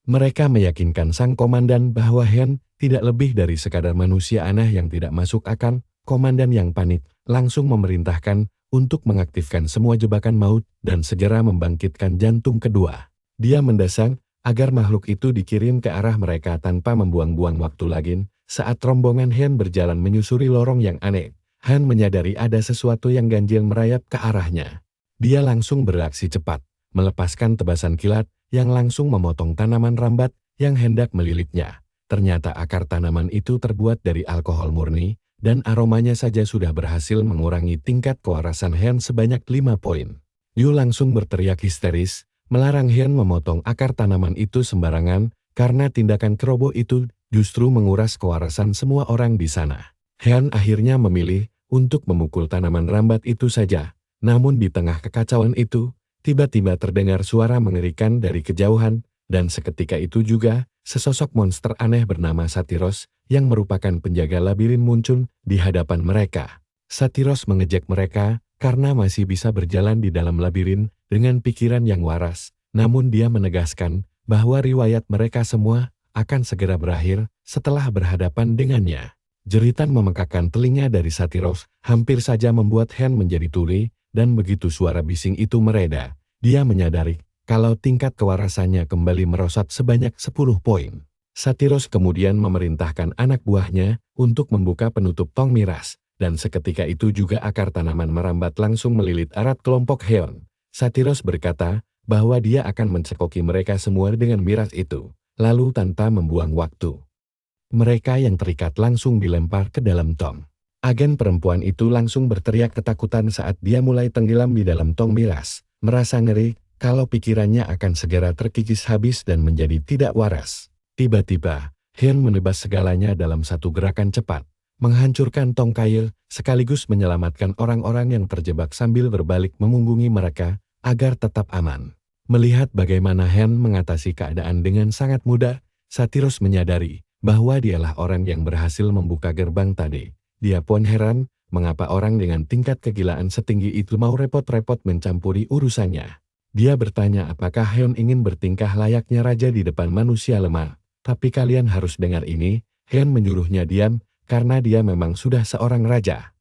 A: Mereka meyakinkan sang komandan bahwa Heon tidak lebih dari sekadar manusia aneh yang tidak masuk akal. Komandan yang panik langsung memerintahkan untuk mengaktifkan semua jebakan maut dan segera membangkitkan jantung kedua. Dia mendesak agar makhluk itu dikirim ke arah mereka tanpa membuang-buang waktu lagi. Saat rombongan Heon berjalan menyusuri lorong yang aneh, Heon menyadari ada sesuatu yang ganjil merayap ke arahnya. Dia langsung bereaksi cepat, melepaskan tebasan kilat yang langsung memotong tanaman rambat yang hendak melilitnya. Ternyata akar tanaman itu terbuat dari alkohol murni, dan aromanya saja sudah berhasil mengurangi tingkat kewarasan Heon sebanyak 5 poin. Yu langsung berteriak histeris, melarang Heon memotong akar tanaman itu sembarangan, karena tindakan keroboh itu justru menguras kewarasan semua orang di sana. Heon akhirnya memilih untuk memukul tanaman rambat itu saja. Namun di tengah kekacauan itu, tiba-tiba terdengar suara mengerikan dari kejauhan, dan seketika itu juga, sesosok monster aneh bernama Satiros, yang merupakan penjaga labirin muncul di hadapan mereka. Satiros mengejek mereka, karena masih bisa berjalan di dalam labirin, dengan pikiran yang waras. Namun dia menegaskan, bahwa riwayat mereka semua, akan segera berakhir, setelah berhadapan dengannya. Jeritan memekakkan telinga dari Satiros, hampir saja membuat Heon menjadi tuli, dan begitu suara bising itu mereda, dia menyadari kalau tingkat kewarasannya kembali merosot sebanyak 10 poin. Satiros kemudian memerintahkan anak buahnya untuk membuka penutup tong miras, dan seketika itu juga akar tanaman merambat langsung melilit erat kelompok Heon. Satiros berkata bahwa dia akan mencekoki mereka semua dengan miras itu. Lalu tanpa membuang waktu, mereka yang terikat langsung dilempar ke dalam tong. Agen perempuan itu langsung berteriak ketakutan saat dia mulai tenggelam di dalam tong miras, merasa ngeri kalau pikirannya akan segera terkikis habis dan menjadi tidak waras. Tiba-tiba, Hyun menebas segalanya dalam satu gerakan cepat, menghancurkan tong kail, sekaligus menyelamatkan orang-orang yang terjebak sambil berbalik memunggungi mereka agar tetap aman. Melihat bagaimana Hyun mengatasi keadaan dengan sangat mudah, Satyros menyadari bahwa dialah orang yang berhasil membuka gerbang tadi. Dia pun heran, mengapa orang dengan tingkat kegilaan setinggi itu mau repot-repot mencampuri urusannya. Dia bertanya apakah Hyun ingin bertingkah layaknya raja di depan manusia lemah. Tapi kalian harus dengar ini, Hyun menyuruhnya diam, karena dia memang sudah seorang raja.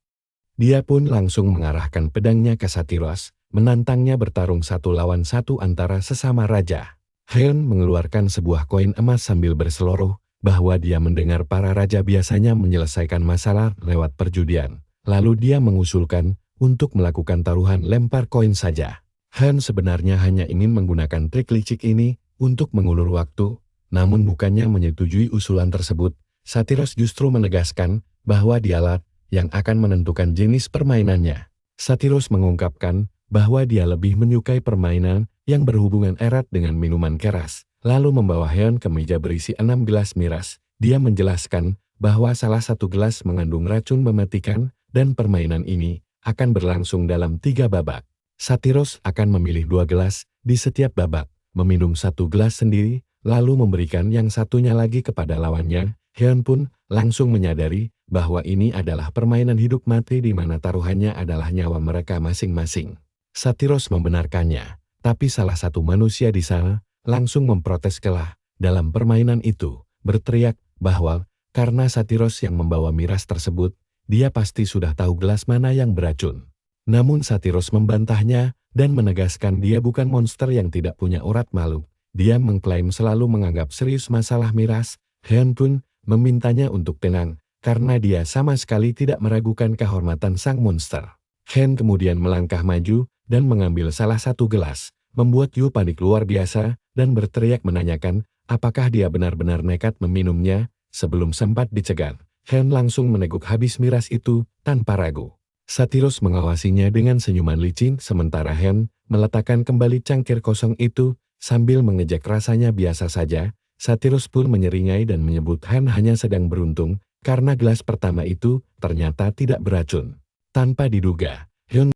A: Dia pun langsung mengarahkan pedangnya ke Satyros, menantangnya bertarung satu lawan satu antara sesama raja. Hyun mengeluarkan sebuah koin emas sambil berseloroh, bahwa dia mendengar para raja biasanya menyelesaikan masalah lewat perjudian. Lalu dia mengusulkan untuk melakukan taruhan lempar koin saja. Han sebenarnya hanya ingin menggunakan trik licik ini untuk mengulur waktu, namun bukannya menyetujui usulan tersebut. Satyros justru menegaskan bahwa dialah yang akan menentukan jenis permainannya. Satyros mengungkapkan bahwa dia lebih menyukai permainan yang berhubungan erat dengan minuman keras. Lalu membawa Hyun ke meja berisi 6 gelas miras. Dia menjelaskan bahwa salah satu gelas mengandung racun mematikan dan permainan ini akan berlangsung dalam 3 babak. Satyros akan memilih 2 gelas di setiap babak, meminum 1 gelas sendiri, lalu memberikan yang satunya lagi kepada lawannya. Hyun pun langsung menyadari bahwa ini adalah permainan hidup mati di mana taruhannya adalah nyawa mereka masing-masing. Satyros membenarkannya, tapi salah satu manusia di sana langsung memprotes kelah dalam permainan itu, berteriak bahwa karena Satyros yang membawa miras tersebut, dia pasti sudah tahu gelas mana yang beracun. Namun Satyros membantahnya dan menegaskan dia bukan monster yang tidak punya urat malu. Dia mengklaim selalu menganggap serius masalah miras. Hyun pun memintanya untuk tenang, karena dia sama sekali tidak meragukan kehormatan sang monster. Hyun kemudian melangkah maju dan mengambil salah satu gelas, membuat Yu panik luar biasa dan berteriak menanyakan apakah dia benar-benar nekat meminumnya. Sebelum sempat dicegat, Hyun langsung meneguk habis miras itu tanpa ragu. Satyros mengawasinya dengan senyuman licin sementara Hyun meletakkan kembali cangkir kosong itu sambil mengejek rasanya biasa saja. Satyros pun menyeringai dan menyebut Hyun hanya sedang beruntung karena gelas pertama itu ternyata tidak beracun. Tanpa diduga,